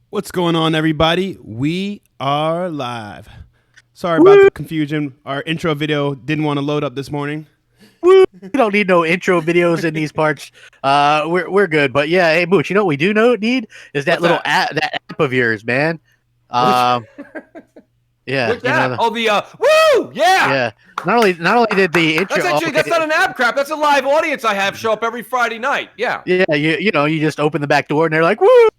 What's going on, everybody? We are live. Sorry about the confusion. Our intro video didn't want to load up this morning. We don't need no intro videos in these parts. We're good. But yeah, hey Mooch, you know what we do need is that app of yours, man. Yeah, What's that? Oh, the woo! Yeah. Not only did the intro. That's not an app crap. That's a live audience I have show up every Friday night. Yeah. Yeah, you just open the back door and they're like, woo!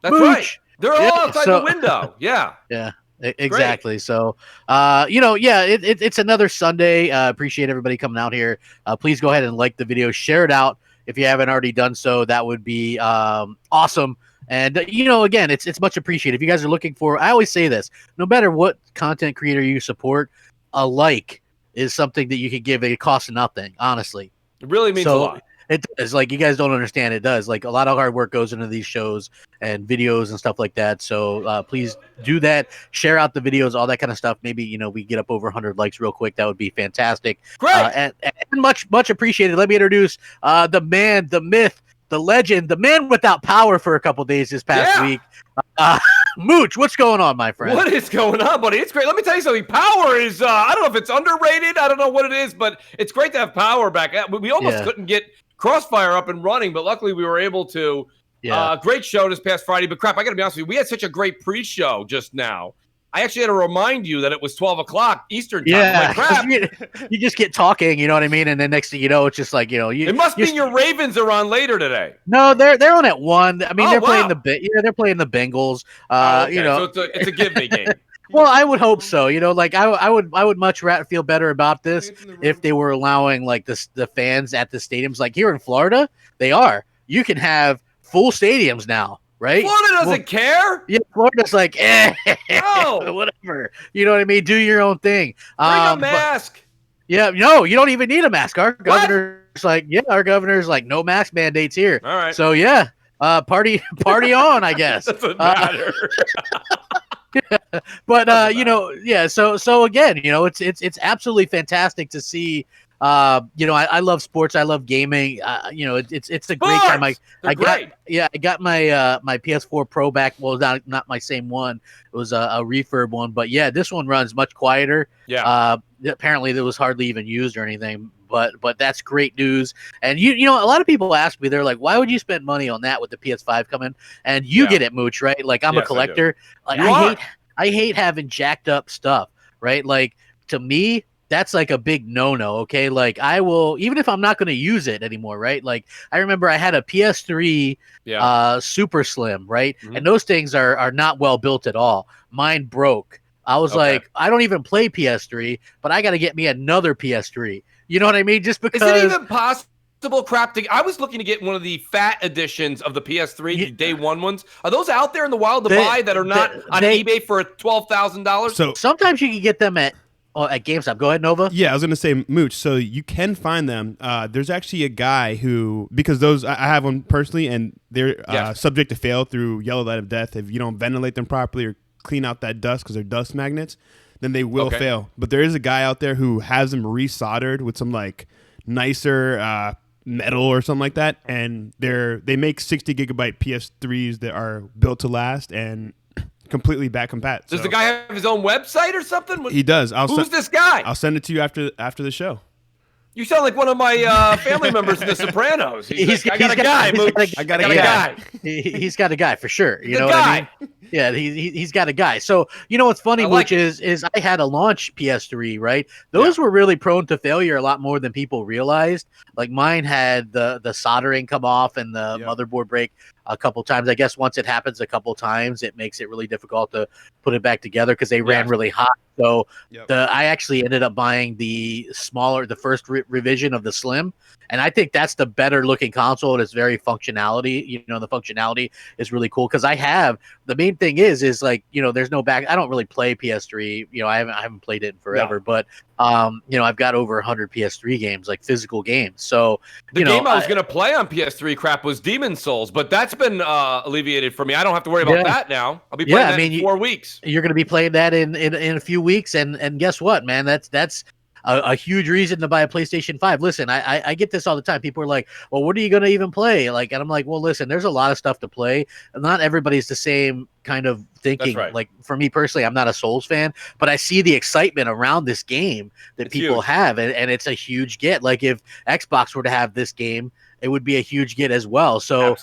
That's Mooch. right. They're all outside the window. Yeah. Yeah. Exactly. Great. So, it's another Sunday. Appreciate everybody coming out here. Please go ahead and like the video, share it out if you haven't already done so. That would be awesome. And again, it's much appreciated. If you guys are looking for, I always say this: no matter what content creator you support, a like is something that you could give. It costs nothing. Honestly, it really means a lot. It does. Like, you guys don't understand. It does. Like, a lot of hard work goes into these shows and videos and stuff like that. So please do that. Share out the videos, all that kind of stuff. Maybe, we get up over 100 likes real quick. That would be fantastic. Great. And much appreciated. Let me introduce the man, the myth, the legend, the man without power for a couple days this past week. Mooch, what's going on, my friend? What is going on, buddy? It's great. Let me tell you something. Power is, I don't know if it's underrated. I don't know what it is, but it's great to have power back. We almost couldn't get Crossfire up and running, but luckily we were able to. Great show this past Friday, but crap, I gotta be honest with you, we had such a great pre-show just now. I actually had to remind you that it was 12 o'clock Eastern time. Yeah, like, crap. You just get talking, you know what I mean, and then next thing you know, it's just like it must mean your Ravens are on later today. No, they're on at 1. I mean, they're playing they're playing the Bengals. So it's a give me game. Well, I would hope so. Like I would much rather feel better about this if they were allowing like the fans at the stadiums. Like here in Florida, they are. You can have full stadiums now, right? Florida doesn't care. Yeah, Florida's like, whatever. You know what I mean? Do your own thing. Bring a mask. No, you don't even need a mask. Our governor's like, no mask mandates here. All right. So party on, I guess. Doesn't matter. But so again, it's absolutely fantastic to see. I love sports, I love gaming. It's a great time. I got my PS4 Pro back. Well, not my same one. It was a refurb one, but yeah, this one runs much quieter. Apparently it was hardly even used or anything. But that's great news. And a lot of people ask me, they're like, why would you spend money on that with the PS5 coming? And you get it, Mooch, right? Like, I'm a collector. Like, I hate having jacked up stuff, right? Like, to me, that's like a big no-no, okay? Like, I will, even if I'm not going to use it anymore, right? Like, I remember I had a PS3 Super Slim, right? Mm-hmm. And those things are not well built at all. Mine broke. I was like, I don't even play PS3, but I got to get me another PS3. You know what I mean? Just because. Is it even possible, crap? I was looking to get one of the fat editions of the PS3, the day one ones. Are those out there in the wild to buy that are not on eBay for $12,000? So sometimes you can get them at GameStop. Go ahead, Nova. Yeah, I was going to say, Mooch, so you can find them. There's actually a guy who, because those, I have one personally, and they're subject to fail through yellow light of death. If you don't ventilate them properly or clean out that dust because they're dust magnets, then they will fail. But there is a guy out there who has them resoldered with some like nicer metal or something like that, and they make 60 gigabyte PS3s that are built to last and completely back compat. Does the guy have his own website or something? He does. Who's this guy? I'll send it to you after the show. You sound like one of my family members in The Sopranos. I got a guy. I got a guy. He's got a guy for sure. You know what I mean? Yeah, he's got a guy. So what's funny, which is I had a launch PS3, right? Those were really prone to failure a lot more than people realized. Like, mine had the soldering come off and the motherboard break a couple times. I guess once it happens a couple times, it makes it really difficult to put it back together because they ran really hot. So I actually ended up buying the first revision of the Slim, and I think that's the better looking console. It's very functionality. The functionality is really cool because the main thing is like, there's no back. I don't really play PS3. I haven't played it in forever, but I've got over 100 PS3 games, like physical games. So the game I was going to play on PS3 crap was Demon's Souls, but that's been alleviated for me. I don't have to worry about that now. I'll be playing that in 4 weeks. You're going to be playing that in a few weeks, and guess what, man? That's a huge reason to buy a PlayStation 5. Listen, I get this all the time. People are like, well, what are you going to even play? And I'm like, well, listen, there's a lot of stuff to play. Not everybody's the same kind of thinking. Right. Like for me personally, I'm not a Souls fan, but I see the excitement around this game that people have, and it's a huge get. Like if Xbox were to have this game, it would be a huge get as well. So,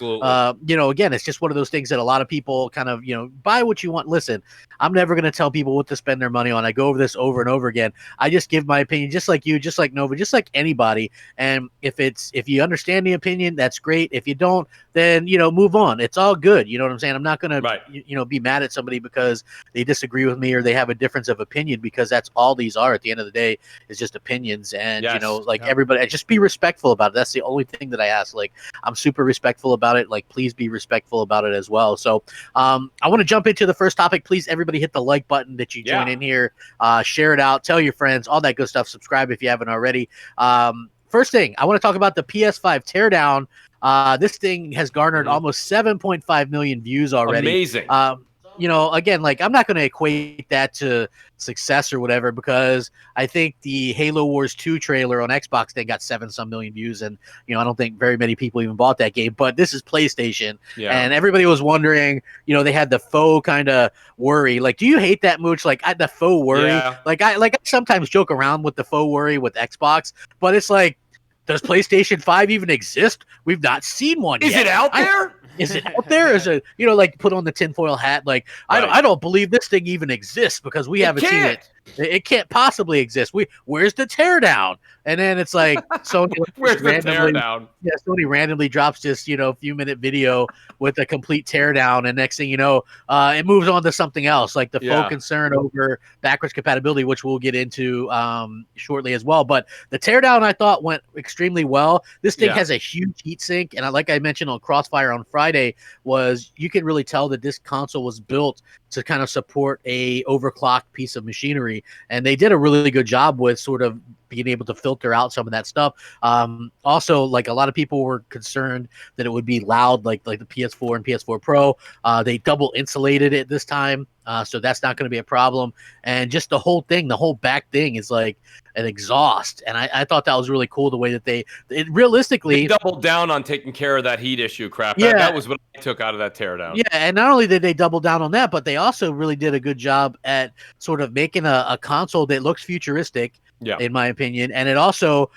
again, it's just one of those things that a lot of people kind of, buy what you want. Listen, I'm never going to tell people what to spend their money on. I go over this over and over again. I just give my opinion, just like you, just like Nova, just like anybody. And if you understand the opinion, that's great. If you don't, then, move on. It's all good. You know what I'm saying? I'm not going to, be mad at somebody because they disagree with me or they have a difference of opinion, because that's all these are at the end of the day, is just opinions. And, everybody, just be respectful about it. That's the only thing that I ask. Like, I'm super respectful about it. Like, please be respectful about it as well. So I want to jump into the first topic. Please, everybody hit the like button that you join in here. Share it out. Tell your friends. All that good stuff. Subscribe if you haven't already. First thing, I want to talk about the PS5 Teardown. This thing has garnered almost 7.5 million views already. Amazing. Again, like, I'm not going to equate that to success or whatever, because I think the Halo Wars 2 trailer on Xbox then got 7-some million views, and I don't think very many people even bought that game. But this is PlayStation, and everybody was wondering. They had the faux kind of worry. Like, do you hate that much? Like, the faux worry. Like I sometimes joke around with the faux worry with Xbox, but it's like, does PlayStation 5 even exist? We've not seen one yet. Is it out there? Is it out there? Is it, like, put on the tinfoil hat? Like, I don't believe this thing even exists, because we haven't seen it. It can't possibly exist. Where's the teardown? And then it's like Sony Sony randomly drops this, few minute video with a complete teardown, and next thing you know, it moves on to something else, like the full concern over backwards compatibility, which we'll get into shortly as well. But the teardown, I thought, went extremely well. This thing has a huge heatsink, and like I mentioned on Crossfire on Friday, you can really tell that this console was built to kind of support a overclocked piece of machinery, and they did a really good job with sort of being able to filter out some of that stuff. Also, like, a lot of people were concerned that it would be loud, like the PS4 and PS4 Pro. They double insulated it this time, so that's not going to be a problem. And just the whole back thing is like an exhaust, and I thought that was really cool, the way that they realistically doubled down on taking care of that heat issue crap. That was what I took out of that teardown. Yeah, and not only did they double down on that, but they also really did a good job at sort of making a console that looks futuristic, in my opinion. And it also,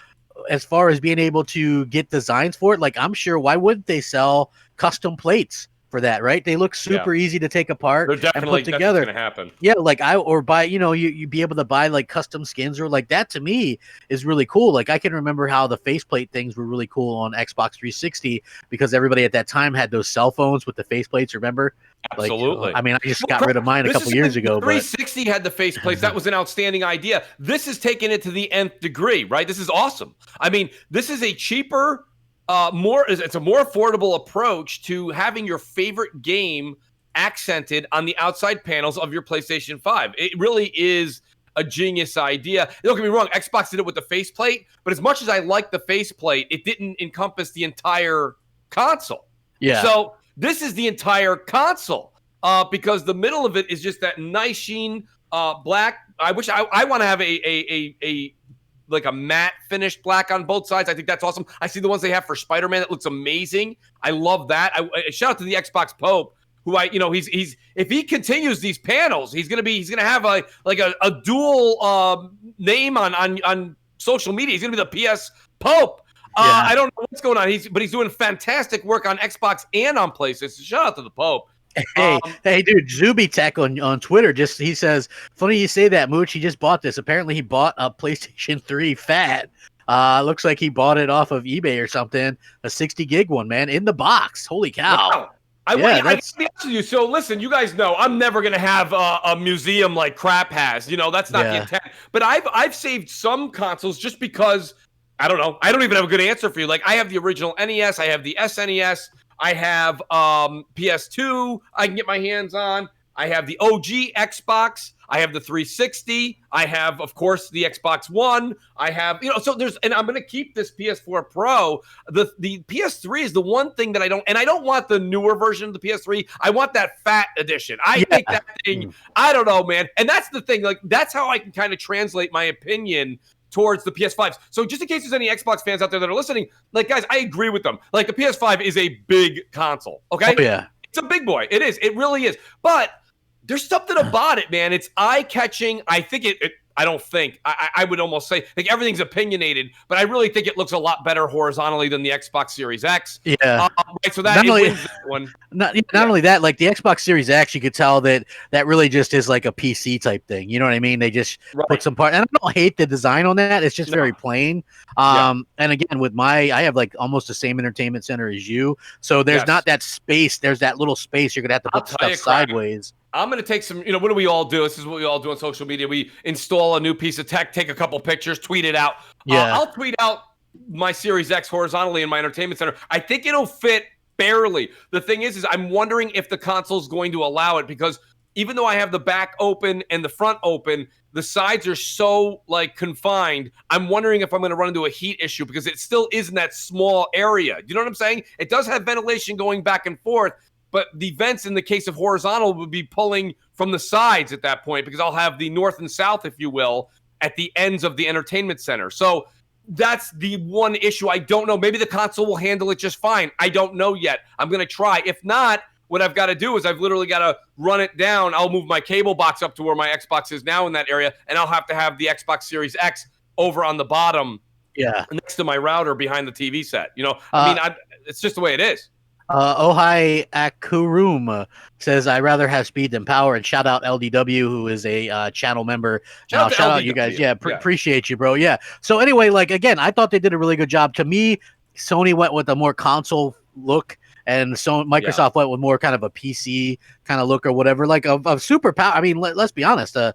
as far as being able to get designs for it, like, I'm sure, why wouldn't they sell custom plates for that, right? They look super easy to take apart and put together. That's gonna happen. Yeah, like buy, you be able to buy like custom skins, or like that, to me is really cool. Like, I can remember how the faceplate things were really cool on Xbox 360, because everybody at that time had those cell phones with the faceplates, remember? Absolutely. Like, I mean, I just got rid of mine a couple years ago. 360 had the faceplates. That was an outstanding idea. This is taking it to the nth degree, right? This is awesome. I mean, this is a cheaper, it's a more affordable approach to having your favorite game accented on the outside panels of your PlayStation 5. It really is a genius idea. Don't get me wrong, Xbox did it with the faceplate, but as much as I like the faceplate, it didn't encompass the entire console. Yeah. So this is the entire console, because the middle of it is just that nice sheen black. I wish I want to have a like a matte finished black on both sides. I think that's awesome. I see the ones they have for Spider-Man. That looks amazing. I love that. I shout out to the Xbox Pope, who he's if he continues these panels, he's gonna have a dual name on social media. He's gonna be the PS Pope. I don't know what's going on. But he's doing fantastic work on Xbox and on PlayStation. Shout out to the Pope. Hey, dude, Zuby Tech on Twitter he says, funny you say that, Mooch. He just bought this. Apparently, he bought a PlayStation 3 Fat. Looks like he bought it off of eBay or something. A 60 gig one, man, in the box. Holy cow! Wow. I be honest with you. So listen, you guys know I'm never gonna have a museum like Crap has. That's not the intent. But I've saved some consoles just because I don't know. I don't even have a good answer for you. Like, I have the original NES. I have the SNES. I have PS2 I can get my hands on. I have the OG Xbox. I have the 360. I have, of course, the Xbox One. I have, so and I'm going to keep this PS4 Pro. The PS3 is the one thing that I don't want the newer version of the PS3. I want that fat edition. I think that thing, I don't know, man. And that's the thing. Like, that's how I can kind of translate my opinion towards the PS5s. So just in case there's any Xbox fans out there that are listening, like, guys, I agree with them. Like, the PS5 is a big console, okay? Oh, yeah. It's a big boy. It is. It really is. But there's something about it, man. It's eye-catching. I think I would almost say, like, everything's opinionated, but I really think it looks a lot better horizontally than the Xbox Series X. Yeah. Right, so that wins that one. Not only that, like the Xbox Series X, you could tell that really just is like a PC type thing. You know what I mean? They just put some part, and I don't hate the design on that. It's just very plain. And again, with I have like almost the same entertainment center as you, so there's not that space. There's that little space. You're gonna have to put stuff sideways. I'm going to take some, what do we all do? This is what we all do on social media. We install a new piece of tech, take a couple pictures, tweet it out. Yeah. I'll tweet out my Series X horizontally in my entertainment center. I think it'll fit barely. The thing is I'm wondering if the console is going to allow it, because even though I have the back open and the front open, the sides are so like confined. I'm wondering if I'm going to run into a heat issue, because it still is in that small area. You know what I'm saying? It does have ventilation going back and forth, but the vents in the case of horizontal would be pulling from the sides at that point, because I'll have the north and south, if you will, at the ends of the entertainment center. So that's the one issue. I don't know. Maybe the console will handle it just fine. I don't know yet. I'm going to try. If not, what I've got to do is I've literally got to run it down. I'll move my cable box up to where my Xbox is now in that area, and I'll have to have the Xbox Series X over on the bottom next to my router behind the TV set. It's just the way it is. Ohai Akurum says, I rather have speed than power, and shout out LDW, who is a channel member. Shout out you guys. Appreciate you, bro. Yeah. So anyway, like, again, I thought they did a really good job. To me, Sony went with a more console look, and so Microsoft went with more kind of a PC kind of look or whatever, like of super power. I mean, let's be honest, a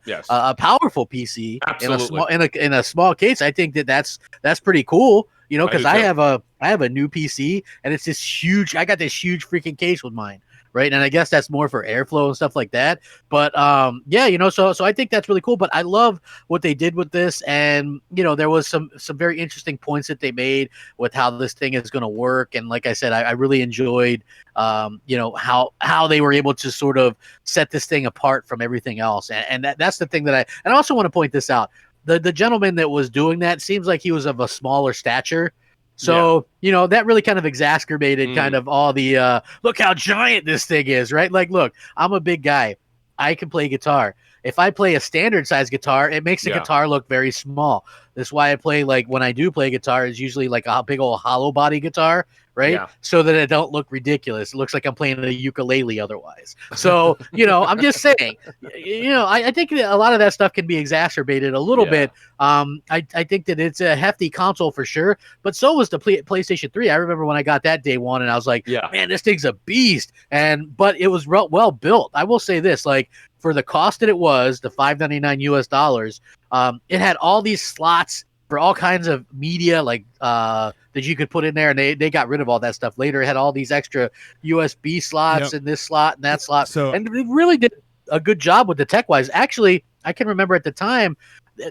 powerful PC in a small case. I think that's pretty cool. Because I have a new PC, and it's this huge. I got this huge freaking case with mine, right? And I guess that's more for airflow and stuff like that. But so I think that's really cool. But I love what they did with this, and there was some very interesting points that they made with how this thing is going to work. And like I said, I really enjoyed how they were able to sort of set this thing apart from everything else. And that's the thing that I also want to point this out. The gentleman that was doing that seems like he was of a smaller stature. So, that really kind of exacerbated kind of all the, look how giant this thing is, right? Like, look, I'm a big guy. I can play guitar. If I play a standard size guitar, it makes the guitar look very small. That's why I play, like, when I do play guitar, it's usually like a big old hollow body guitar, right? Yeah. So that it don't look ridiculous. It looks like I'm playing a ukulele otherwise. So, I'm just saying, I think that a lot of that stuff can be exacerbated a little bit. I think that it's a hefty console for sure, but so was the PlayStation 3. I remember when I got that day one, and I was like, man, this thing's a beast. But it was well built. I will say this, like, for the cost that it was, the $599 US, it had all these slots for all kinds of media, like that you could put in there, and they got rid of all that stuff later. It had all these extra USB slots in this slot and that slot, and they really did a good job with the tech wise. Actually, I can remember at the time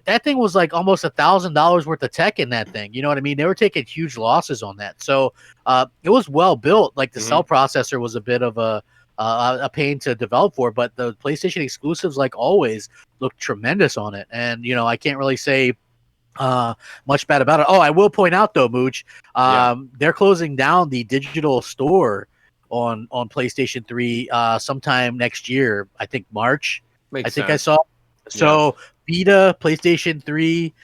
that thing was like almost $1,000 worth of tech in that thing. You know what I mean? They were taking huge losses on that, so it was well built. Like the cell processor was a bit of a pain to develop for, but the PlayStation exclusives, like always, look tremendous on it. And I can't really say much bad about it. Oh, I will point out though, Mooch, they're closing down the digital store on PlayStation 3 sometime next year. I think March. Makes sense. I saw. So Vita, PlayStation 3,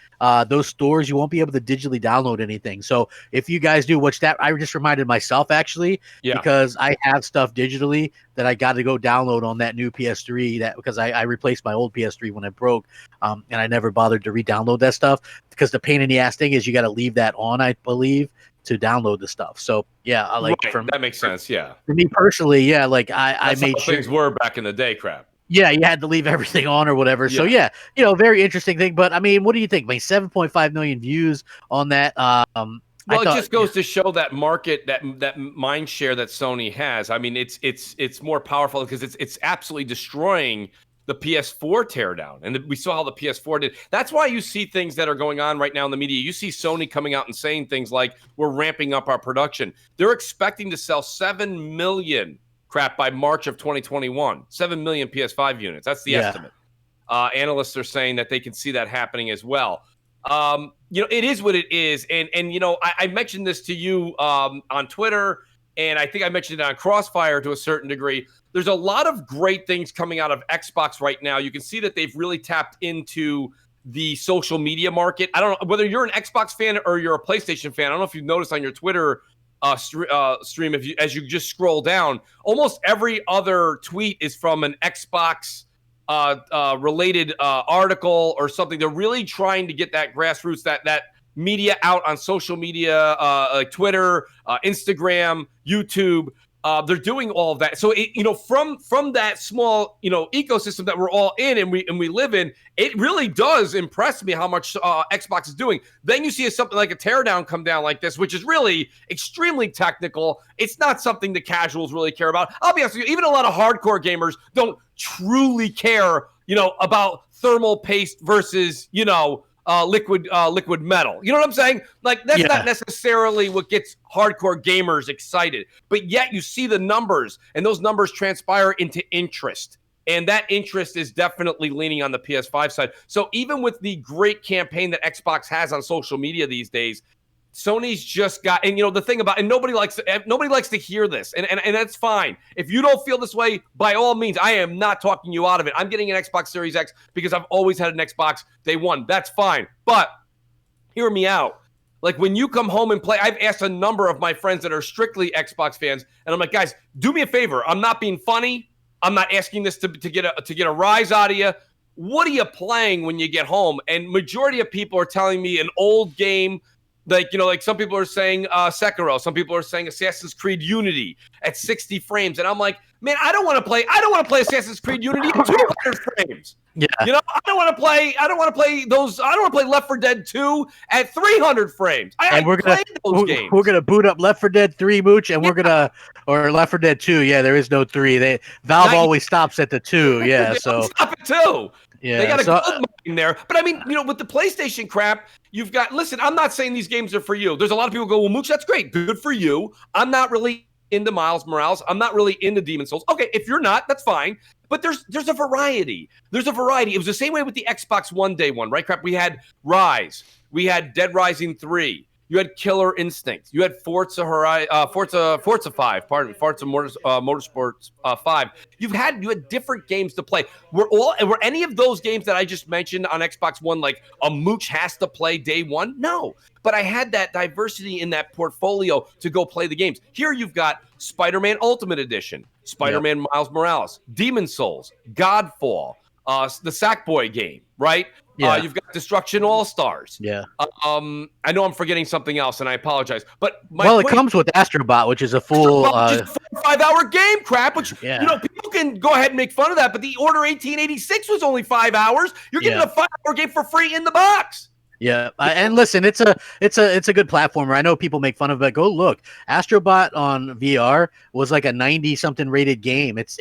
those stores, you won't be able to digitally download anything. So if you guys do, which that I just reminded myself actually, because I have stuff digitally that I got to go download on that new PS3 because I replaced my old PS3 when it broke, and I never bothered to re-download that stuff because the pain in the ass thing is you got to leave that on, I believe, to download the stuff. So yeah, that makes sense. Yeah, for me personally, like I made sure things were back in the day. Crap. Yeah, you had to leave everything on or whatever. So very interesting thing. But I mean, what do you think? I mean, 7.5 million views on that. Well, it just goes to show that market, that mind share that Sony has. I mean, it's more powerful because it's absolutely destroying the PS4 teardown, and we saw how the PS4 did. That's why you see things that are going on right now in the media. You see Sony coming out and saying things like, "We're ramping up our production." They're expecting to sell 7 million. By March of 2021, 7 million PS5 units. That's the estimate. Analysts are saying that they can see that happening as well. It is what it is. And I mentioned this to you on Twitter and I think I mentioned it on Crossfire to a certain degree. There's a lot of great things coming out of Xbox right now. You can see that they've really tapped into the social media market. I don't know whether you're an Xbox fan or you're a PlayStation fan. I don't know if you've noticed on your Twitter stream, as you just scroll down, almost every other tweet is from an Xbox related article or something. They're really trying to get that grassroots, that media out on social media, like Twitter, Instagram, YouTube. They're doing all of that. So, from that small, ecosystem that we're all in and we live in, it really does impress me how much Xbox is doing. Then you see something like a teardown come down like this, which is really extremely technical. It's not something the casuals really care about. I'll be honest with you, even a lot of hardcore gamers don't truly care, about thermal paste versus, liquid metal. You know what I'm saying? Like, that's not necessarily what gets hardcore gamers excited. But yet you see the numbers, and those numbers transpire into interest. And that interest is definitely leaning on the PS5 side. So even with the great campaign that Xbox has on social media these days, Sony's just got, and the thing about, and nobody likes to hear this, and that's fine. If you don't feel this way, by all means, I am not talking you out of it. I'm getting an Xbox Series X because I've always had an Xbox day one. That's fine. But hear me out. Like, when you come home and play, I've asked a number of my friends that are strictly Xbox fans, and I'm like, guys, do me a favor. I'm not being funny. I'm not asking this to get a rise out of you. What are you playing when you get home? And majority of people are telling me an old game. Like, some people are saying Sekiro. Some people are saying Assassin's Creed Unity at 60 frames. And I'm like, man, I don't want to play Assassin's Creed Unity at 200 frames. Yeah. I don't want to play those. I don't want to play Left 4 Dead 2 at 300 frames. We're gonna boot up Left 4 Dead 3, Mooch, and or Left 4 Dead 2. Yeah, there is no 3. Valve always stops at the 2. Yeah, so stop at 2. Yeah, they got a gold mine there. But I mean, with the PlayStation crap, you've got, listen, I'm not saying these games are for you. There's a lot of people who go, well, Mooch, that's great. Good for you. I'm not really into Miles Morales. I'm not really into Demon's Souls. Okay, if you're not, that's fine. But there's a variety. There's a variety. It was the same way with the Xbox One day one, right? Crap. We had Rise. We had Dead Rising 3. You had Killer Instinct. You had Forza 5. Pardon me, Forza Motorsports 5. You had different games to play. Were any of those games that I just mentioned on Xbox One like a Mooch has to play day one? No, but I had that diversity in that portfolio to go play the games. Here you've got Spider-Man Ultimate Edition, Spider-Man Miles Morales, Demon's Souls, Godfall, the Sackboy game, right? Yeah. You've got Destruction All-Stars. Yeah. I know I'm forgetting something else, and I apologize. But it comes with Astrobot, which is a full 5-hour game crap, which people can go ahead and make fun of that, but the Order 1886 was only 5 hours. You're getting a 5-hour game for free in the box. Yeah, and listen, it's a good platformer. I know people make fun of it. Go look, Astrobot on VR was like a 90-something rated game. It's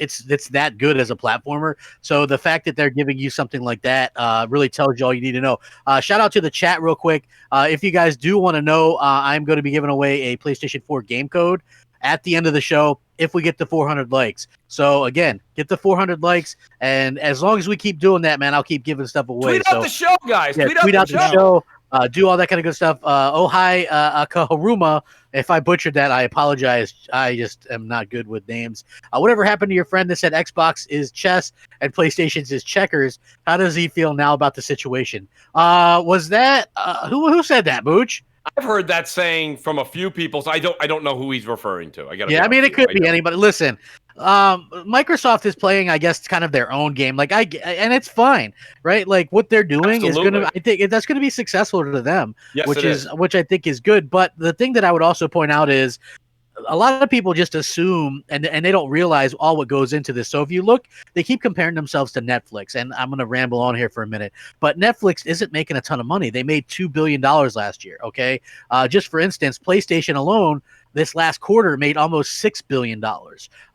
that good as a platformer. So the fact that they're giving you something like that really tells you all you need to know. Shout out to the chat real quick. If you guys do want to know, I'm going to be giving away a PlayStation 4 game code at the end of the show if we get the 400 likes. So again, get the 400 likes, and as long as we keep doing that, man, I'll keep giving stuff away. Tweet out the show, guys. Yeah, tweet out the show. Do all that kind of good stuff. Hi, Akaharuma. If I butchered that, I apologize. I just am not good with names. Whatever happened to your friend that said Xbox is chess and PlayStation's is checkers? How does he feel now about the situation? Was that who said that, Mooch? I've heard that saying from a few people, so I don't know who he's referring to. It could be anybody. Listen, Microsoft is playing, I guess, kind of their own game. And it's fine, right? Like, what they're doing is gonna, I think that's gonna be successful to them, which I think is good. But the thing that I would also point out is, a lot of people just assume and they don't realize all what goes into this. So if you look, they keep comparing themselves to Netflix, and I'm going to ramble on here for a minute, but Netflix isn't making a ton of money. They made $2 billion last year. Okay. Just for instance, PlayStation alone, this last quarter made almost $6 billion.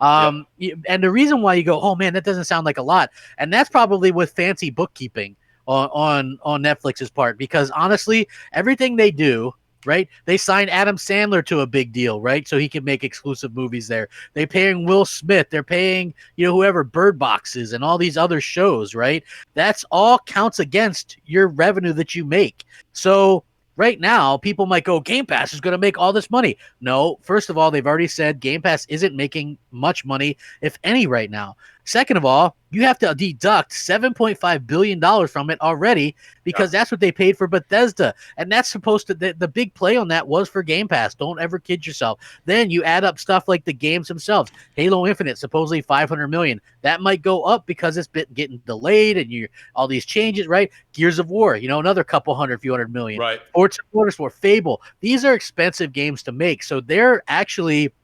And the reason why you go, oh man, that doesn't sound like a lot. And that's probably with fancy bookkeeping on Netflix's part, because honestly, everything they do, right? They signed Adam Sandler to a big deal, right? So he can make exclusive movies there. They're paying Will Smith. They're paying, whoever Bird Boxes and all these other shows, right? That's all counts against your revenue that you make. So right now, people might go, Game Pass is going to make all this money. No, first of all, they've already said Game Pass isn't making much money, if any, right now. Second of all, you have to deduct $7.5 billion from it already because that's what they paid for Bethesda. And that's supposed to, the big play on that was for Game Pass. Don't ever kid yourself. Then you add up stuff like the games themselves. Halo Infinite, supposedly $500 million. That might go up because it's been getting delayed and all these changes, right? Gears of War, another few hundred million. Right. Forza Motorsport, Fable. These are expensive games to make. So they're actually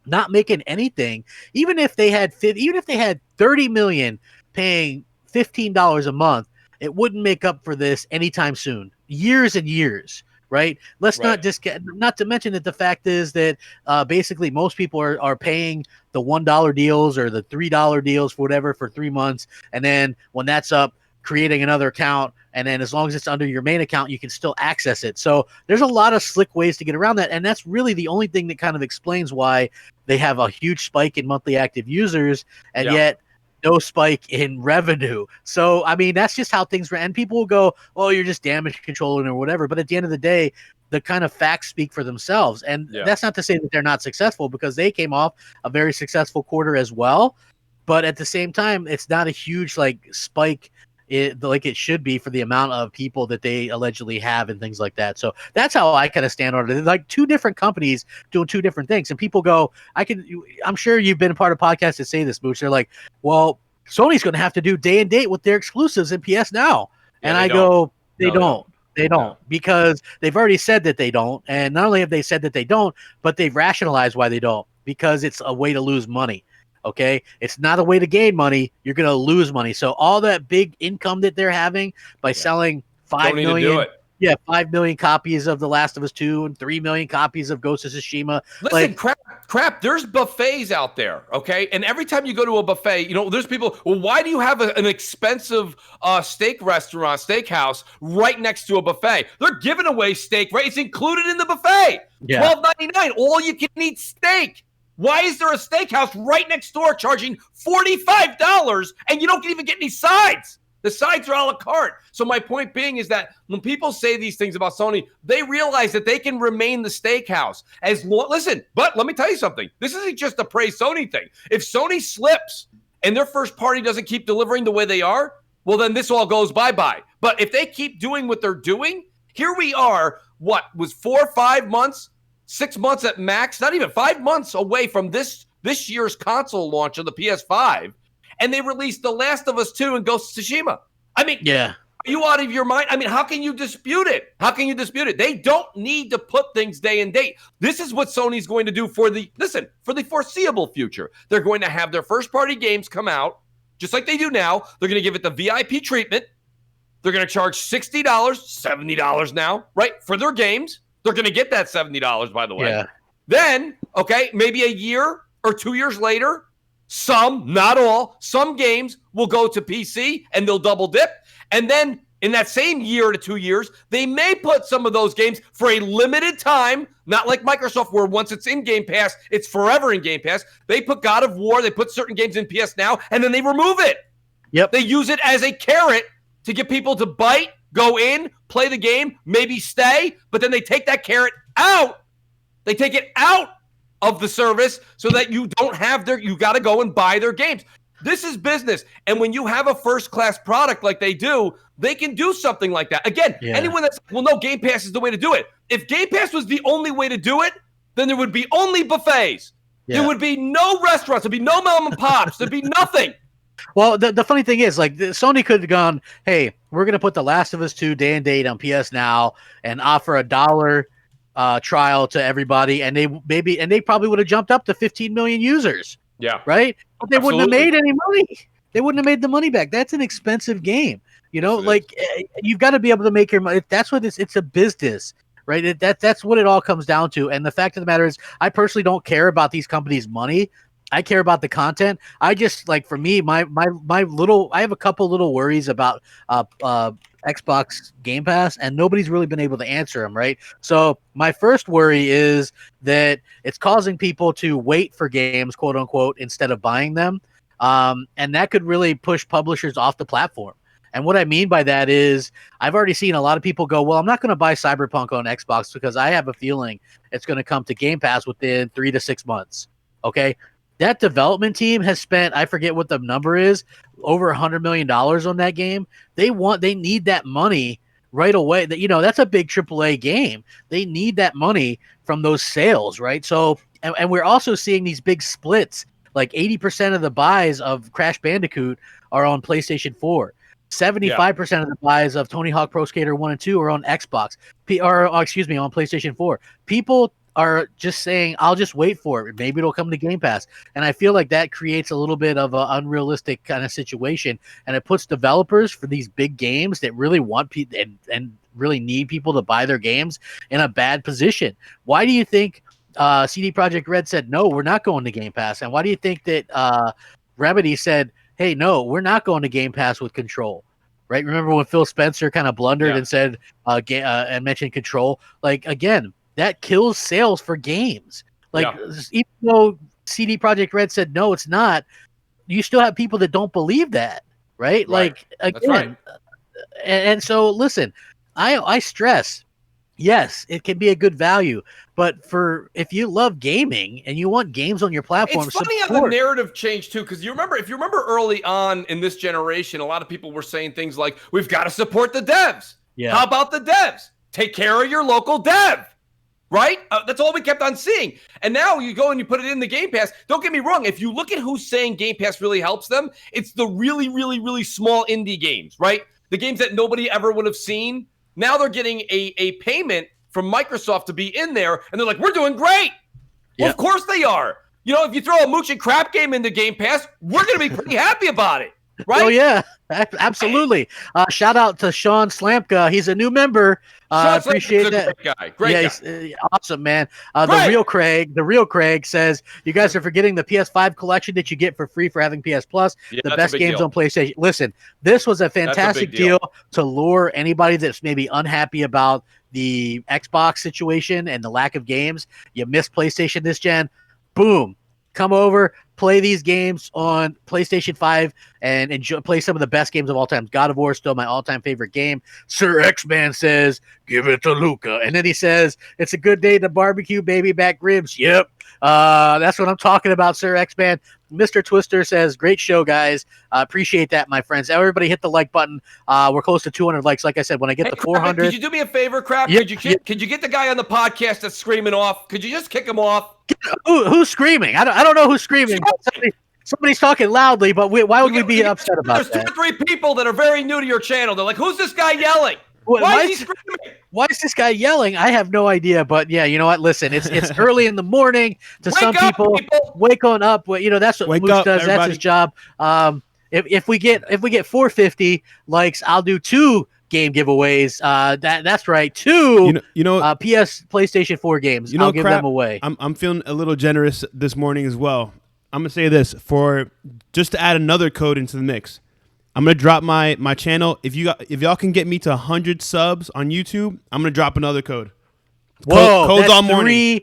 not making anything. Even if they had 30 million paying $15 a month, it wouldn't make up for this anytime soon. Years and years, right? Let's not to mention that the fact is that basically most people are paying the $1 deals or the $3 deals for whatever for 3 months, and then when that's up, creating another account, and then as long as it's under your main account, you can still access it. So there's a lot of slick ways to get around that, and that's really the only thing that kind of explains why they have a huge spike in monthly active users and yet no spike in revenue. So, I mean, that's just how things and people will go, oh, you're just damage controlling or whatever. But at the end of the day, the kind of facts speak for themselves. And that's not to say that they're not successful, because they came off a very successful quarter as well. But at the same time, it's not a huge spike like it should be for the amount of people that they allegedly have and things like that. So that's how I kind of stand on it. Like two different companies doing two different things. And people go, I'm sure you've been a part of podcasts that say this, Mooch. They're like, well, Sony's going to have to do day and date with their exclusives in PS Now. And I go, they don't. They don't, because they've already said that they don't. And not only have they said that they don't, but they've rationalized why they don't, because it's a way to lose money. Okay, it's not a way to gain money. You're going to lose money. So all that big income that they're having by selling 5 million copies of The Last of Us 2 and 3 million copies of Ghost of Tsushima. Listen, crap. There's buffets out there, okay? And every time you go to a buffet, there's people. Well, why do you have an expensive steakhouse right next to a buffet? They're giving away steak, right? It's included in the buffet. $12.99, all you can eat steak. Why is there a steakhouse right next door charging $45 and you don't even get any sides? The sides are a la carte. So my point being is that when people say these things about Sony, they realize that they can remain the steakhouse. Listen, but let me tell you something. This isn't just a praise Sony thing. If Sony slips and their first party doesn't keep delivering the way they are, well, then this all goes bye-bye. But if they keep doing what they're doing, here we are, 4 or 5 months? 6 months at max, not even 5 months away from this year's console launch of the PS5, and they released The Last of Us 2 and Ghost of Tsushima. I mean, are you out of your mind? I mean, how can you dispute it? They don't need to put things day and date. This is what Sony's going to do for the foreseeable future. They're going to have their first-party games come out, just like they do now. They're going to give it the VIP treatment. They're going to charge $60, $70 now, right, for their games. They're going to get that $70, by the way. Yeah. Then, maybe a year or 2 years later, some, not all, some games will go to PC and they'll double dip. And then in that same year to 2 years, they may put some of those games for a limited time, not like Microsoft, where once it's in Game Pass, it's forever in Game Pass. They put God of War, they put certain games in PS Now, and then they remove it. Yep. They use it as a carrot to get people to bite, go in, play the game, maybe stay, but then they take that carrot out. They take it out of the service so that you don't have you got to go and buy their games. This is business. And when you have a first-class product like they do, they can do something like that. Again, anyone that's, no, Game Pass is the way to do it. If Game Pass was the only way to do it, then there would be only buffets. There would be no restaurants. There'd be no mom and pops. There'd be nothing. Well, the funny thing is, Sony could have gone, hey, we're going to put The Last of Us 2 day and date on PS Now and offer $1 trial to everybody, and they probably would have jumped up to 15 million users. Yeah. Right? But they wouldn't have made any money. They wouldn't have made the money back. That's an expensive game. You've got to be able to make your money. That's what it's a business, right? That's what it all comes down to. And the fact of the matter is, I personally don't care about these companies' money. I care about the content. I just for me, I have a couple little worries about Xbox Game Pass, and nobody's really been able to answer them, right? So my first worry is that it's causing people to wait for games, quote unquote, instead of buying them. And that could really push publishers off the platform. And what I mean by that is I've already seen a lot of people go, well, I'm not going to buy Cyberpunk on Xbox because I have a feeling it's going to come to Game Pass within 3 to 6 months. Okay. That development team has spent, I forget what the number is, over $100 million on that game. They need that money right away. That, you know, that's a big AAA game. They need that money from those sales, right? So, and we're also seeing these big splits. Like 80% of the buys of Crash Bandicoot are on PlayStation 4. 75% of the buys of Tony Hawk Pro Skater 1 and 2 are on Xbox. On PlayStation 4. People are just saying, I'll just wait for it. Maybe it'll come to Game Pass. And I feel like that creates a little bit of an unrealistic kind of situation. And it puts developers for these big games that really want people and really need people to buy their games in a bad position. Why do you think CD Projekt Red said, no, we're not going to Game Pass? And why do you think that Remedy said, hey, no, we're not going to Game Pass with Control? Right? Remember when Phil Spencer kind of blundered and said and mentioned Control? Like, again, that kills sales for games. Like, even though CD Projekt Red said, no, it's not, you still have people that don't believe that, right? Like, again, and so, listen, I stress, yes, it can be a good value, but if you love gaming and you want games on your platform, it's funny how the narrative changed too. Because if you remember early on in this generation, a lot of people were saying things like, "We've got to support the devs." Yeah. How about the devs? Take care of your local dev. Right? That's all we kept on seeing. And now you go and you put it in the Game Pass. Don't get me wrong. If you look at who's saying Game Pass really helps them, it's the really, really, really small indie games, right? The games that nobody ever would have seen. Now they're getting a payment from Microsoft to be in there, and they're like, we're doing great. Well, of course they are. You know, if you throw a MOH Crapgamer into Game Pass, we're going to be pretty happy about it. Right? Oh, yeah, absolutely. Shout out to Sean Slampka. He's a new member. Appreciate that. Great guy. Great guy. He's awesome, man. The real Craig says, you guys are forgetting the PS5 collection that you get for free for having PS Plus. The best games on PlayStation. Listen, this was a fantastic deal to lure anybody that's maybe unhappy about the Xbox situation and the lack of games. You missed PlayStation this gen. Boom. Come over, play these games on PlayStation 5 and play some of the best games of all time. God of War is still my all-time favorite game. Sir X-Man says, give it to Luca. And then he says, it's a good day to barbecue baby back ribs. Yep. That's what I'm talking about, Sir X-Man. Mr. Twister says, great show, guys. Appreciate that, my friends. Everybody hit the like button. We're close to 200 likes. Like I said, when I get to 400. Could you do me a favor, Crap? Yep. Could you get the guy on the podcast that's screaming off? Could you just kick him off? Who's screaming? I don't know who's screaming. Somebody's talking loudly, but why would we be upset about that? There's 2 or 3 people that are very new to your channel. They're like, who's this guy yelling? Why is he screaming? Why is this guy yelling? I have no idea, but yeah, you know what? Listen, it's early in the morning to some people. Wake on up. You know, that's what Mooch does. Everybody. That's his job. If we get 450 likes, I'll do 2 game giveaways. That's right, 2 PlayStation 4 games. I'll give them away. I'm feeling a little generous this morning as well. I'm gonna say this just to add another code into the mix. I'm gonna drop my channel. If y'all can get me to 100 subs on YouTube, I'm gonna drop another code. Whoa, codes all morning.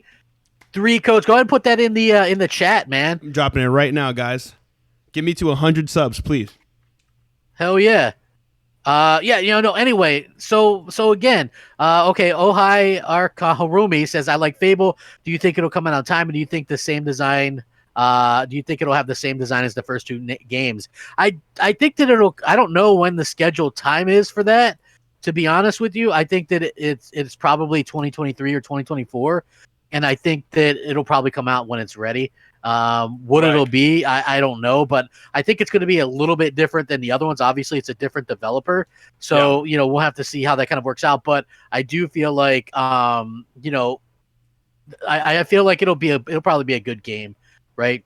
3 codes. Go ahead and put that in the chat, man. I'm dropping it right now, guys. Get me to 100 subs, please. Hell yeah. Anyway, so again, okay, Ohai Harumi says, I like Fable. Do you think it'll come out on time, and do you think the same design do you think it'll have the same design as the first 2 games? I think that I don't know when the scheduled time is for that, to be honest with you. I think that it's probably 2023 or 2024, and I think that it'll probably come out when it's ready. It'll be, I don't know, but I think it's going to be a little bit different than the other ones. Obviously, it's a different developer, so we'll have to see how that kind of works out. But I do feel like, I feel like it'll probably be a good game, right?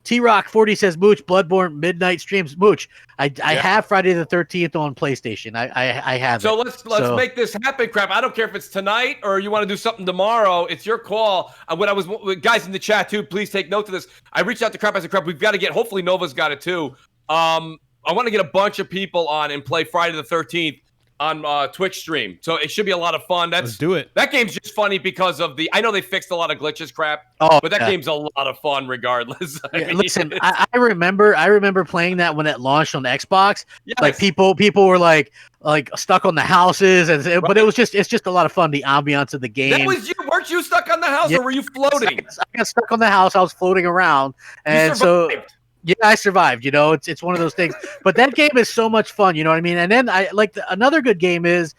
T-Rock 40 says, Mooch, Bloodborne midnight streams. Mooch, I have Friday the 13th on PlayStation. I have. So let's make this happen, Crap. I don't care if it's tonight or you want to do something tomorrow. It's your call. Guys in the chat too, please take note of this. I reached out to Crap as a Crap. We've got to get. Hopefully Nova's got it too. I want to get a bunch of people on and play Friday the 13th. on Twitch stream. So it should be a lot of fun. Let's do it. That game's just funny because of I know they fixed a lot of glitches crap, but that game's a lot of fun regardless. Listen, I remember playing that when it launched on Xbox. Yes. Like people were like stuck on the houses, but it's just a lot of fun. The ambiance of the game. That was you. Weren't you stuck on the house, or were you floating? I got stuck on the house. I was floating around, and so. Yeah, I survived. It's one of those things. But that game is so much fun. You know what I mean? And then another good game is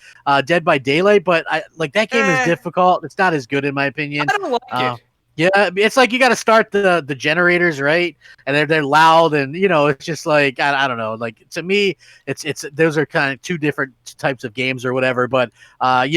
Dead by Daylight. But that game is difficult. It's not as good in my opinion. I don't like it. Yeah, it's like you got to start the generators, right? And they're loud, and it's just like I don't know. Like to me, it's those are kind of two different types of games or whatever. But I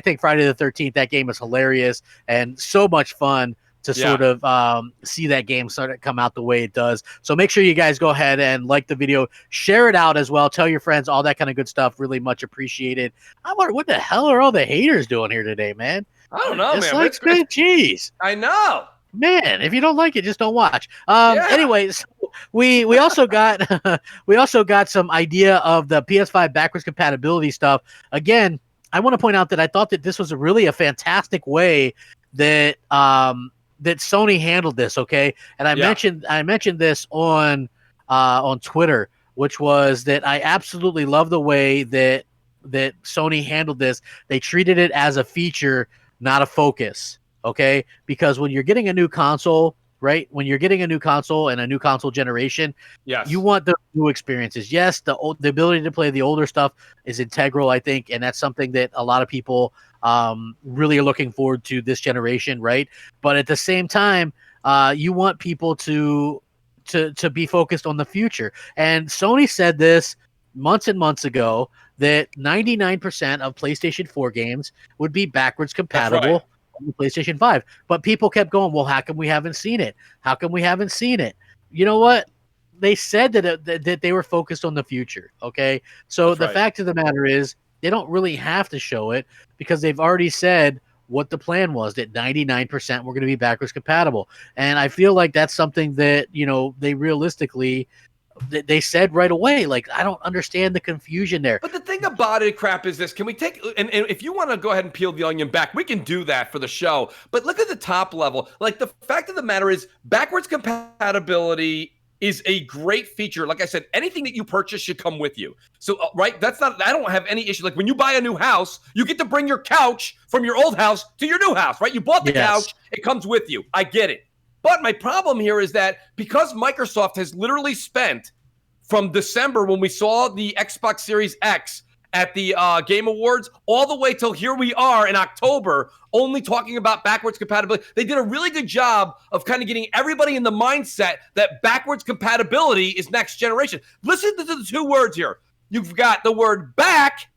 think Friday the 13th, that game is hilarious and so much fun to sort of see that game sort of come out the way it does. So make sure you guys go ahead and like the video, share it out as well, tell your friends, all that kind of good stuff. Really much appreciated. I wonder what the hell are all the haters doing here today, man? I don't know, man. Like, jeez. I know. Man, if you don't like it, just don't watch. Anyways, we also got some idea of the PS5 backwards compatibility stuff. Again, I want to point out that I thought that this was a fantastic way that that Sony handled this, okay? And I mentioned this on Twitter, which was that I absolutely love the way that Sony handled this. They treated it as a feature, not a focus, okay? Because when you're getting a new console, right? When you're getting a new console and a new console generation, you want the new experiences. Yes, the ability to play the older stuff is integral, I think, and that's something that a lot of people really are looking forward to this generation, right? But at the same time, you want people to be focused on the future. And Sony said this months and months ago that 99% of PlayStation 4 games would be backwards compatible on the PlayStation 5. But people kept going, well, how come we haven't seen it? How come we haven't seen it? You know what? They said that they were focused on the future, okay? So the fact of the matter is, they don't really have to show it because they've already said what the plan was, that 99% were going to be backwards compatible. And I feel like that's something that, they realistically, they said right away. Like, I don't understand the confusion there. But the thing about it, crap, is this. Can we take, and if you want to go ahead and peel the onion back, we can do that for the show. But look at the top level. Like, the fact of the matter is, backwards compatibility is a great feature. Like I said, anything that you purchase should come with you. So, right, I don't have any issue. Like when you buy a new house, you get to bring your couch from your old house to your new house, right? You bought the couch, it comes with you. I get it. But my problem here is that because Microsoft has literally spent from December when we saw the Xbox Series X at the Game Awards all the way till here we are in October only talking about backwards compatibility. They did a really good job of kind of getting everybody in the mindset that backwards compatibility is next generation. Listen to the two words here. You've got the word back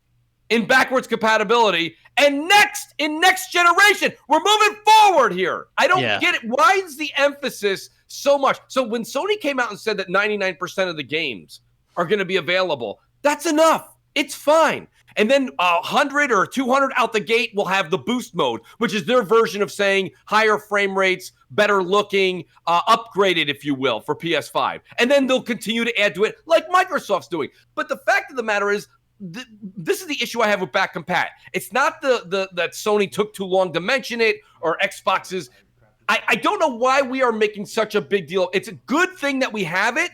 in backwards compatibility and next in next generation. We're moving forward here. I don't get it. Why is the emphasis so much? So when Sony came out and said that 99% of the games are going to be available, that's enough. It's fine. And then 100 or 200 out the gate will have the boost mode, which is their version of saying higher frame rates, better looking, upgraded, if you will, for PS5. And then they'll continue to add to it like Microsoft's doing. But the fact of the matter is, this is the issue I have with back compat. It's not that Sony took too long to mention it or Xbox's. I don't know why we are making such a big deal. It's a good thing that we have it,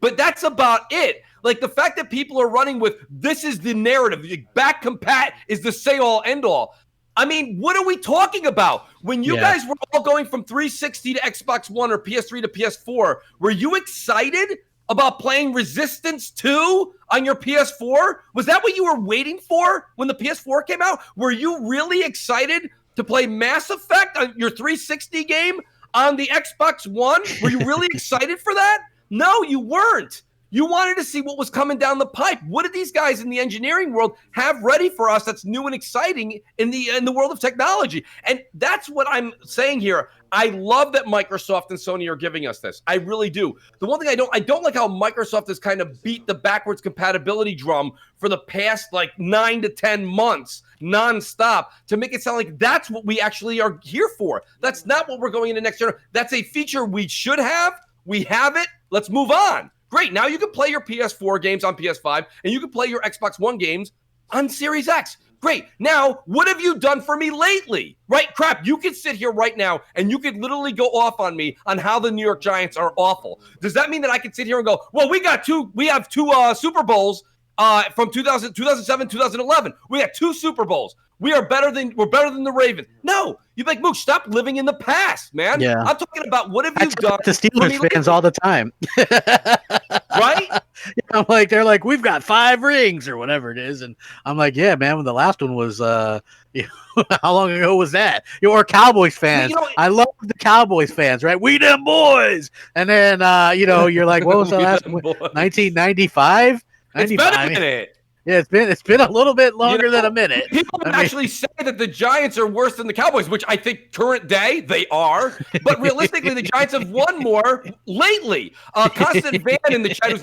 but that's about it. Like the fact that people are running with this is the narrative. Back compat is the say all end all. I mean, what are we talking about? When you guys were all going from 360 to Xbox One or PS3 to PS4, were you excited about playing Resistance 2 on your PS4? Was that what you were waiting for when the PS4 came out? Were you really excited to play Mass Effect on your 360 game on the Xbox One? Were you really excited for that? No, you weren't. You wanted to see what was coming down the pipe. What did these guys in the engineering world have ready for us that's new and exciting in the world of technology? And that's what I'm saying here. I love that Microsoft and Sony are giving us this. I really do. The one thing I don't like how Microsoft has kind of beat the backwards compatibility drum for the past like 9 to 10 months nonstop to make it sound like that's what we actually are here for. That's not what we're going into next year. That's a feature we should have. We have it. Let's move on. Great. Now you can play your PS4 games on PS5 and you can play your Xbox One games on Series X. Great. Now, what have you done for me lately? Right? Crap, you could sit here right now and you could literally go off on me on how the New York Giants are awful. Does that mean that I could sit here and go, well, we have two Super Bowls from 2007, 2011. We got 2 Super Bowls. We're better than the Ravens. No, you're like, Mook, stop living in the past, man. Yeah. I'm talking about what have you done to Steelers fans all the time. Right? I'm like, they're like, we've got 5 rings or whatever it is. And I'm like, yeah, man, when the last one was, how long ago was that? Or Cowboys fans. I love the Cowboys fans, right? We them boys. And then, you're like, what was the last one? 1995? It's been a minute. Yeah, it's been a little bit longer than a minute. People actually say that the Giants are worse than the Cowboys, which I think current day they are. But realistically, the Giants have won more lately. Constant Van in the chat, he's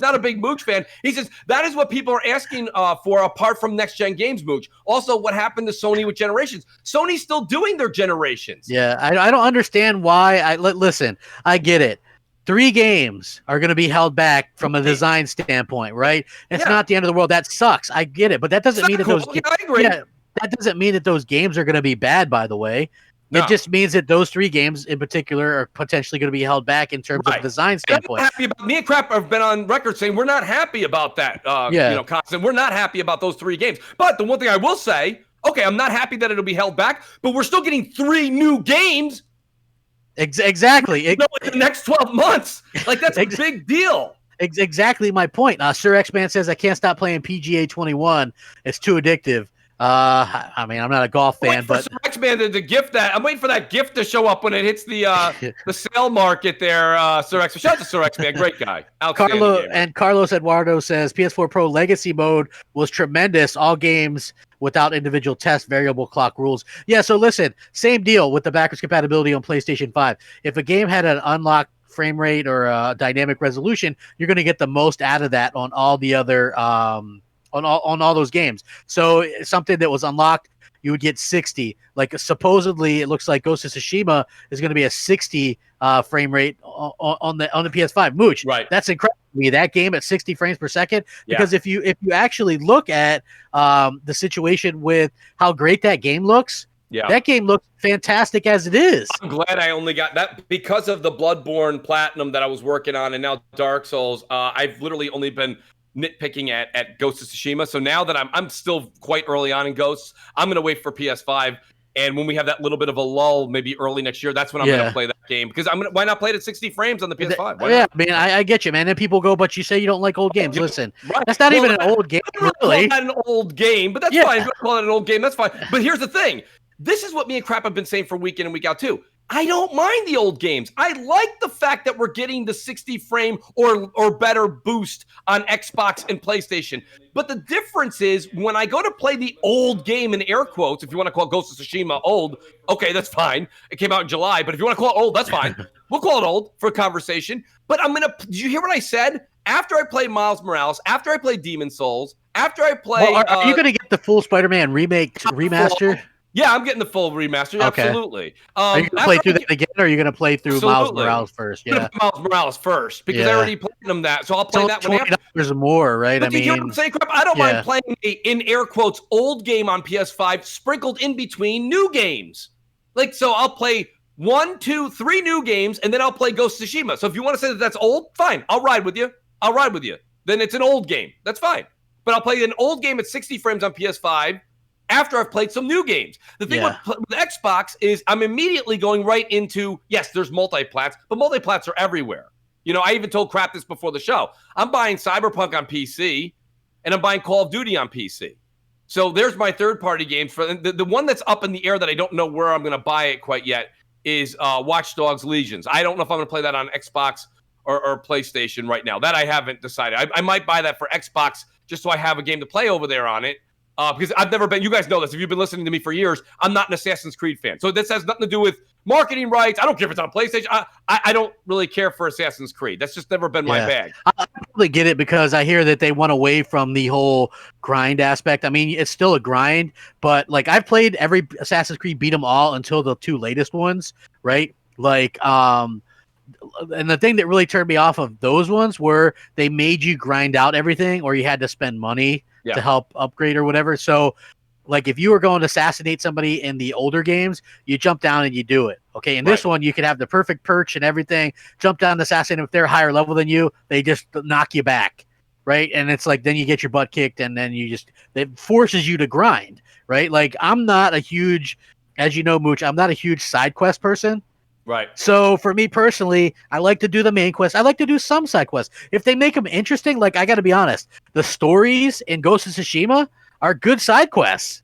not a big Mooch fan. He says that is what people are asking for, apart from next gen games, Mooch. Also, what happened to Sony with Generations? Sony's still doing their Generations. Yeah, I don't understand why. Listen, I get it. 3 games are going to be held back from a design standpoint, right? It's not the end of the world. That sucks. I get it, but that doesn't mean that those that doesn't mean that those games are going to be bad. By the way, it just means that those 3 games in particular are potentially going to be held back in terms of design standpoint. Me and Crap have been on record saying we're not happy about that. Constant. We're not happy about those 3 games. But the one thing I will say, okay, I'm not happy that it'll be held back, but we're still getting 3 new games. Exactly. In the next 12 months. Like, that's a big deal. Exactly my point. Sir X-Man says, I can't stop playing PGA 21. It's too addictive. I mean, I'm not a golf fan, but Sir X-Man to gift that. I'm waiting for that gift to show up when it hits the sale market there, Sir X-Man. Shout out to Sir X-Man. Great guy. Carlos Eduardo says, PS4 Pro Legacy Mode was tremendous. All games without individual test variable clock rules. Yeah, so listen, same deal with the backwards compatibility on PlayStation 5. If a game had an unlocked frame rate or dynamic resolution, you're going to get the most out of that on all the other on all those games. So something that was unlocked, you would get 60. Like, supposedly it looks like Ghost of Tsushima is going to be a 60 frame rate on the PS5. Mooch, right? That's incredible to me. That game at 60 frames per second. Because if you actually look at the situation with how great that game looks, that game looks fantastic as it is. I'm glad I only got that because of the Bloodborne Platinum that I was working on, and now Dark Souls. I've literally only been nitpicking at Ghost of Tsushima. So now that I'm still quite early on in Ghosts, I'm going to wait for PS5. And when we have that little bit of a lull, maybe early next year, that's when I'm going to play that game. Because why not play it at 60 frames on the PS5? I mean, I get you, man. And people go, but you say you don't like old games. Listen, that's not even an old game, really. It's not an old game, but that's fine. If you call it an old game, that's fine. But here's the thing. This is what me and Crap have been saying for week in and week out, too. I don't mind the old games. I like the fact that we're getting the 60 frame or better boost on Xbox and PlayStation. But the difference is when I go to play the old game in air quotes, if you want to call Ghost of Tsushima old, okay, that's fine. It came out in July, but if you want to call it old, that's fine. We'll call it old for conversation. But did you hear what I said? After I play Miles Morales, after I play Demon Souls, after I play... Well, are you going to get the full Spider-Man remaster? Yeah, I'm getting the full remaster. Okay. Absolutely. Are you going to play through that again, or are you going to play through Miles Morales first? Yeah, I'm Miles Morales first because I already played them that, so I'll play that one. $20 more, right? But you hear what I'm saying, Crap? I don't mind playing in air quotes old game on PS5 sprinkled in between new games. Like, so I'll play 1, 2, 3 new games, and then I'll play Ghost of Tsushima. So if you want to say that that's old, fine. I'll ride with you. Then it's an old game. That's fine. But I'll play an old game at 60 frames on PS5 after I've played some new games. The thing with Xbox is I'm immediately going right into, yes, there's multiplats, but multiplats are everywhere. You know, I even told Crap this before the show. I'm buying Cyberpunk on PC, and I'm buying Call of Duty on PC. So there's my third-party games. For the one that's up in the air that I don't know where I'm going to buy it quite yet is Watch Dogs Legions. I don't know if I'm going to play that on Xbox or PlayStation right now. That I haven't decided. I might buy that for Xbox just so I have a game to play over there on it. Because I've never been, you guys know this, if you've been listening to me for years, I'm not an Assassin's Creed fan. So this has nothing to do with marketing rights. I don't care if it's on PlayStation. I don't really care for Assassin's Creed. That's just never been my bag. I probably get it because I hear that they went away from the whole grind aspect. I mean, it's still a grind, but like I've played every Assassin's Creed, beat them all until the 2 latest ones, right? Like, and the thing that really turned me off of those ones were they made you grind out everything or you had to spend money. to help upgrade or whatever. So like if you were going to assassinate somebody in the older games, you jump down and you do it. Okay. In this one, you could have the perfect perch and everything, jump down and assassinate. If they're higher level than you, they just knock you back. Right. And it's like, then you get your butt kicked and then it forces you to grind. Right. Like I'm not a huge, as you know, Mooch, I'm not a huge side quest person. Right. So for me personally, I like to do the main quest. I like to do some side quests. If they make them interesting, like I got to be honest, the stories in Ghost of Tsushima are good side quests,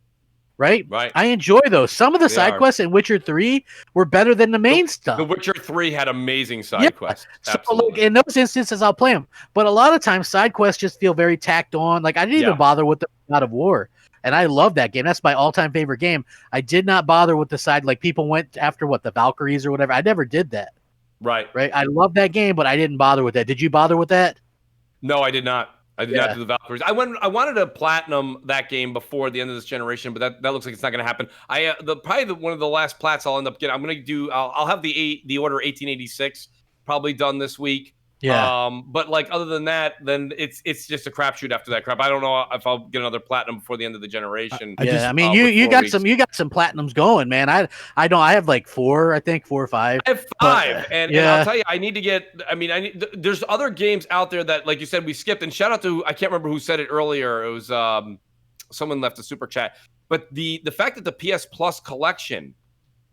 right? Right. I enjoy those. Some of the side quests in Witcher 3 were better than the main stuff. The Witcher 3 had amazing side quests. So like, in those instances, I'll play them. But a lot of times, side quests just feel very tacked on. Like I didn't even bother with the God of War. And I love that game. That's my all-time favorite game. I did not bother with the side. Like people went after the Valkyries or whatever. I never did that. Right. I love that game, but I didn't bother with that. Did you bother with that? No, I did not. I did not do the Valkyries. I wanted to platinum that game before the end of this generation, but that looks like it's not going to happen. One of the last plats I'll end up getting. I'm going to do. I'll have the order 1886 probably done this week. Yeah. But like other than that, then it's just a crapshoot after that crap. I don't know if I'll get another platinum before the end of the generation. You got some platinums going, man. I don't. I have like 4 or 5. I have 5, and I'll tell you, I need to get. I mean, there's other games out there that, like you said, we skipped. And shout out to, I can't remember who said it earlier. It was someone left a super chat. But the fact that the PS Plus collection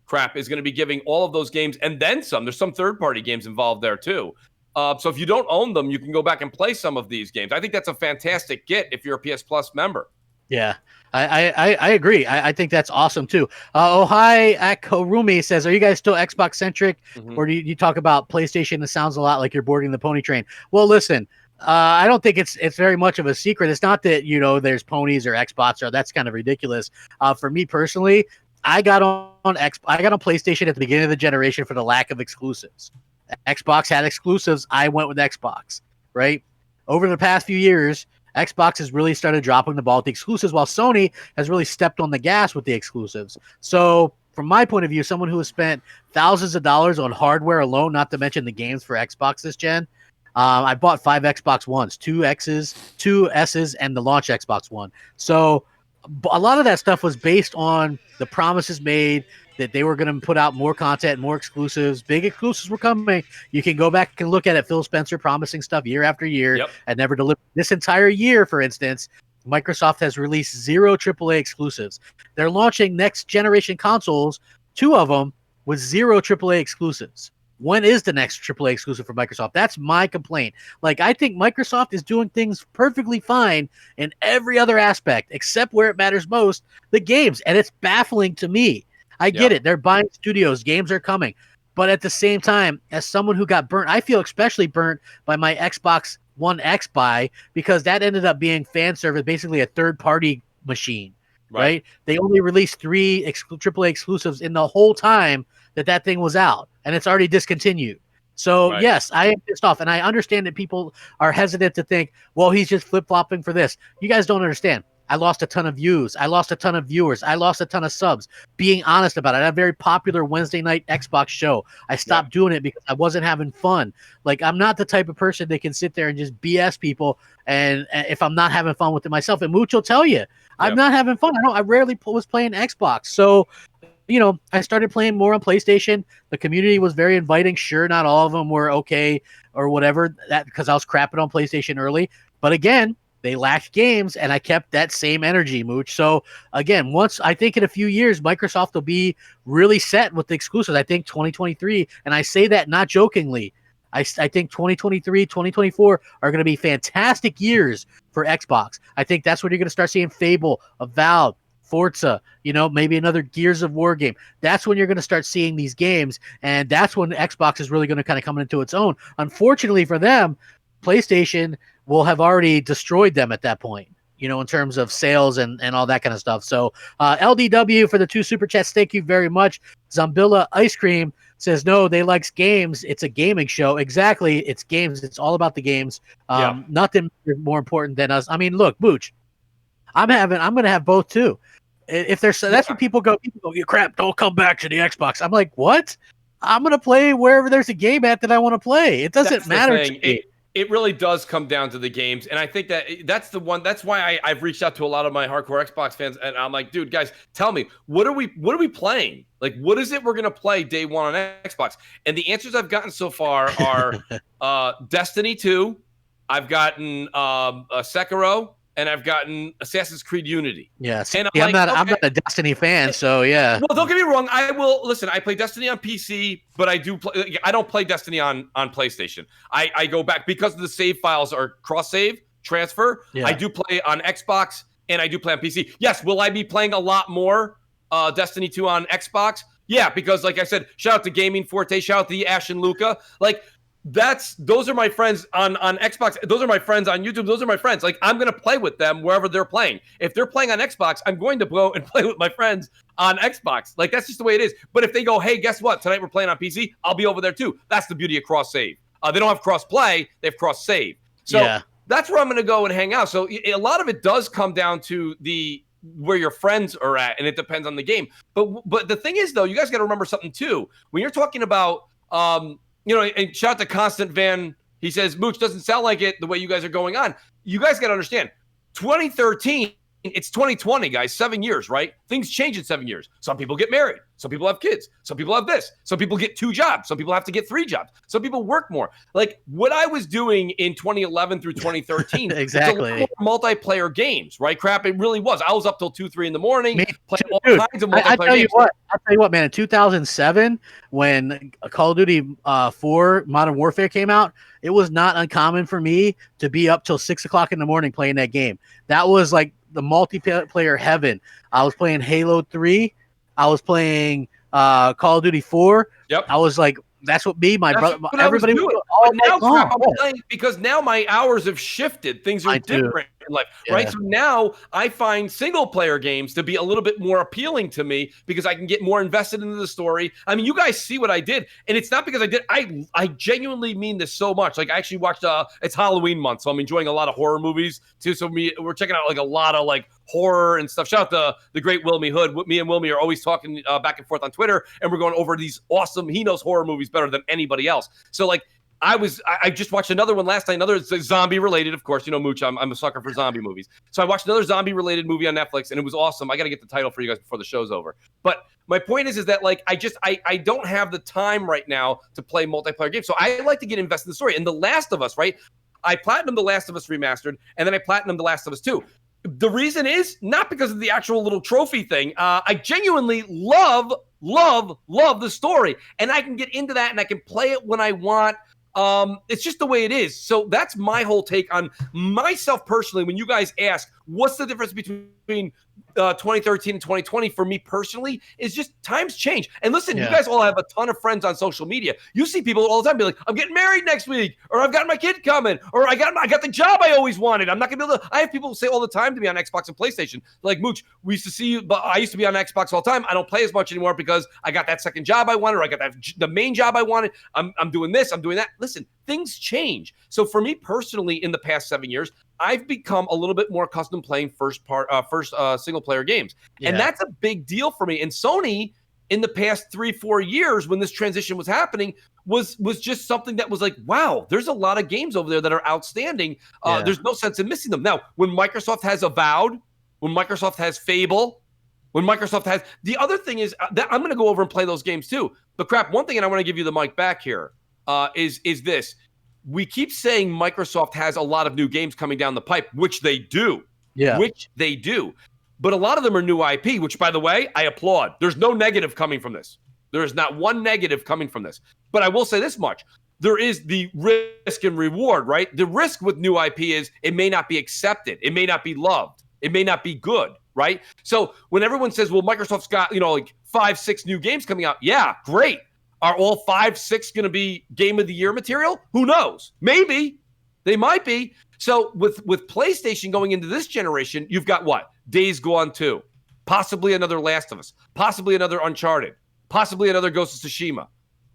crap is going to be giving all of those games and then some. There's some third-party games involved there too. So if you don't own them, you can go back and play some of these games. I think that's a fantastic get if you're a PS Plus member. Yeah, I agree. I think that's awesome too. Ohai Akorumi says, are you guys still Xbox centric, or do you talk about PlayStation? It sounds a lot like you're boarding the pony train. Well, listen, I don't think it's very much of a secret. It's not that, there's ponies or Xbox, or that's kind of ridiculous. For me personally, I got on PlayStation at the beginning of the generation for the lack of exclusives. Xbox had exclusives. I went with Xbox, right? Over the past few years, Xbox has really started dropping the ball with the exclusives, while Sony has really stepped on the gas with the exclusives. So from my point of view, someone who has spent thousands of dollars on hardware alone, not to mention the games for Xbox this gen, I bought 5 Xbox Ones, 2 X's, 2 S's, and the launch Xbox One. So a lot of that stuff was based on the promises made that they were going to put out more content, more exclusives. Big exclusives were coming. You can go back and look at it. Phil Spencer promising stuff year after year and never delivered. This entire year, for instance, Microsoft has released 0 AAA exclusives. They're launching next generation consoles, 2 of them, with 0 AAA exclusives. When is the next AAA exclusive for Microsoft? That's my complaint. Like, I think Microsoft is doing things perfectly fine in every other aspect, except where it matters most, the games. And it's baffling to me. I get it. They're buying studios. Games are coming. But at the same time, as someone who got burnt, I feel especially burnt by my Xbox One X buy, because that ended up being fan service, basically a third-party machine, right? They only released 3 AAA exclusives in the whole time that thing was out, and it's already discontinued. So, yes, I am pissed off, and I understand that people are hesitant to think, well, he's just flip-flopping for this. You guys don't understand. I lost a ton of views. I lost a ton of viewers. I lost a ton of subs. Being honest about it, I had a very popular Wednesday night Xbox show. I stopped doing it because I wasn't having fun. Like, I'm not the type of person that can sit there and just BS people, and if I'm not having fun with it myself. And Mooch will tell you, I'm not having fun. I rarely was playing Xbox. So, I started playing more on PlayStation. The community was very inviting. Sure, not all of them were okay or whatever, that because I was crapping on PlayStation early. But again, they lacked games, and I kept that same energy, Mooch. So, again, I think in a few years, Microsoft will be really set with the exclusives. I think 2023, and I say that not jokingly, I think 2023, 2024 are going to be fantastic years for Xbox. I think that's when you're going to start seeing Fable, Avowed, Forza, maybe another Gears of War game. That's when you're going to start seeing these games, and that's when Xbox is really going to kind of come into its own. Unfortunately for them, PlayStation will have already destroyed them at that point, in terms of sales and all that kind of stuff. So LDW for the 2 super chats, thank you very much. Zambilla Ice Cream says, no, they likes games. It's a gaming show. Exactly. It's games. It's all about the games. Nothing more important than us. I mean, look, Booch, I'm going to have both too. If there's, that's what people go, you crap, don't come back to the Xbox. I'm like, what? I'm going to play wherever there's a game at that I want to play. It doesn't matter to me. It really does come down to the games, and I think that's the one. That's why I've reached out to a lot of my hardcore Xbox fans, and I'm like, dude, guys, tell me what are we playing? Like, what is it we're gonna play day one on Xbox? And the answers I've gotten so far are Destiny 2, I've gotten Sekiro, and I've gotten Assassin's Creed Unity. Yes, and I'm not a Destiny fan, so yeah. Well, don't get me wrong. I will listen. I play Destiny on PC, but I don't play Destiny on PlayStation. I go back because the save files are cross save transfer. Yeah. I do play on Xbox and I do play on PC. Yes, will I be playing a lot more Destiny 2 on Xbox? Yeah, because like I said, shout out to Gaming Forte, shout out to Ash and Luca. Like. Those are my friends on Xbox. Those are my friends on YouTube. Those are my friends. Like, I'm going to play with them wherever they're playing. If they're playing on Xbox, I'm going to go and play with my friends on Xbox. Like, that's just the way it is. But if they go, hey, guess what? Tonight we're playing on PC, I'll be over there too. That's the beauty of cross save. They don't have cross play, they have cross save. So that's where I'm going to go and hang out. So a lot of it does come down to where your friends are at, and it depends on the game. But the thing is, though, you guys got to remember something too. When you're talking about and shout out to Constant Van. He says, Mooch, doesn't sound like it the way you guys are going on. You guys got to understand, 2013, it's 2020, guys, 7 years, right? Things change in 7 years. Some people get married. Some people have kids. Some people have this. Some people get 2 jobs. Some people have to get 3 jobs. Some people work more. Like what I was doing in 2011 through 2013, exactly. Multiplayer games, right? Crap, it really was. I was up till 2-3 in the morning, playing all kinds of multiplayer I tell games. I tell you what, man, in 2007, when Call of Duty 4 Modern Warfare came out, it was not uncommon for me to be up till 6 o'clock in the morning playing that game. That was like the multiplayer heaven. I was playing Halo 3. I was playing Call of Duty 4. Yep. I was like, that's what my brother, everybody was doing. But now, crap, I'm playing because now my hours have shifted. Things are different in life, right? So now I find single player games to be a little bit more appealing to me because I can get more invested into the story. I mean, you guys see what I did, and it's not because I did. I genuinely mean this so much. Like I actually watched. It's Halloween month, so I'm enjoying a lot of horror movies too. So we're checking out like a lot of like horror and stuff. Shout out to the great Wilmy Hood. Me and Wilmy are always talking back and forth on Twitter, and we're going over these awesome. He knows horror movies better than anybody else. So like I just watched another one last night, another zombie related, of course, Mooch, I'm a sucker for zombie movies. So I watched another zombie related movie on Netflix and it was awesome. I got to get the title for you guys before the show's over. But my point is that like, I don't have the time right now to play multiplayer games. So I like to get invested in the story. And The Last of Us, right? I platinumed The Last of Us Remastered and then I platinumed The Last of Us 2. The reason is not because of the actual little trophy thing. I genuinely love the story, and I can get into that and I can play it when I want. It's just the way it is. So that's my whole take on myself personally. When you guys ask, what's the difference between 2013 and 2020 for me personally is just times change. And listen, you guys all have a ton of friends on social media. You see people all the time be like, I'm getting married next week, or I've got my kid coming, or I got the job I always wanted. I'm not gonna be able to. I have people say all the time to me on Xbox and PlayStation, like, Mooch, we used to see you, but I used to be on Xbox all the time. I don't play as much anymore because I got that second job I wanted, or I got the main job I wanted. I'm doing this, I'm doing that. Listen, things change. So for me personally, in the past 7 years, I've become a little bit more accustomed playing first single player games. And that's a big deal for me. And Sony in the past 3-4 years, when this transition was happening, was just something that was like, wow, there's a lot of games over there that are outstanding. There's no sense in missing them. Now, when Microsoft has Avowed, when Microsoft has Fable, when Microsoft has, the other thing is that I'm going to go over and play those games too. But crap, one thing, and I want to give you the mic back here, is this. We keep saying Microsoft has a lot of new games coming down the pipe, which they do. Which they do. But a lot of them are new IP, which, by the way, I applaud. There's no negative coming from this. There is not one negative coming from this. But I will say this much. There is the risk and reward, right? The risk with new IP is it may not be accepted. It may not be loved. It may not be good, right? So when everyone says, well, Microsoft's got, like 5-6 new games coming out. Yeah, great. Are all 5-6 going to be Game of the Year material? Who knows? Maybe. They might be. So with PlayStation going into this generation, you've got what? Days Gone 2. Possibly another Last of Us. Possibly another Uncharted. Possibly another Ghost of Tsushima.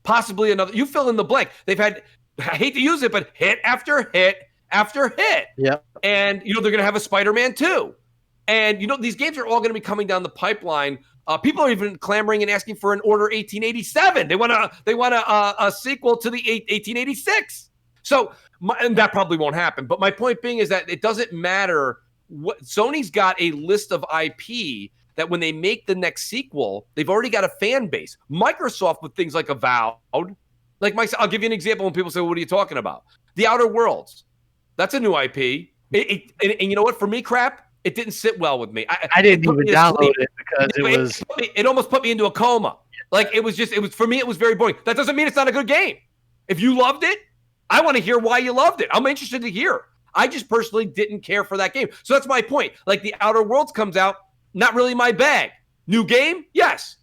Possibly another. You fill in the blank. They've had, I hate to use it, but hit after hit after hit. Yeah. And, they're going to have a Spider-Man 2. And, these games are all going to be coming down the pipeline. People are even clamoring and asking for an Order 1887. They want a sequel to the 1886. So And that probably won't happen. But my point being is that it doesn't matter what Sony's got a list of IP that when they make the next sequel, they've already got a fan base. Microsoft with things like Avowed, I'll give you an example when people say, well, what are you talking about? The Outer Worlds. That's a new IP. And you know what? For me, crap, it didn't sit well with me. I didn't even download it because it almost put me into a coma. Like for me, it was very boring. That doesn't mean it's not a good game. If you loved it, I want to hear why you loved it. I'm interested to hear. I just personally didn't care for that game. So that's my point. Like the Outer Worlds comes out, not really my bag. New game? Yes.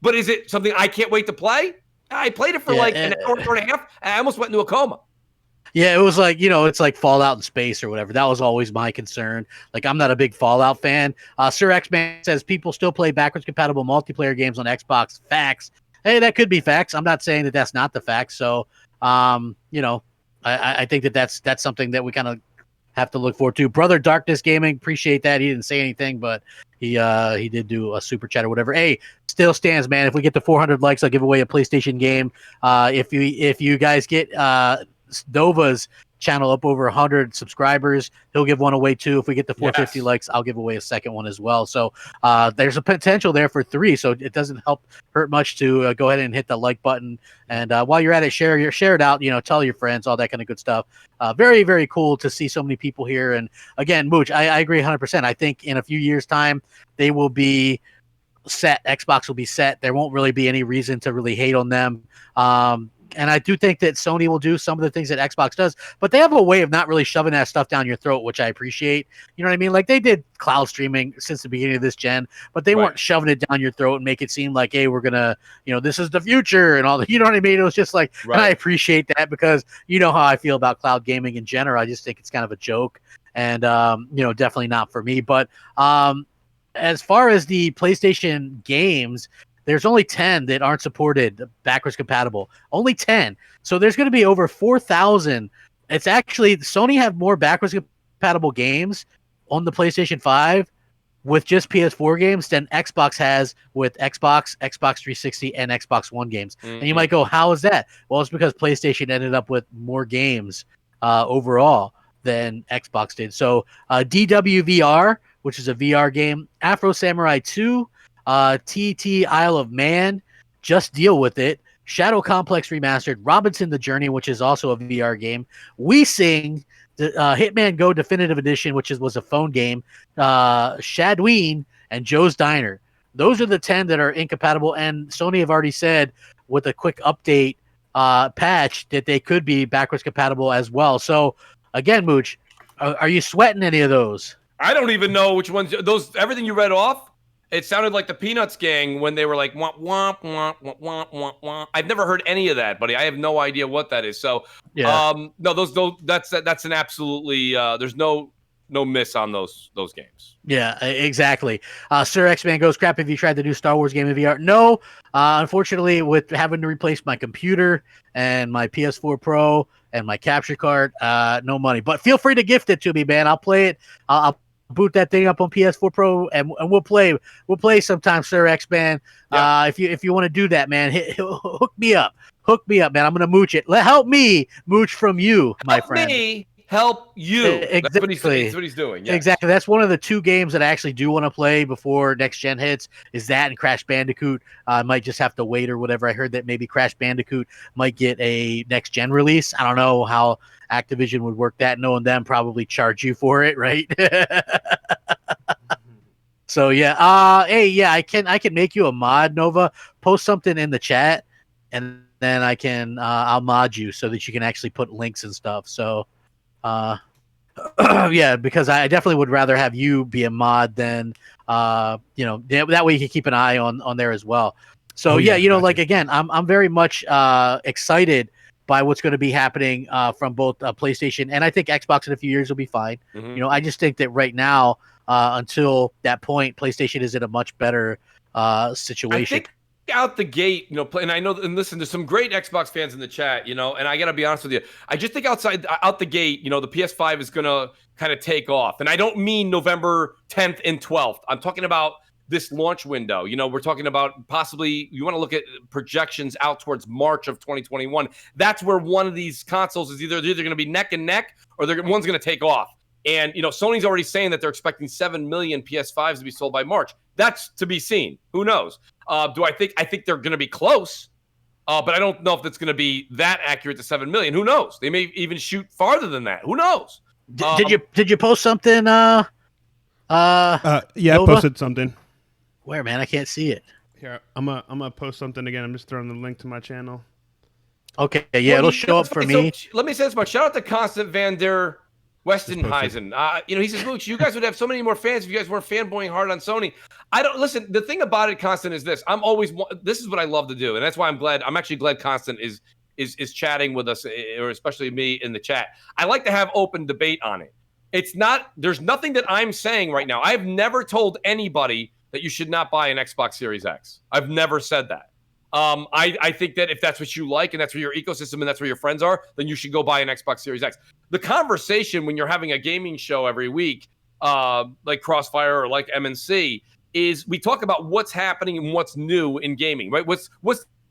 But is it something I can't wait to play? I played it for an hour and a half, and I almost went into a coma. Yeah, it was like, it's like Fallout in space or whatever. That was always my concern. Like, I'm not a big Fallout fan. Sir X-Man says people still play backwards compatible multiplayer games on Xbox. Facts. Hey, that could be facts. I'm not saying that that's not the fact. So, I think that that's something that we kind of have to look forward to. Brother Darkness Gaming, appreciate that. He didn't say anything, but he did do a super chat or whatever. Hey, still stands, man. If we get to 400 likes, I'll give away a PlayStation game. If you guys get Nova's channel up over 100 subscribers, he'll give one away too. If we get to 450 likes, I'll give away a second one as well. So there's a potential there for 3, so it doesn't hurt much to go ahead and hit the like button. And while you're at it, share it out, tell your friends, all that kind of good stuff. Very, very cool to see so many people here. And again, Mooch, I agree 100%. I think in a few years' time, they will be set. Xbox will be set. There won't really be any reason to really hate on them. And I do think that Sony will do some of the things that Xbox does, but they have a way of not really shoving that stuff down your throat, which I appreciate. You know what I mean? Like they did cloud streaming since the beginning of this gen, but they weren't shoving it down your throat and make it seem like, hey, we're going to, this is the future and all that. You know what I mean? It was just like, and I appreciate that because you know how I feel about cloud gaming in general. I just think it's kind of a joke and, definitely not for me. But as far as the PlayStation games, there's only 10 that aren't supported backwards compatible. Only 10. So there's going to be over 4,000. It's actually Sony have more backwards compatible games on the PlayStation 5 with just PS4 games than Xbox has with Xbox 360, and Xbox One games. Mm-hmm. And you might go, how is that? Well, it's because PlayStation ended up with more games overall than Xbox did. So DWVR, which is a VR game, Afro Samurai 2, TT Isle of Man, Just Deal With It, Shadow Complex Remastered, Robinson the Journey, which is also a VR game, We Sing, Hitman Go Definitive Edition, which was a phone game, Shadween, and Joe's Diner. Those are the 10 that are incompatible, and Sony have already said with a quick update patch that they could be backwards compatible as well. So, again, Mooch, are you sweating any of those? I don't even know which ones. Everything you read off, it sounded like the Peanuts gang when they were like, womp, womp, womp, womp, womp, womp, womp. I've never heard any of that, buddy. I have no idea what that is. So, no, that's an absolutely, there's no miss on those games. Yeah, exactly. Sir X-Man goes, crap, have you tried the new Star Wars game in VR? No, unfortunately, with having to replace my computer and my PS4 Pro and my capture card, no money. But feel free to gift it to me, man. I'll play it. I'll boot that thing up on PS4 Pro and we'll play sometime, Sir X-Man. Yeah. If you want to do that, man, hook me up, man. I'm gonna mooch it. Help me mooch from you, my friend. Me help you. Exactly. That's what he's doing. Yes. Exactly. That's one of the 2 games that I actually do want to play before next gen hits. Is that and Crash Bandicoot? I might just have to wait or whatever. I heard that maybe Crash Bandicoot might get a next gen release. I don't know how Activision would work that. Knowing them, probably charge you for it, right? So yeah. Hey, yeah, I can make you a mod, Nova. Post something in the chat, and then I'll mod you so that you can actually put links and stuff. So. Yeah, because I definitely would rather have you be a mod than that way you can keep an eye on there as well. So again, I'm very much excited by what's going to be happening from both PlayStation and I think Xbox in a few years will be fine. Mm-hmm. I just think that right now until that point, PlayStation is in a much better situation. I think out the gate, and I know, and listen, there's some great Xbox fans in the chat, and I got to be honest with you. I just think out the gate, the PS5 is going to kind of take off. And I don't mean November 10th and 12th. I'm talking about this launch window. You know, we're talking about possibly you want to look at projections out towards March of 2021. That's where one of these consoles is either going to be neck and neck or one's going to take off. And, you know, Sony's already saying that they're expecting 7 million PS5s to be sold by March. That's to be seen. Who knows? I think they're going to be close, but I don't know if it's going to be that accurate to 7 million. Who knows? They may even shoot farther than that. Who knows? Did you post something? Yeah, I posted something. Where, man? I can't see it. Here, I'm gonna post something again. I'm just throwing the link to my channel. Okay, yeah, it'll show up for me. So, let me say this much. Shout out to Constant Van der Westenhuizen. You know, he says, Mooch, you guys would have so many more fans if you guys weren't fanboying hard on Sony. I don't listen. The thing about it, Constant, is this. This is what I love to do, and that's why I'm actually glad Constant is chatting with us, or especially me in the chat. I like to have open debate on it. There's nothing that I'm saying right now. I've never told anybody that you should not buy an Xbox Series X. I've never said that. I think that if that's what you like and that's where your ecosystem and that's where your friends are, then you should go buy an Xbox Series X. The conversation when you're having a gaming show every week, like Crossfire or like MNC, is we talk about what's happening and what's new in gaming, right? What's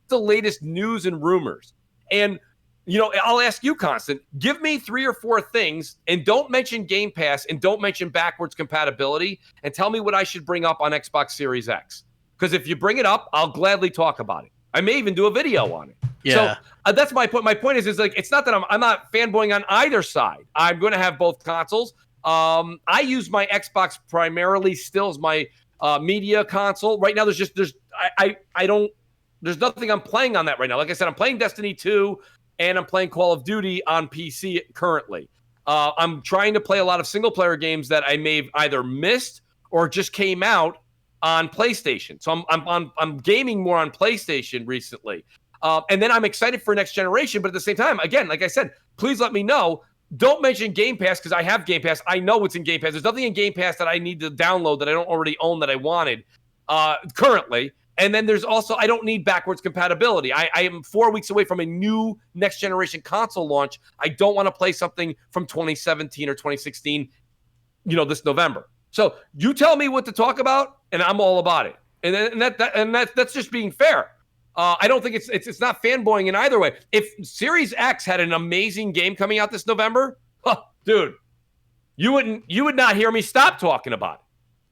the latest news and rumors? And, you know, I'll ask you, Constant, give me 3 or 4 things and don't mention Game Pass and don't mention backwards compatibility and tell me what I should bring up on Xbox Series X. Because if you bring it up, I'll gladly talk about it. I may even do a video on it. Yeah. So that's my point. My point is like, it's not that I'm not fanboying on either side. I'm going to have both consoles. I use my Xbox primarily still as my media console. Right now, there's nothing I'm playing on that right now. Like I said, I'm playing Destiny 2 and I'm playing Call of Duty on PC currently. I'm trying to play a lot of single player games that I may have either missed or just came out on PlayStation. So I'm gaming more on PlayStation recently. And then I'm excited for next generation, but at the same time, again, like I said, please let me know. Don't mention Game Pass because I have Game Pass. I know what's in Game Pass. There's nothing in Game Pass that I need to download that I don't already own that I wanted currently. And then there's also, I don't need backwards compatibility. I am 4 weeks away from a new next generation console launch. I don't want to play something from 2017 or 2016, you know, this November. So you tell me what to talk about, and I'm all about it. And that's just being fair. I don't think it's not fanboying in either way. If Series X had an amazing game coming out this November, dude, you would not hear me stop talking about it.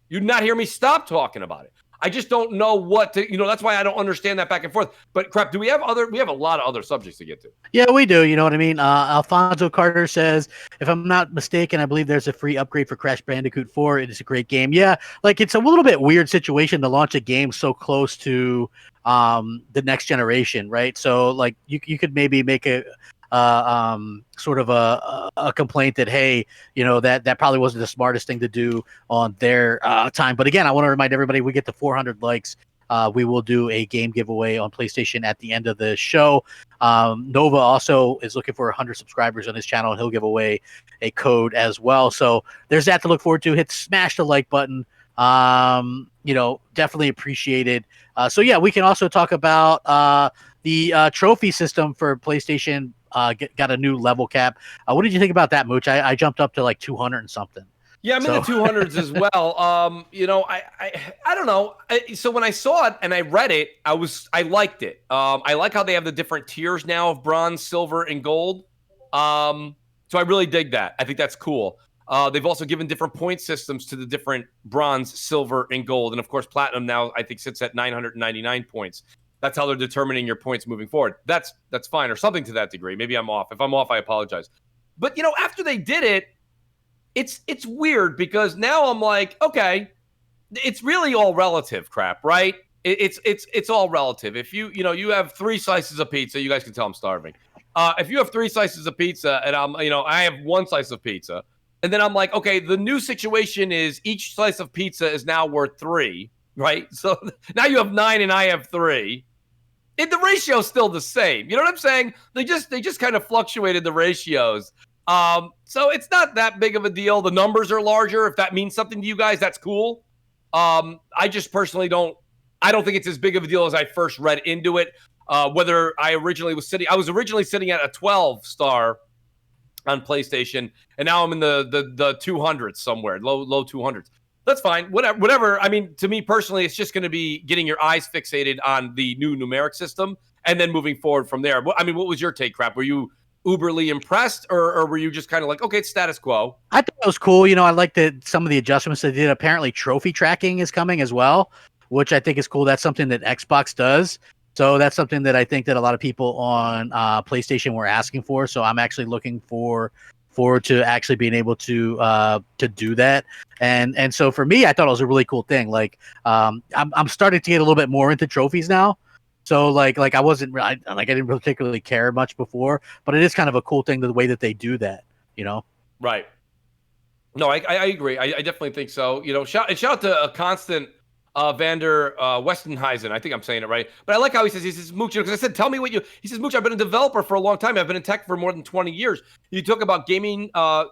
You'd not hear me stop talking about it. I just don't know what to, you know, that's why I don't understand that back and forth. But crap, we have a lot of other subjects to get to. Yeah, we do. You know what I mean? Alfonso Carter says, if I'm not mistaken, I believe there's a free upgrade for Crash Bandicoot 4. It is a great game. Yeah, like it's a little bit weird situation to launch a game so close to the next generation, right? So like you could maybe make a sort of a complaint that, hey, you know, that probably wasn't the smartest thing to do on their time. But again, I want to remind everybody, we get to 400 likes. We will do a game giveaway on PlayStation at the end of the show. Nova also is looking for 100 subscribers on his channel, and he'll give away a code as well. So there's that to look forward to. Smash the like button. You know, definitely appreciated. So yeah, we can also talk about the trophy system for PlayStation. Got a new level cap. What did you think about that, Mooch? I jumped up to like 200 and something. Yeah, I'm in the 200s as well. You know, I don't know. So when I saw it and I read it, I liked it. I like how they have the different tiers now of bronze, silver, and gold. So I really dig that. I think that's cool. They've also given different point systems to the different bronze, silver, and gold. And of course, platinum now I think sits at 999 points. That's how they're determining your points moving forward. That's fine, or something to that degree. Maybe I'm off. If I'm off, I apologize. But you know, after they did it, it's weird because now I'm like, okay, it's really all relative crap, right? It's all relative. If you have 3 slices of pizza, you guys can tell I'm starving. If you have 3 slices of pizza and I have 1 slice of pizza, and then I'm like, okay, the new situation is each slice of pizza is now worth 3, right? So now you have 9 and I have 3. The ratio is still the same. You know what I'm saying? They just kind of fluctuated the ratios. So it's not that big of a deal. The numbers are larger. If that means something to you guys, that's cool. I just personally don't think it's as big of a deal as I first read into it. Whether I was originally sitting at a 12 star on PlayStation, and now I'm in the 200s somewhere, low 200s. That's fine. Whatever. I mean, to me personally, it's just going to be getting your eyes fixated on the new numeric system and then moving forward from there. I mean, what was your take, Crap? Were you uberly impressed, or were you just kind of like, okay, it's status quo? I thought it was cool. I like some of the adjustments they did. Apparently, trophy tracking is coming as well, which I think is cool. That's something that Xbox does. So that's something that I think that a lot of people on PlayStation were asking for. So I'm actually looking forward to actually being able to do that. And so for me, I thought it was a really cool thing. Like I'm starting to get a little bit more into trophies now. So like I wasn't I didn't particularly care much before, but it is kind of a cool thing the way that they do that, Right. No, I agree. I definitely think so. Shout out to a constant Vander Westenhuizen. I think I'm saying it right. But I like how he says, Mooch, because I said, tell me he says, Mooch, I've been a developer for a long time. I've been in tech for more than 20 years. You talk about gaming, talk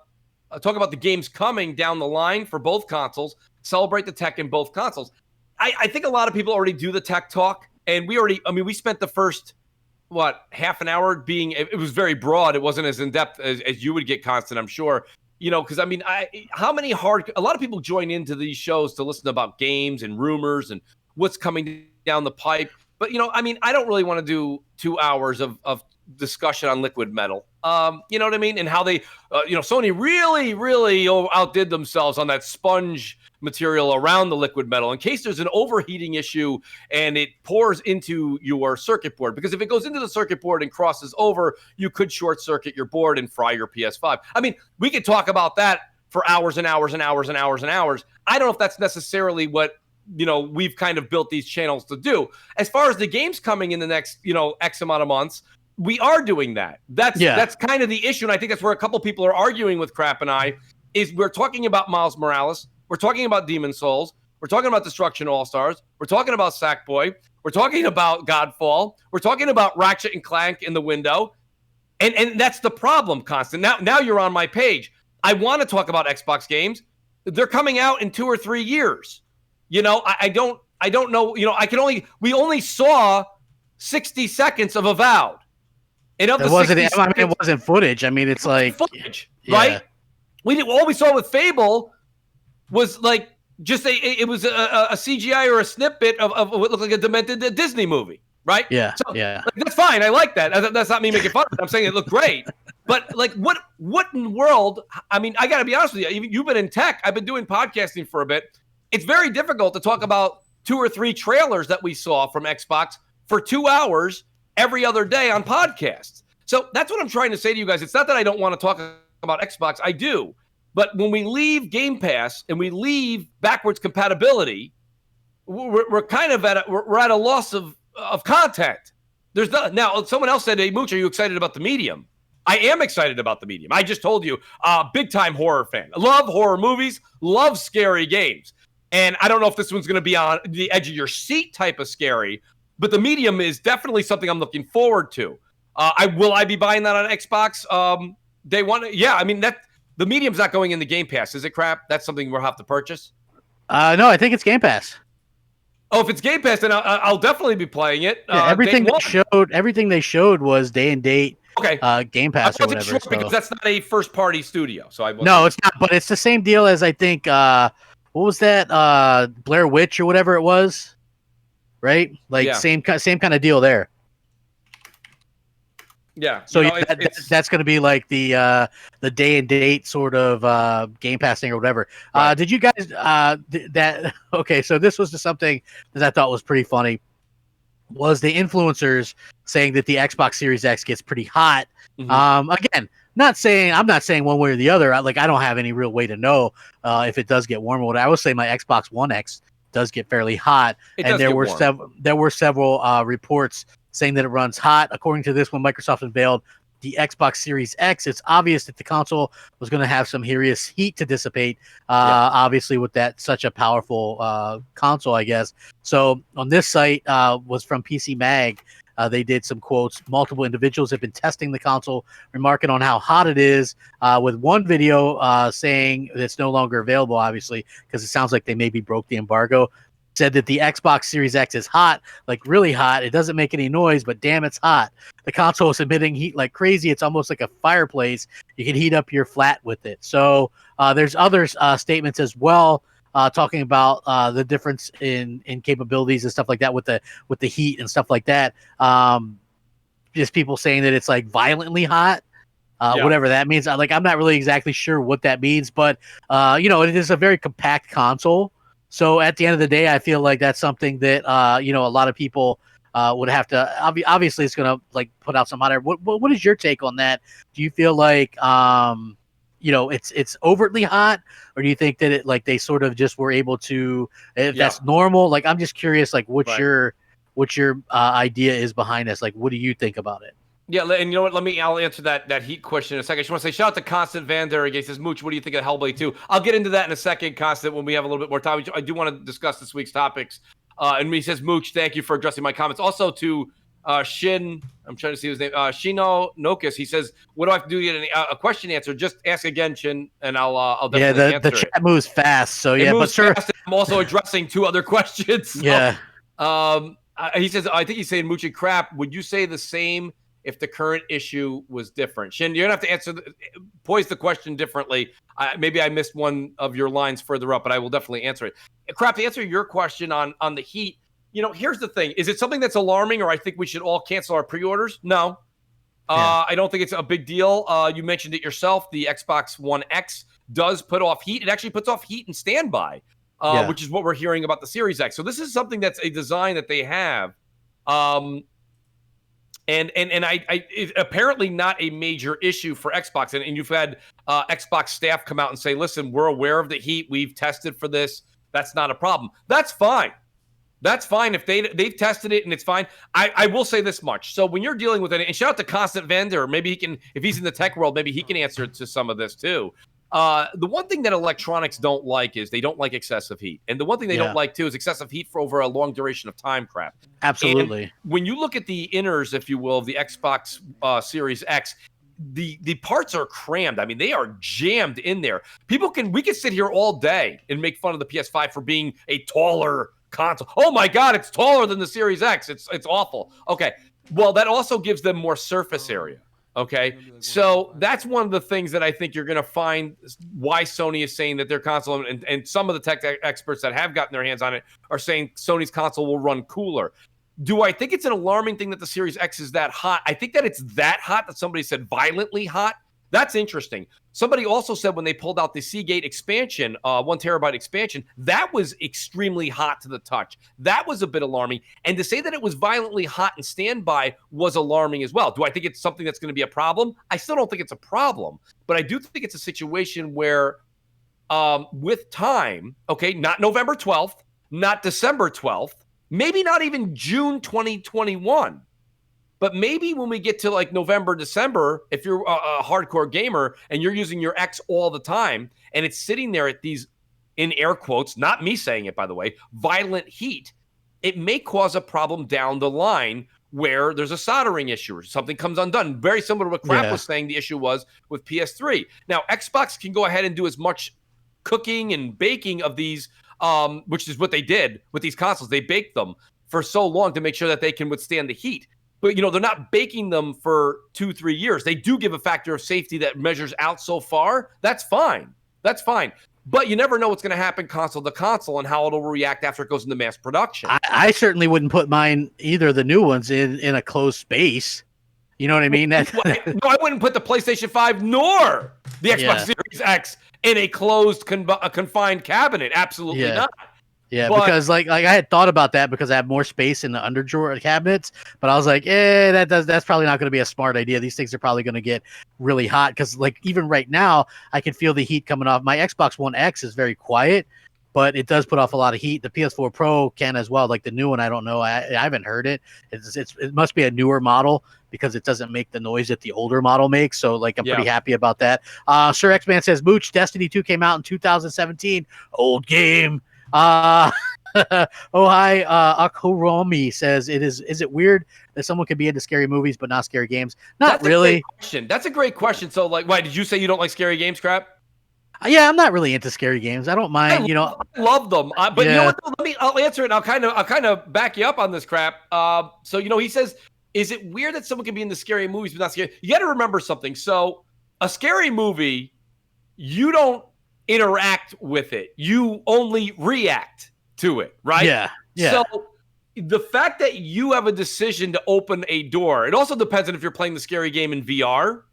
about the games coming down the line for both consoles, celebrate the tech in both consoles. I think a lot of people already do the tech talk. And we spent the first, half an hour it was very broad. It wasn't as in-depth as you would get, Constant, I'm sure. Because a lot of people join into these shows to listen about games and rumors and what's coming down the pipe. But, I don't really want to do 2 hours of discussion on liquid metal. You know what I mean? And how they, Sony really, really outdid themselves on that sponge material around the liquid metal in case there's an overheating issue and it pours into your circuit board. Because if it goes into the circuit board and crosses over, you could short circuit your board and fry your PS5. I mean, we could talk about that for hours and hours and hours and hours and hours. I don't know if that's necessarily what, we've kind of built these channels to do. As far as the games coming in the next, X amount of months, we are doing that. That's kind of the issue. And I think that's where a couple people are arguing with Crap and I, is we're talking about Miles Morales. We're talking about Demon's Souls. We're talking about Destruction All-Stars. We're talking about Sackboy. We're talking about Godfall. We're talking about Ratchet and Clank in the window. And that's the problem, Constant. Now you're on my page. I want to talk about Xbox games. They're coming out in 2 or 3 years. I don't know. We only saw 60 seconds of Avowed. And of it wasn't footage. I mean, it's like footage, right? All we saw with Fable was like just a CGI or a snippet of what looked like a demented Disney movie, right? Yeah, so, that's fine. I like that. That's not me making fun of it. I'm saying it looked great. But like, what in the world? I mean, I got to be honest with you. You've been in tech. I've been doing podcasting for a bit. It's very difficult to talk about 2 or 3 trailers that we saw from Xbox for 2 hours every other day on podcasts. So that's what I'm trying to say to you guys. It's not that I don't want to talk about Xbox. I do. But when we leave Game Pass and we leave backwards compatibility, we're kind of at a loss of content. Now, someone else said, hey, Mooch, are you excited about the medium? I am excited about the medium. I just told you, big time horror fan. I love horror movies, love scary games. And I don't know if this one's going to be on the edge of your seat type of scary, but the medium is definitely something I'm looking forward to. Will I be buying that on Xbox day one? Yeah, I mean, the medium's not going in the Game Pass, is it, Crap? That's something we'll have to purchase? No, I think it's Game Pass. Oh, if it's Game Pass, then I'll definitely be playing it. Yeah, everything they showed was day and date. Okay. Game Pass or whatever. Sure, because that's not a first-party studio. So no, it's not. But it's the same deal as I think. What was that? Blair Witch or whatever it was, right? Like same kind of deal there. Yeah. So that's going to be like the day and date sort of Game Pass thing or whatever. Right. Did you guys Okay, so this was just something that I thought was pretty funny. Was the influencers saying that the Xbox Series X gets pretty hot? Mm-hmm. Again, I'm not saying one way or the other. I don't have any real way to know if it does get warm or whatever. I would say my Xbox One X does get fairly hot, and there were several reports saying that it runs hot. According to this one, Microsoft unveiled the Xbox Series X. It's obvious that the console was going to have some serious heat to dissipate, obviously with that such a powerful console, I guess. So on this site was from PC Mag. They did some quotes. Multiple individuals have been testing the console, remarking on how hot it is, with one video saying it's no longer available, obviously, because it sounds like they maybe broke the embargo. Said that the Xbox Series X is hot, like really hot. It doesn't make any noise, but damn, it's hot. The console is emitting heat like crazy. It's almost like a fireplace. You can heat up your flat with it. So there's other statements as well talking about the difference in capabilities and stuff like that with the heat and stuff like that. Just people saying that it's like violently hot. Whatever that means. I'm not really exactly sure what that means, but it is a very compact console. So at the end of the day, I feel like that's something that a lot of people would have to. Obviously, it's going to like put out some hot air. What is your take on that? Do you feel like it's overtly hot, or do you think that it like they sort of just were able to? If that's normal, like I'm just curious, like what your idea is behind this. Like, what do you think about it? Yeah, and you know what? I'll answer that heat question in a second. I just want to say shout out to Constant Vander. He says, Mooch, what do you think of Hellblade 2? I'll get into that in a second, Constant, when we have a little bit more time. I do want to discuss this week's topics. And he says, Mooch, thank you for addressing my comments. Also to Shin, I'm trying to see his name, Shino Nokus. He says, what do I have to do to get a question answered? Just ask again, Shin, and I'll definitely answer the chat moves fast. So yeah, but sure. I'm also addressing 2 other questions. So, yeah. He says, I think he's saying Mooch and Crap. Would you say the same if the current issue was different? Shin, you're going to have to poise the question differently. Maybe I missed one of your lines further up, but I will definitely answer it. Crap, to answer your question on the heat, here's the thing. Is it something that's alarming, or I think we should all cancel our pre-orders? No. I don't think it's a big deal. You mentioned it yourself. The Xbox One X does put off heat. It actually puts off heat in standby, which is what we're hearing about the Series X. So this is something that's a design that they have. And it's apparently not a major issue for Xbox. And you've had Xbox staff come out and say, listen, we're aware of the heat. We've tested for this. That's not a problem. That's fine. That's fine if they've tested it and it's fine. I will say this much. So when you're dealing with it, and shout out to Constant Vendor, maybe he can, if he's in the tech world, maybe he can answer to some of this too. The one thing that electronics don't like is they don't like excessive heat. And the one thing they don't like too is excessive heat for over a long duration of time, Crap. Absolutely. And when you look at the inners, if you will, of the Xbox Series X, the parts are crammed. I mean, they are jammed in there. We could sit here all day and make fun of the PS5 for being a taller console. Oh my God, it's taller than the Series X. It's awful. Okay. Well, that also gives them more surface area. Okay, so that's one of the things that I think you're going to find why Sony is saying that their console, and some of the tech experts that have gotten their hands on it are saying Sony's console will run cooler. Do I think it's an alarming thing that the Series X is that hot? I think that it's that hot that somebody said violently hot. That's interesting. Somebody also said when they pulled out the Seagate expansion, 1 terabyte expansion, that was extremely hot to the touch. That was a bit alarming. And to say that it was violently hot in standby was alarming as well. Do I think it's something that's going to be a problem? I still don't think it's a problem. But I do think it's a situation where with time, okay, not November 12th, not December 12th, maybe not even June 2021. But maybe when we get to like November, December, if you're a hardcore gamer and you're using your X all the time and it's sitting there at these, in air quotes, not me saying it, by the way, violent heat, it may cause a problem down the line where there's a soldering issue or something comes undone. Very similar to what Crap was saying the issue was with PS3. Now, Xbox can go ahead and do as much cooking and baking of these, which is what they did with these consoles. They baked them for so long to make sure that they can withstand the heat. But, they're not baking them for 2-3 years. They do give a factor of safety that measures out so far. That's fine. That's fine. But you never know what's going to happen console to console and how it'll react after it goes into mass production. I certainly wouldn't put mine, either of the new ones, in a closed space. You know what I mean? No, I wouldn't put the PlayStation 5 nor the Xbox Series X in a closed, confined cabinet. Absolutely not. Yeah, because like I had thought about that because I have more space in the under drawer cabinets, but I was like, that's probably not going to be a smart idea. These things are probably going to get really hot because like even right now I can feel the heat coming off. My Xbox One X is very quiet, but it does put off a lot of heat. The PS4 Pro can as well. Like the new one, I don't know. I haven't heard it. It must be a newer model because it doesn't make the noise that the older model makes. So like I'm pretty happy about that. Sir X-Man says, Mooch, Destiny 2 came out in 2017. Old game. Ohai Akoromi says, is it weird that someone could be into scary movies but not scary games? Not really. That's a great question. So like, why did you say you don't like scary games, Crap? Yeah, I'm not really into scary games. I don't mind, I love them. But you know what? I'll answer it. And I'll kind of back you up on this, Crap. So he says, is it weird that someone can be into scary movies but not scary? You got to remember something. So a scary movie, you don't interact with it. You only react to it, right? Yeah. So the fact that you have a decision to open a door, it also depends on if you're playing the scary game in VR.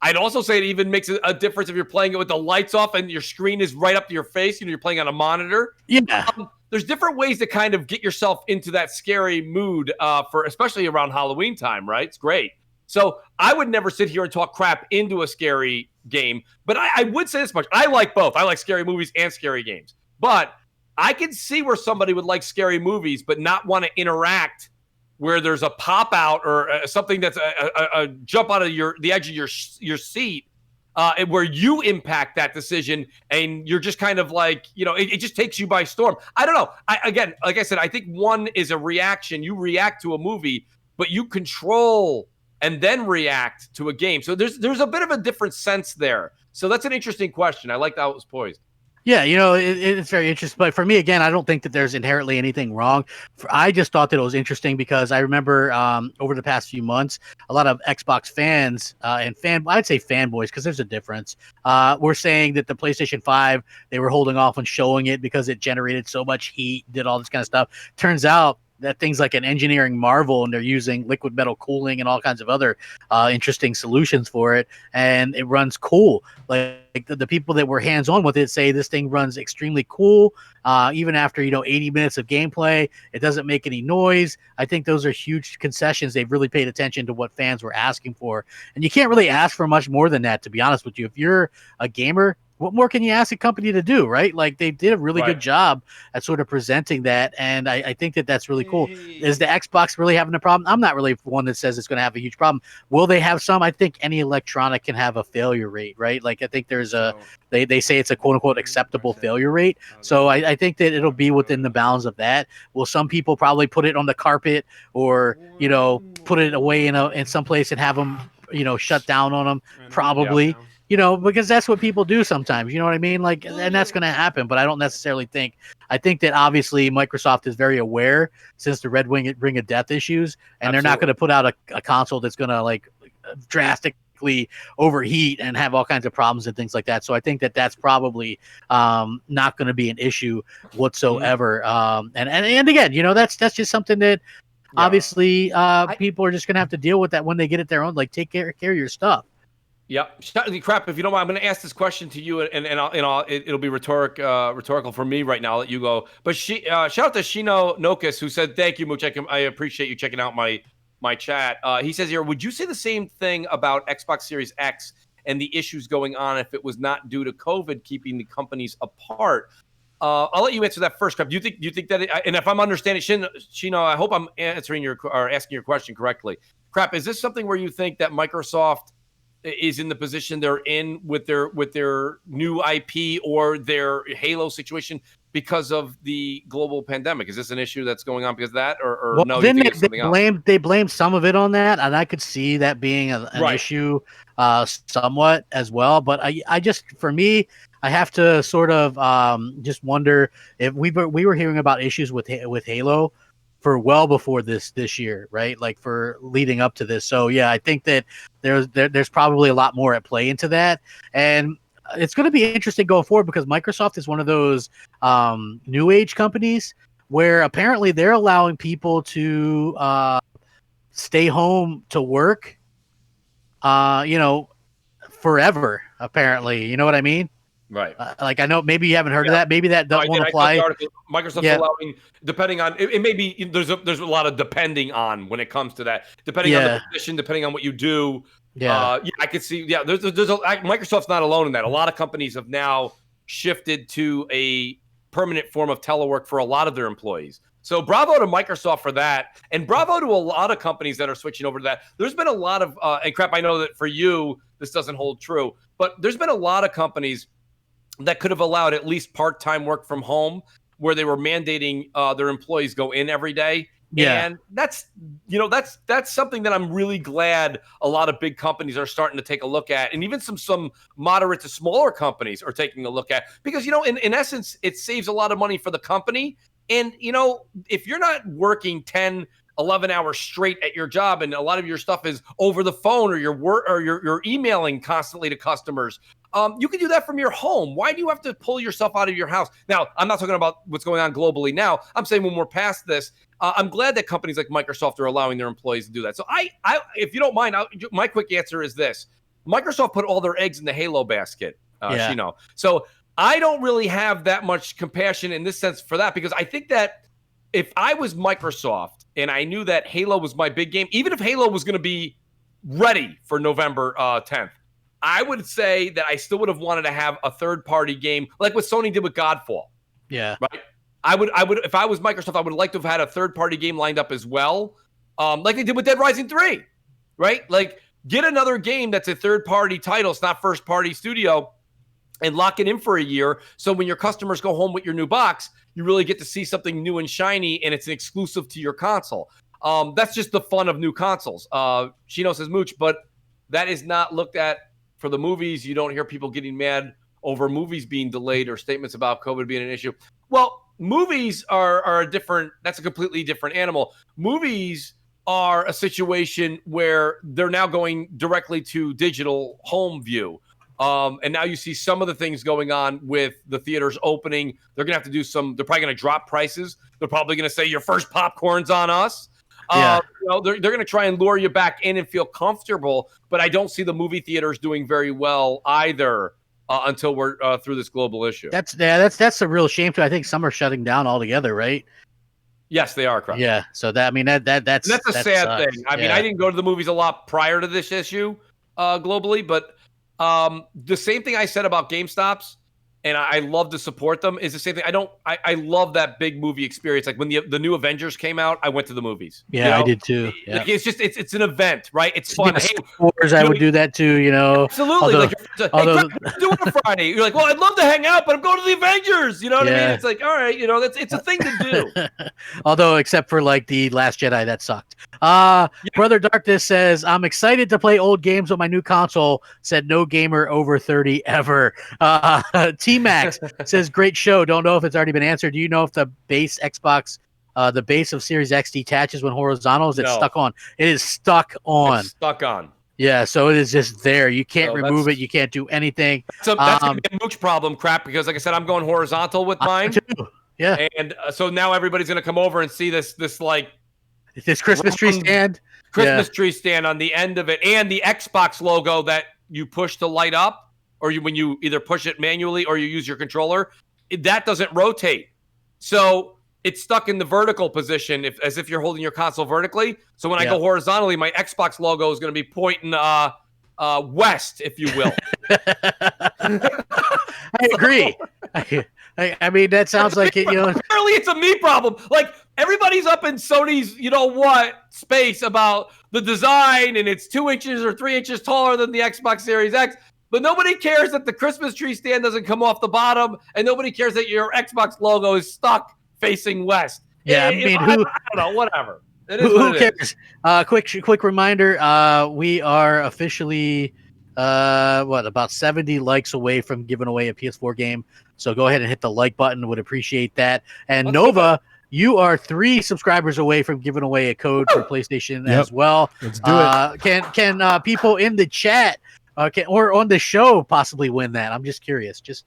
I'd also say it even makes a difference if you're playing it with the lights off and your screen is right up to your face. You're playing on a monitor. Yeah. There's different ways to kind of get yourself into that scary mood for especially around Halloween time, right? It's great. So I would never sit here and talk crap into a scary game, but I would say this much. I like both. I like scary movies and scary games, but I can see where somebody would like scary movies but not want to interact where there's a pop out or something that's a jump out of the edge of your seat, where you impact that decision and you're just kind of like, it just takes you by storm. I don't know. Again, like I said, I think one is a reaction. You react to a movie, but you control and then react to a game. So there's a bit of a different sense there. So that's an interesting question. I like how it was poised. Yeah, it's very interesting. But for me, again, I don't think that there's inherently anything wrong. I just thought that it was interesting because I remember over the past few months, a lot of Xbox fans and I'd say fanboys, because there's a difference, were saying that the PlayStation 5, they were holding off on showing it because it generated so much heat, did all this kind of stuff. Turns out that thing's like an engineering marvel, and they're using liquid metal cooling and all kinds of other interesting solutions for it, and it runs cool. Like the people that were hands-on with it say this thing runs extremely cool, even after 80 minutes of gameplay. It doesn't make any noise. I think those are huge concessions. They've really paid attention to what fans were asking for, and you can't really ask for much more than that, to be honest with you. If you're a gamer, what more can you ask a company to do, right? Like, they did a really good job at sort of presenting that, and I think that that's really cool. Is the Xbox really having a problem? I'm not really one that says it's going to have a huge problem. Will they have some? I think any electronic can have a failure rate, right? Like, I think there's they say it's a quote-unquote acceptable failure rate. So I think that it'll be within the bounds of that. Will some people probably put it on the carpet or, put it away in some place and have them, shut down on them? Probably. Because that's what people do sometimes, you know what I mean? Like, and that's going to happen, but I don't necessarily I think that obviously Microsoft is very aware since the Red Ring of Death issues, and they're not going to put out a console that's going to like drastically overheat and have all kinds of problems and things like that. So I think that that's probably not going to be an issue whatsoever. And again, that's just something that obviously people are just going to have to deal with that when they get it their own, like take care of your stuff. Yep. Crap, if you don't mind, I'm going to ask this question to you, and it'll be rhetorical for me right now. I'll let you go. But shout out to Shino Nokus, who said, "Thank you, Mooch. I appreciate you checking out my chat." He says here, would you say the same thing about Xbox Series X and the issues going on if it was not due to COVID keeping the companies apart? I'll let you answer that first, Crap. Do you think that? And if I'm understanding, Shino, I hope I'm asking your question correctly. Crap, is this something where you think that Microsoft is in the position they're in with their new IP or their Halo situation because of the global pandemic? Is this an issue that's going on because of that, or no? Then they blame some of it on that, and I could see that being an issue somewhat as well. But I just, for me, I have to sort of just wonder if we were hearing about issues with Halo for well before this year, right? Like for leading up to this. So yeah, I think that there's probably a lot more at play into that, and it's going to be interesting going forward because Microsoft is one of those new age companies where apparently they're allowing people to stay home to work, forever. Apparently, you know what I mean? Right. Like, I know maybe you haven't heard of that. Maybe that won't apply. Microsoft's allowing, depending on it may be there's a lot of depending on when it comes to that. Depending on the position, depending on what you do. I could see. Yeah, there's Microsoft's not alone in that. A lot of companies have now shifted to a permanent form of telework for a lot of their employees. So bravo to Microsoft for that, and bravo to a lot of companies that are switching over to that. There's been a lot of and Crap, I know that for you this doesn't hold true, but there's been a lot of companies that could have allowed at least part-time work from home where they were mandating their employees go in every day. Yeah. And that's something that I'm really glad a lot of big companies are starting to take a look at. And even some moderate to smaller companies are taking a look at, because, in essence, it saves a lot of money for the company. And, if you're not working 10, 11 hours straight at your job, and a lot of your stuff is over the phone or you're emailing constantly to customers, You can do that from your home. Why do you have to pull yourself out of your house? Now, I'm not talking about what's going on globally now. I'm saying when we're past this, I'm glad that companies like Microsoft are allowing their employees to do that. So I if you don't mind, my quick answer is this. Microsoft put all their eggs in the Halo basket, So I don't really have that much compassion in this sense for that, because I think that if I was Microsoft and I knew that Halo was my big game, even if Halo was going to be ready for November 10th, I would say that I still would have wanted to have a third-party game like what Sony did with Godfall. Yeah. Right? I would if I was Microsoft, I would like to have had a third-party game lined up as well, like they did with Dead Rising 3, right? Like, get another game that's a third-party title, it's not first-party studio, and lock it in for a year, so when your customers go home with your new box, you really get to see something new and shiny, and it's an exclusive to your console. That's just the fun of new consoles. Shino says, Mooch, but that is not looked at for the movies. You don't hear people getting mad over movies being delayed or statements about COVID being an issue. Well, movies are a different, that's a completely different animal. Movies are a situation where they're now going directly to digital home view. And now you see some of the things going on with the theaters opening. They're going to have to do they're probably going to drop prices. They're probably going to say your first popcorn's on us. They're going to try and lure you back in and feel comfortable, but I don't see the movie theaters doing very well either until we're through this global issue. That's a real shame too. I think some are shutting down altogether, right? Yes, they are, correct. Yeah. So that's a sad thing. I mean, I didn't go to the movies a lot prior to this issue globally, but the same thing I said about GameStops, and I love to support them, is the same thing. I love that big movie experience. Like when the new Avengers came out, I went to the movies. Yeah, I did too. Yeah. Like it's an event, right? It's fun. Star Wars, I would do that too, Absolutely. Although, hey, do it on Friday. You're like, well, I'd love to hang out, but I'm going to the Avengers. You know what I mean? It's like, all right, it's a thing to do. Although, except for like the Last Jedi, that sucked. Brother Darkness says, I'm excited to play old games on my new console. Said no gamer over 30 ever. T-Max says, great show. Don't know if it's already been answered. Do you know if the base Xbox, the base of Series X detaches when horizontal? Is it stuck on? It is stuck on. It's stuck on. Yeah, so it is just there. You can't remove it. You can't do anything. So that's going to be a mooch problem, crap, because like I said, I'm going horizontal with mine. Too. Yeah. And so now everybody's going to come over and see this Christmas tree stand. Christmas tree stand on the end of it, and the Xbox logo that you push to light up, or when you either push it manually or you use your controller, that doesn't rotate. So it's stuck in the vertical position, as if you're holding your console vertically. So when I go horizontally, my Xbox logo is going to be pointing west, if you will. I agree. I mean, that sounds like it. Apparently, it's a me problem. Like everybody's up in Sony's, space about the design, and it's 2 inches or 3 inches taller than the Xbox Series X. But nobody cares that the Christmas tree stand doesn't come off the bottom, and nobody cares that your Xbox logo is stuck facing west. Yeah, I don't know, whatever. Who cares? Quick reminder, we are officially about 70 likes away from giving away a PS4 game. So go ahead and hit the like button. Would appreciate that. And Nova, you are 3 subscribers away from giving away a code for PlayStation as well. Let's do it. Can people in the chat or on the show possibly win that? I'm just curious. Just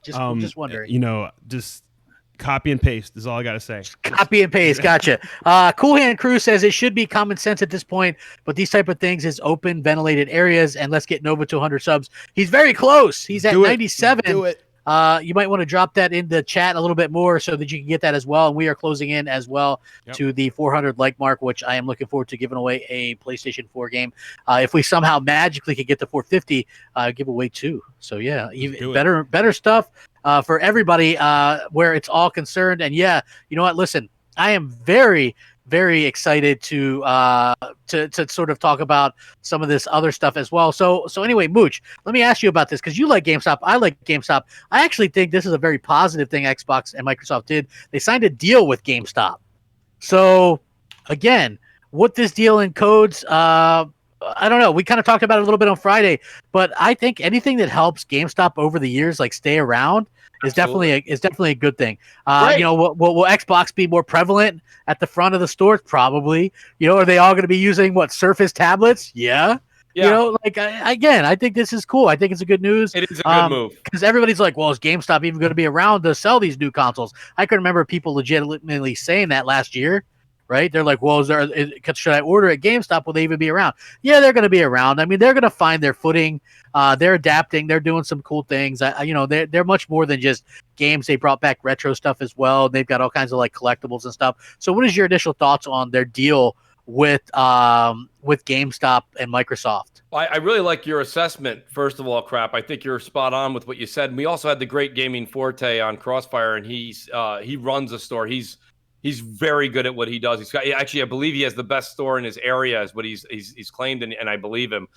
wondering. Just copy and paste is all I got to say. Copy and paste. Gotcha. Cool Hand Crew says it should be common sense at this point, but these type of things is open, ventilated areas, and let's get Nova to 100 subs. He's very close. He's at 97. Do it. You might want to drop that in the chat a little bit more so that you can get that as well. And we are closing in as well to the 400 like mark, which I am looking forward to giving away a PlayStation 4 game. If we somehow magically could get to 450, give away 2. So yeah, even better stuff for everybody where it's all concerned. And yeah, you know what? Listen, I am very, very excited to sort of talk about some of this other stuff as well. So anyway, Mooch, let me ask you about this because you like GameStop. I like GameStop. I actually think this is a very positive thing Xbox and Microsoft did. They signed a deal with GameStop. So again, what this deal encodes, I don't know. We kind of talked about it a little bit on Friday, but I think anything that helps GameStop over the years, like stay around, is definitely a good thing. Will Xbox be more prevalent at the front of the stores? Probably. Are they all going to be using Surface tablets? Yeah. You know, like again, I think this is cool. I think it's a good news. It is a good move because everybody's like, "Well, is GameStop even going to be around to sell these new consoles?" I can remember people legitimately saying that last year, right? They're like, "Well, should I order at GameStop? Will they even be around?" Yeah, they're going to be around. I mean, they're going to find their footing. They're adapting. They're doing some cool things. They're much more than just games. They brought back retro stuff as well. They've got all kinds of like collectibles and stuff. So, what is your initial thoughts on their deal with GameStop and Microsoft? I really like your assessment. First of all, Crap, I think you're spot on with what you said. And we also had the great Gaming Forte on Crossfire, and he runs a store. He's very good at what he does. I believe he has the best store in his area, is what he's claimed, and I believe him.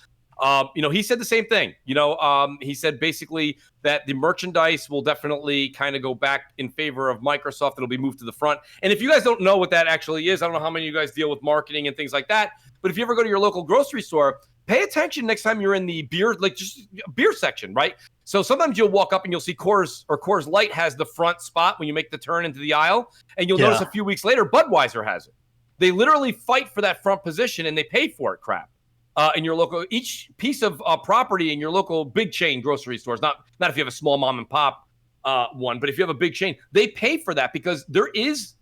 He said the same thing. He said basically that the merchandise will definitely kind of go back in favor of Microsoft. It'll be moved to the front. And if you guys don't know what that actually is, I don't know how many of you guys deal with marketing and things like that, but if you ever go to your local grocery store, pay attention next time you're in the beer section, right? So sometimes you'll walk up and you'll see Coors Light has the front spot when you make the turn into the aisle, and you'll notice a few weeks later Budweiser has it. They literally fight for that front position, and they pay for it, Crap. In your local, each piece of property in your local big chain grocery stores, not if you have a small mom and pop one, but if you have a big chain, they pay for that because there's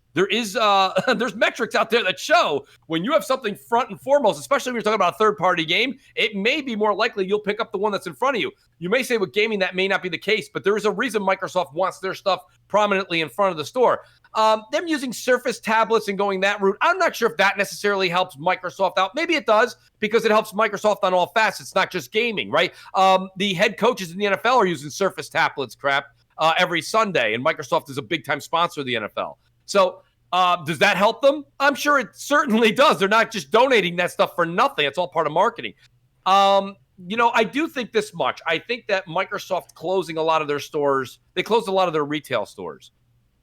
metrics out there that show when you have something front and foremost, especially when you're talking about a third-party game, it may be more likely you'll pick up the one that's in front of you. You may say with gaming that may not be the case, but there is a reason Microsoft wants their stuff prominently in front of the store. Them using Surface tablets and going that route, I'm not sure if that necessarily helps Microsoft out. Maybe it does because it helps Microsoft on all facets, not just gaming, right? The head coaches in the NFL are using Surface tablets, Crap, every Sunday, and Microsoft is a big-time sponsor of the NFL. So does that help them? I'm sure it certainly does. They're not just donating that stuff for nothing. It's all part of marketing. I do think this much. I think that Microsoft closing a lot of their stores, they closed a lot of their retail stores.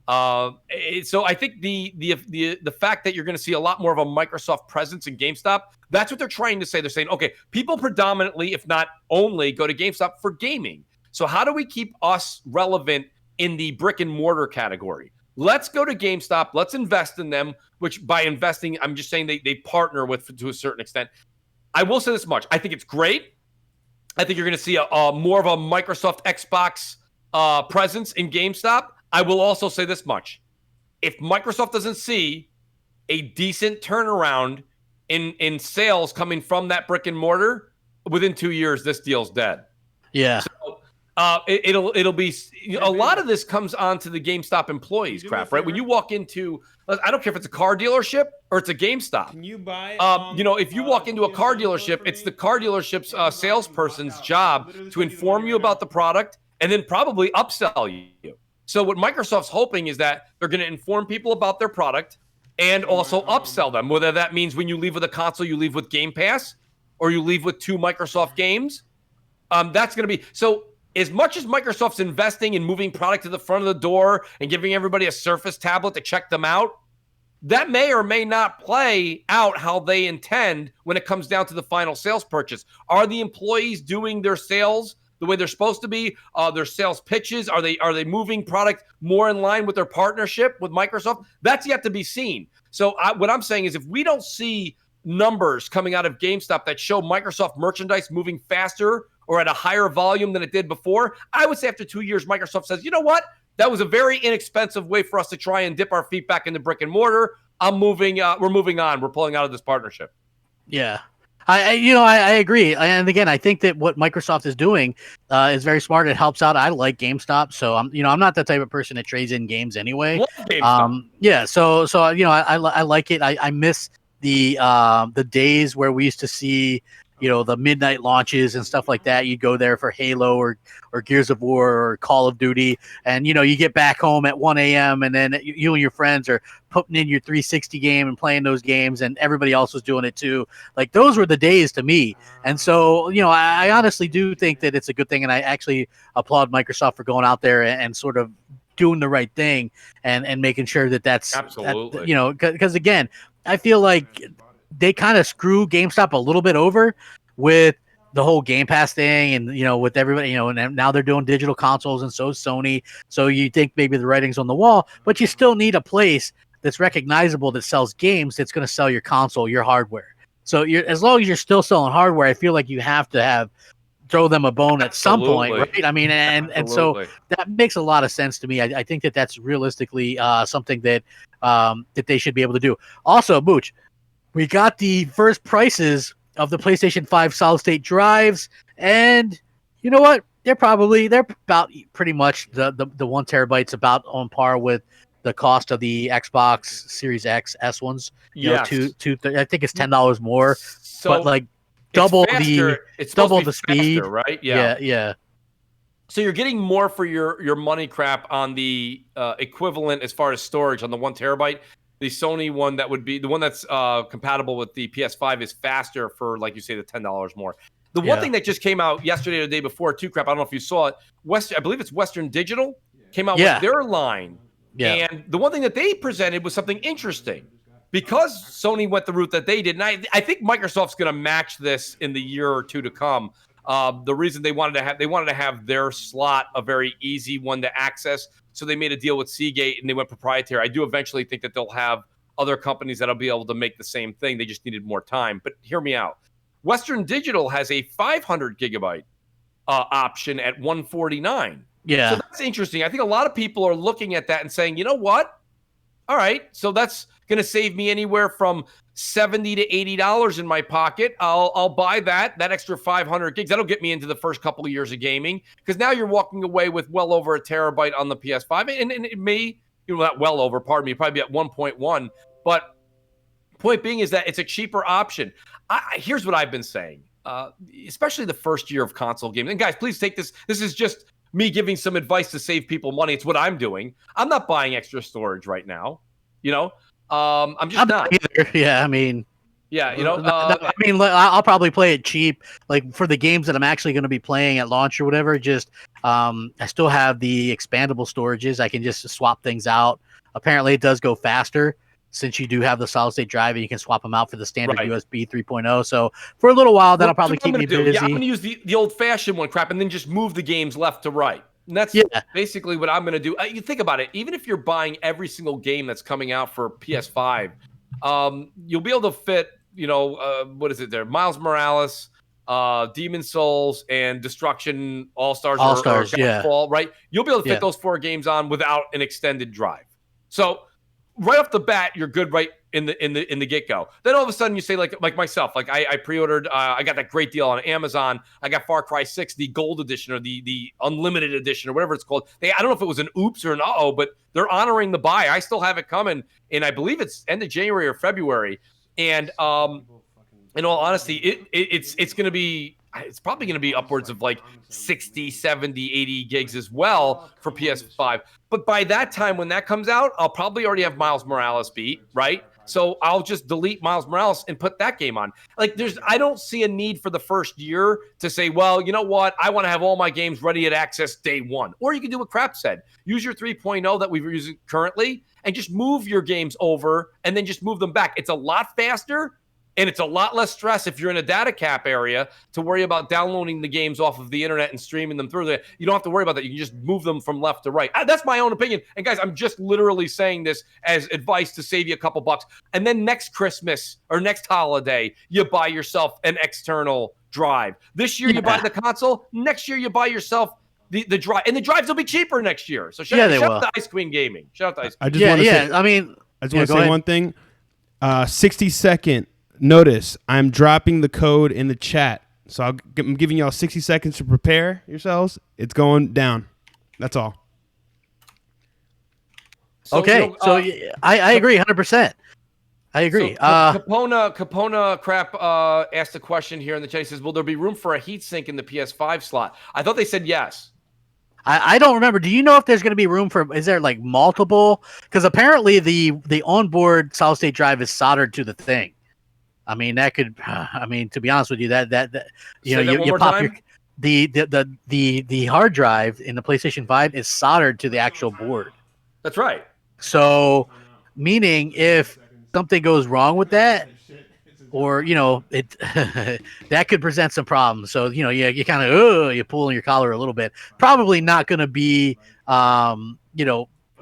So I think the fact that you're going to see a lot more of a Microsoft presence in GameStop, that's what they're trying to say. They're saying, okay, people predominantly, if not only, go to GameStop for gaming. So how do we keep us relevant in the brick and mortar category? Let's go to GameStop. Let's invest in them, which by investing, I'm just saying they partner with to a certain extent. I will say this much. I think it's great. I think you're going to see a more of a Microsoft Xbox presence in GameStop. I will also say this much. If Microsoft doesn't see a decent turnaround in sales coming from that brick and mortar, within 2 years, this deal's dead. Yeah. So, it'll be a lot of this comes on to the GameStop employees, Crap, right? When you walk into, I don't care if it's a car dealership or it's a GameStop. Can you buy? If you walk into a car dealership, it's the car dealership's salesperson's job to inform you about the product and then probably upsell you. So what Microsoft's hoping is that they're going to inform people about their product and also upsell them, whether that means when you leave with a console, you leave with Game Pass or you leave with 2 Microsoft games. That's going to be so. As much as Microsoft's investing in moving product to the front of the door and giving everybody a Surface tablet to check them out, that may or may not play out how they intend when it comes down to the final sales purchase. Are the employees doing their sales the way they're supposed to be? Their sales pitches, are they moving product more in line with their partnership with Microsoft? That's yet to be seen. So what I'm saying is if we don't see numbers coming out of GameStop that show Microsoft merchandise moving faster or at a higher volume than it did before, I would say after 2 years, Microsoft says, you know what? That was a very inexpensive way for us to try and dip our feet back into brick and mortar. We're moving on. We're pulling out of this partnership. Yeah. I agree. And again, I think that what Microsoft is doing is very smart. It helps out. I like GameStop. So I'm not the type of person that trades in games anyway. Yeah. So I like it. I miss the days where we used to see, the midnight launches and stuff like that. You'd go there for Halo or Gears of War or Call of Duty. And, you get back home at 1 a.m. and then you and your friends are putting in your 360 game and playing those games and everybody else was doing it too. Like those were the days to me. And so, I honestly do think that it's a good thing. And I actually applaud Microsoft for going out there and sort of doing the right thing and making sure that's absolutely, because again, I feel like they kind of screw GameStop a little bit over with the whole Game Pass thing and, with everybody, and now they're doing digital consoles and so is Sony. So you think maybe the writing's on the wall, but you still need a place that's recognizable that sells games that's going to sell your console, your hardware. So as long as you're still selling hardware, I feel like you have to throw them a bone at some point, right? I mean, and so that makes a lot of sense to me. I think that's realistically something that that they should be able to do. Also, Mooch, we got the first prices of the PlayStation 5 solid state drives, and you know what? They're about pretty much the 1 terabyte's about on par with the cost of the Xbox Series X S ones. You know, I think it's $10 more, but like double the speed, faster, right? Yeah. So you're getting more for your money crap on the equivalent as far as storage on the 1 terabyte. The Sony one that would be the one that's compatible with the PS5 is faster for, like you say, the $10 more. The one thing that just came out yesterday or the day before, too, crap, I don't know if you saw it. I believe it's Western Digital came out with their line. Yeah. And the one thing that they presented was something interesting. Because Sony went the route that they did, and I think Microsoft's going to match this in the year or two to come. The reason they wanted to have their slot a very easy one to access, so they made a deal with Seagate and they went proprietary. I do eventually think that they'll have other companies that'll be able to make the same thing. They just needed more time. But hear me out. Western Digital has a 500 gigabyte option at $149. Yeah. So that's interesting. I think a lot of people are looking at that and saying, you know what? All right, so that's going to save me anywhere from $70 to $80 in my pocket. I'll buy that extra 500 gigs. That'll get me into the first couple of years of gaming, because now you're walking away with well over a terabyte on the PS5, and it may, not well over, pardon me, probably be at 1.1. But point being is that it's a cheaper option. Here's what I've been saying, especially the first year of console gaming. And guys, please take this. This is just me giving some advice to save people money. It's what I'm doing. I'm not buying extra storage right now. I'm just not either. Yeah, I mean, yeah, I'll probably play it cheap, like for the games that I'm actually going to be playing at launch or whatever. Just, I still have the expandable storages. I can just swap things out. Apparently, it does go faster since you do have the solid state drive, and you can swap them out for the standard USB 3.0. So for a little while, that'll probably keep me busy. Yeah, I'm going to use the old fashioned one, crap, and then just move the games left to right. And that's basically what I'm going to do. You think about it. Even if you're buying every single game that's coming out for PS5, you'll be able to fit, what is it there? Miles Morales, Demon Souls, and Destruction All-Stars, or Godfall, right? You'll be able to fit those 4 games on without an extended drive. So right off the bat, you're good right in the get-go. Then all of a sudden you say, like myself, like I pre-ordered, I got that great deal on Amazon. I got Far Cry 6, the gold edition, or the unlimited edition, or whatever it's called. I don't know if it was an oops or an uh-oh, but they're honoring the buy. I still have it coming, and I believe it's end of January or February. And in all honesty, it's going to be, it's probably going to be upwards of like 60, 70, 80 gigs as well for PS5. But by that time, when that comes out, I'll probably already have Miles Morales beat, right? So I'll just delete Miles Morales and put that game on. I don't see a need for the first year to say, well, you know what? I want to have all my games ready at access day one. Or you can do what Crap said. Use your 3.0 that we're using currently and just move your games over and then just move them back. It's a lot faster. And it's a lot less stress if you're in a data cap area to worry about downloading the games off of the internet and streaming them through there. You don't have to worry about that. You can just move them from left to right. That's my own opinion. And guys, I'm just literally saying this as advice to save you a couple bucks. And then next Christmas or next holiday, you buy yourself an external drive. This year you buy the console. Next year you buy yourself the drive. And the drives will be cheaper next year. So shout out to Ice Queen Gaming. Shout out to Ice Queen. I just want to say one thing. 60-second notice, I'm dropping the code in the chat. So I'm giving y'all 60 seconds to prepare yourselves. It's going down. That's all. So, I agree 100%. I agree. So, Capona Crap asked a question here in the chat. He says, will there be room for a heatsink in the PS5 slot? I thought they said yes. I don't remember. Do you know if there's going to be room for, is there like multiple? Because apparently the onboard solid state drive is soldered to the thing. I mean, that could. I mean, to be honest with you, that you pop your the hard drive in the PlayStation 5 is soldered to the actual board. That's right. So, meaning if something goes wrong with that, or it that could present some problems. So you kind of you pull in your collar a little bit. Probably not going to be going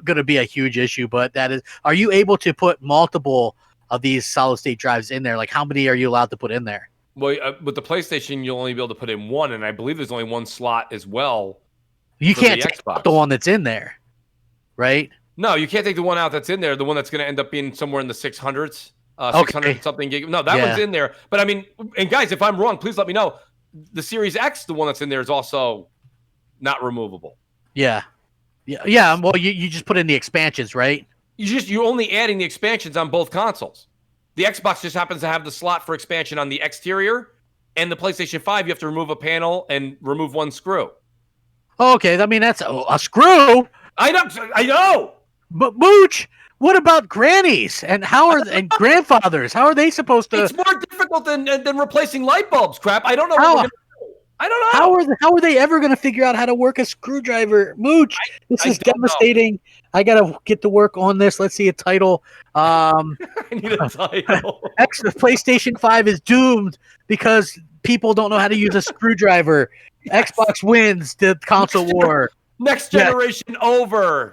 to be a huge issue, but that is. Are you able to put multiple of these solid state drives in there? Like, how many are you allowed to put in there? Well, with the PlayStation, you'll only be able to put in one, and I believe there's only one slot as well. You can't take out the one that's in there, right? No, you can't take the one out that's in there. The one that's going to end up being somewhere in the 600s, 600 something gig. No, that one's in there. But I mean, and guys, if I'm wrong, please let me know. The Series X, the one that's in there, is also not removable. Yeah. Well, you just put in the expansions, right? You're only adding the expansions on both consoles. The Xbox just happens to have the slot for expansion on the exterior, and the PlayStation 5, you have to remove a panel and remove one screw. Okay, I mean, that's a screw. I know. But Mooch, what about grannies and and grandfathers? How are they supposed to? It's more difficult than replacing light bulbs. Crap, I don't know. What we're gonna do. I don't know. How are they ever going to figure out how to work a screwdriver? Mooch, this is devastating. Know. I got to get to work on this. Let's see a title. I need a title. The PlayStation 5 is doomed because people don't know how to use a screwdriver. Yes. Xbox wins the console war. Next generation over.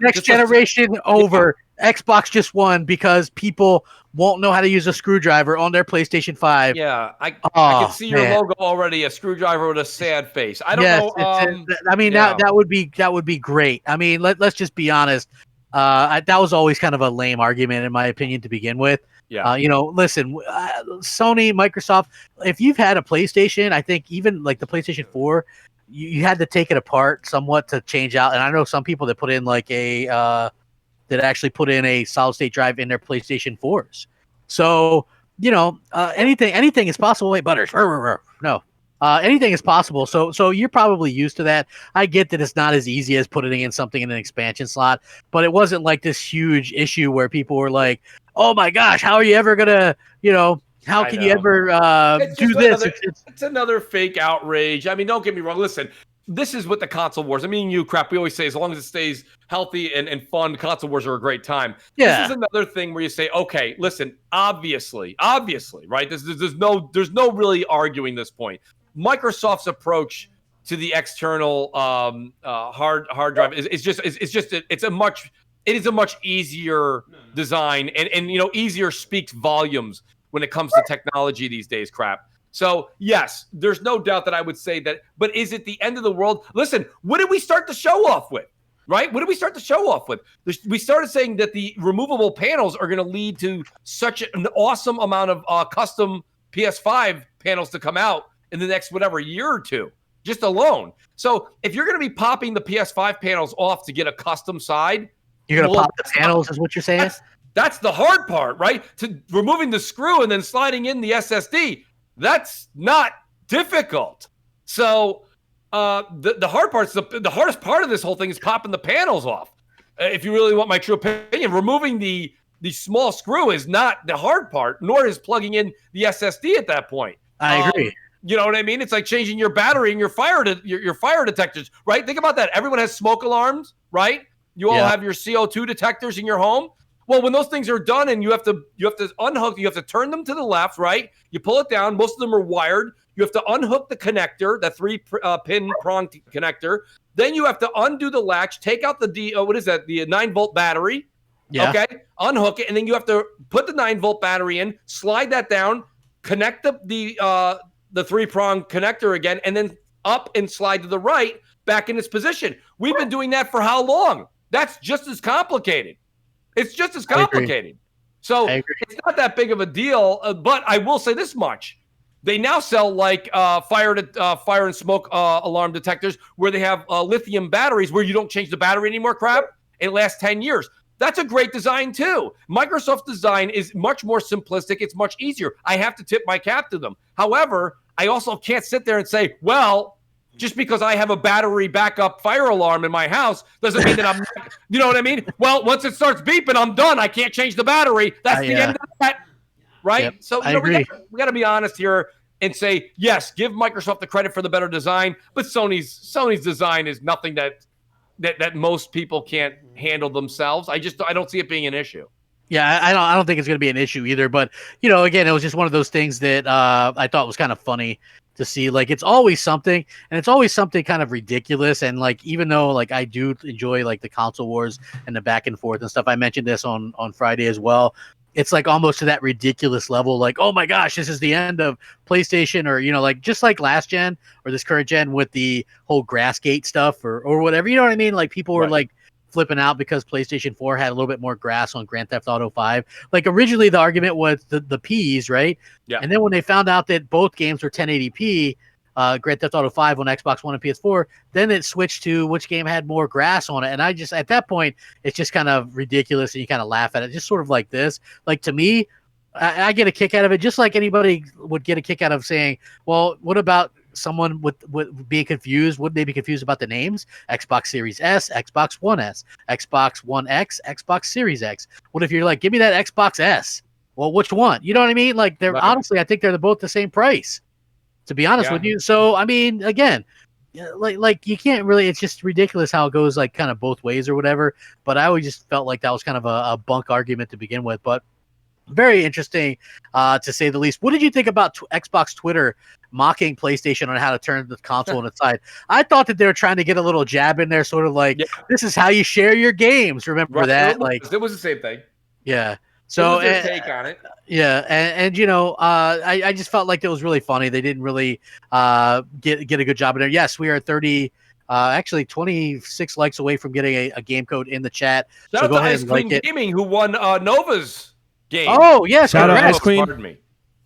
Over. Xbox just won because people won't know how to use a screwdriver on their PlayStation 5. Yeah, I can see your logo already, a screwdriver with a sad face. I don't know. I mean, that would be great. I mean, let's just be honest. That was always kind of a lame argument, in my opinion, to begin with. Yeah. Listen, Sony, Microsoft, if you've had a PlayStation, I think even like the PlayStation 4, you had to take it apart somewhat to change out. And I know some people that put in like that actually put in a solid state drive in their PlayStation 4s. So, anything is possible. Wait, Butters. No. Anything is possible. So you're probably used to that. I get that it's not as easy as putting in something in an expansion slot, but it wasn't like this huge issue where people were like, "Oh my gosh, how are you ever gonna, how can you ever do this?" It's another fake outrage. I mean, don't get me wrong. Listen, this is what the console wars. I mean, we always say, as long as it stays healthy and fun, console wars are a great time. Yeah. This is another thing where you say, okay, listen, obviously, right? There's no really arguing this point. Microsoft's approach to the external hard drive is a much easier design, and easier speaks volumes when it comes to technology these days. Crap. So yes, there's no doubt that I would say that. But is it the end of the world? Listen, what did we start the show off with? Right? What did we start the show off with? We started saying that the removable panels are going to lead to such an awesome amount of custom PS5 panels to come out in the next year or two, just alone. So if you're going to be popping the PS5 panels off to get a custom side, you're going to pop the panels, is what you're saying? That's the hard part, right? To removing the screw and then sliding in the SSD, that's not difficult. So the hard part's the hardest part of this whole thing is popping the panels off. If you really want my true opinion, removing the small screw is not the hard part, nor is plugging in the SSD at that point. I agree. You know what I mean? It's like changing your battery and your fire detectors, right? Think about that. Everyone has smoke alarms, right? You all have your CO2 detectors in your home. Well, when those things are done and you have to unhook, you have to turn them to the left, right? You pull it down. Most of them are wired. You have to unhook the connector, that 3-pin prong connector. Then you have to undo the latch, take out the 9-volt battery. Yeah. Okay. Unhook it, and then you have to put the 9-volt battery in, slide that down, connect the 3-prong connector again, and then up and slide to the right back in its position. We've been doing that for how long? That's just as complicated. It's just as complicated. So it's not that big of a deal. But I will say this much. They now sell like fire and smoke alarm detectors where they have lithium batteries where you don't change the battery anymore. Crap. It lasts 10 years. That's a great design too. Microsoft's design is much more simplistic. It's much easier. I have to tip my cap to them. However, I also can't sit there and say, well, just because I have a battery backup fire alarm in my house doesn't mean that I'm, you know what I mean? Well, once it starts beeping, I'm done. I can't change the battery. That's the end of that, right? Yep, so we got to be honest here and say, yes, give Microsoft the credit for the better design, but Sony's design is nothing that most people can't handle themselves. I don't see it being an issue. Yeah, I don't think it's going to be an issue either. But again, it was just one of those things that I thought was kind of funny to see. Like, it's always something, and it's always something kind of ridiculous. And like, even though like I do enjoy like the console wars and the back and forth and stuff, I mentioned this on Friday as well. it's like almost to that ridiculous level, like, oh my gosh, this is the end of PlayStation, or, like just like last gen or this current gen with the whole Grassgate stuff or whatever, you know what I mean? Like people were like flipping out because PlayStation 4 had a little bit more grass on Grand Theft Auto 5. Like originally the argument was the Ps, right? Yeah. And then when they found out that both games were 1080p, Grand Theft Auto 5 on Xbox One and PS4, then it switched to which game had more grass on it. And I just, at that point, it's just kind of ridiculous, and you kind of laugh at it. Just sort of like this. Like, to me, I get a kick out of it, just like anybody would get a kick out of saying, well, what about someone with being confused? Would they be confused about the names? Xbox Series S, Xbox One S, Xbox One X, Xbox Series X. What if you're like, give me that Xbox S? Well, which one? You know what I mean? Like, they're honestly, I think they're both the same price, to be honest with you. So, I mean, again, like you can't really, it's just ridiculous how it goes like kind of both ways or whatever. But I always just felt like that was kind of a bunk argument to begin with. But very interesting, to say the least. What did you think about Xbox Twitter mocking PlayStation on how to turn the console on its side? I thought that they were trying to get a little jab in there, sort of like, this is how you share your games. Remember that? It was the same thing. Yeah. So their take on it. Yeah, and I just felt like it was really funny. They didn't really get a good job in there. Yes, we are actually 26 likes away from getting a game code in the chat. Shout out to Ice Queen Gaming, who won Nova's game. Oh yeah, shout out Ice Queen. Pardon me.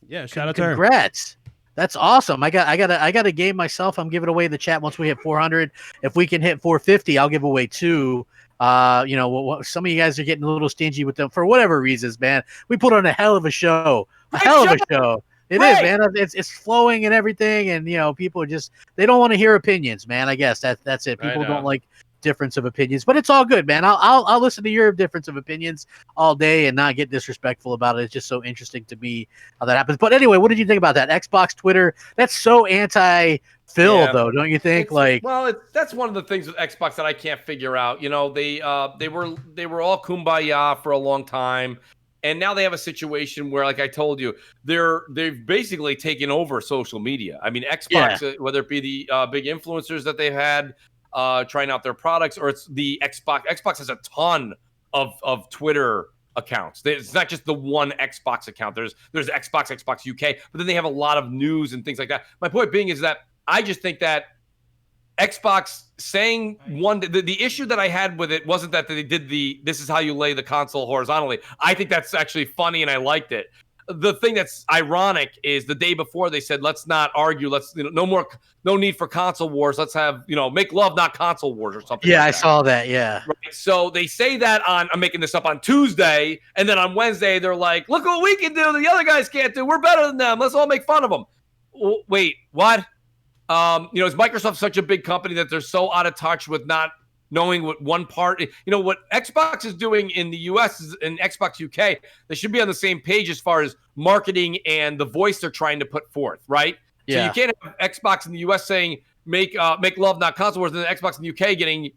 Yeah, shout out to her. Congrats. That's awesome. I got a game myself. I'm giving away in the chat once we hit 400. If we can hit 450, I'll give away 2. Some of you guys are getting a little stingy with them for whatever reasons, man. We put on a hell of a show. It is, man. It's flowing and everything, and people are just, they don't want to hear opinions, man. I guess that's it. People don't like difference of opinions, but it's all good, man. I'll listen to your difference of opinions all day and not get disrespectful about it. It's just so interesting to me how that happens. But anyway, what did you think about that Xbox Twitter? That's so anti-Phil, though, don't you think? That's one of the things with Xbox that I can't figure out. They were all kumbaya for a long time, and now they have a situation where, like I told you, they've basically taken over social media. I mean, Xbox, whether it be the big influencers that they've had trying out their products, or it's the Xbox. Xbox has a ton of Twitter accounts. It's not just the one Xbox account. There's Xbox UK, but then they have a lot of news and things like that. My point being is that I just think that Xbox saying the issue that I had with it wasn't that they did this is how you lay the console horizontally. I think that's actually funny and I liked it. The thing that's ironic is the day before they said, let's not argue. Let's, no need for console wars. Let's have, make love, not console wars or something. Yeah, I saw that. Yeah. Right. So they say that I'm making this up on Tuesday. And then on Wednesday, they're like, look what we can do. The other guys can't do. We're better than them. Let's all make fun of them. Wait, what? Is Microsoft such a big company that they're so out of touch with not knowing what one part, what Xbox is doing in the US and Xbox UK, they should be on the same page as far as marketing and the voice they're trying to put forth, right? Yeah. So you can't have Xbox in the US saying make love, not console wars, and then Xbox in the UK getting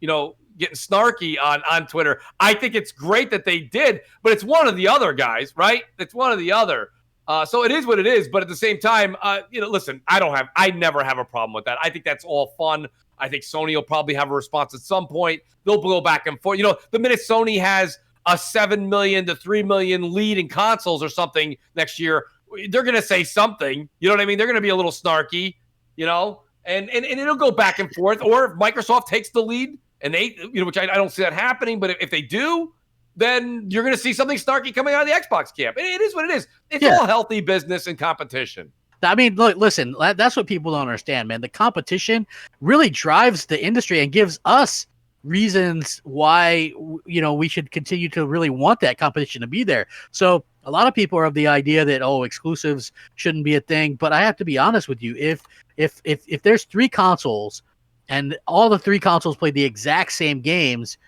snarky on Twitter. I think it's great that they did, but it's one or the other, guys, right? It's one or the other. So it is what it is, but at the same time, listen, I never have a problem with that. I think that's all fun. I think Sony will probably have a response at some point. They'll go back and forth. The minute Sony has a 7 million to 3 million lead in consoles or something next year, they're going to say something. You know what I mean? They're going to be a little snarky, and it'll go back and forth. Or if Microsoft takes the lead and they, which I don't see that happening, but if they do, then you're going to see something snarky coming out of the Xbox camp. It is what it is. It's all healthy business and competition. I mean, look, listen, that's what people don't understand, man. The competition really drives the industry and gives us reasons why, we should continue to really want that competition to be there. So a lot of people are of the idea that, exclusives shouldn't be a thing. But I have to be honest with you. If there's 3 consoles and all the 3 consoles play the exact same games,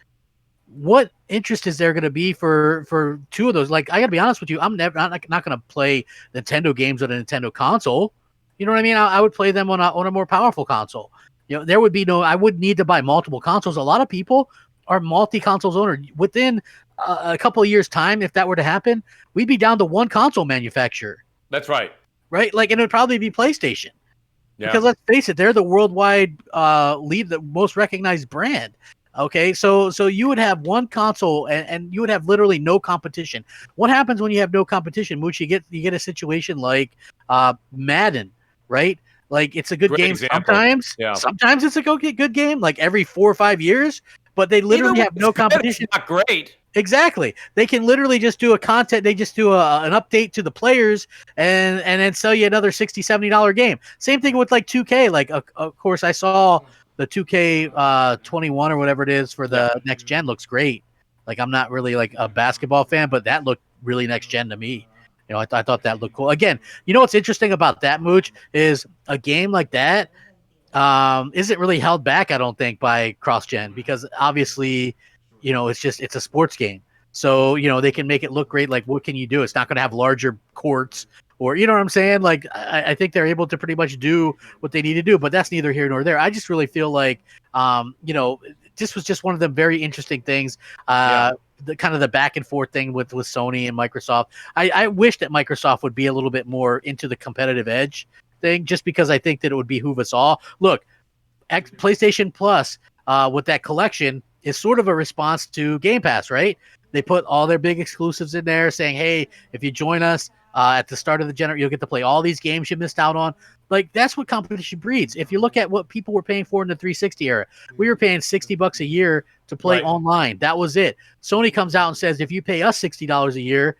what interest is there going to be for 2 of those? Like, I got to be honest with you, I'm not going to play Nintendo games on a Nintendo console. You know what I mean? I would play them on a more powerful console. There would be I wouldn't need to buy multiple consoles. A lot of people are multi-consoles owner. Within a couple of years' time, if that were to happen, we'd be down to 1 console manufacturer. That's right. Right? Like, and it would probably be PlayStation. Yeah. Because let's face it, they're the worldwide lead, the most recognized brand. Okay, so you would have one console and you would have literally no competition. What happens when you have no competition, Mooch? You get a situation like Madden, right? Like it's a good Great game example. sometimes. Yeah. Sometimes it's a good game, like every 4 or 5 years. But they literally have no competition. It's not great. Exactly. They can literally just do a content. They just do an update to the players and then sell you another $60, $70 game. Same thing with like 2K. Like, of course, I saw the 2K 21 or whatever it is for the next gen looks great. Like, I'm not really like a basketball fan, but that looked really next gen to me. You know, I thought that looked cool. Again, you know what's interesting about that, Mooch, is a game like that isn't really held back, I don't think, by cross-gen because obviously, you know, it's a sports game. So, you know, they can make it look great. Like, what can you do? It's not going to have larger courts or, you know what I'm saying? Like, I think they're able to pretty much do what they need to do, but that's neither here nor there. I just really feel like, you know, this was just one of the very interesting things. The kind of the back and forth thing with Sony and Microsoft. I wish that Microsoft would be a little bit more into the competitive edge thing, just because I think that it would behoove us all. Look, PlayStation Plus with that collection is sort of a response to Game Pass, right? They put all their big exclusives in there saying, hey, if you join us at the start of the generation, you'll get to play all these games you missed out on. Like, that's what competition breeds. If you look at what people were paying for in the 360 era, we were paying $60 a year to play online. That was it. Sony comes out and says, if you pay us $60 a year,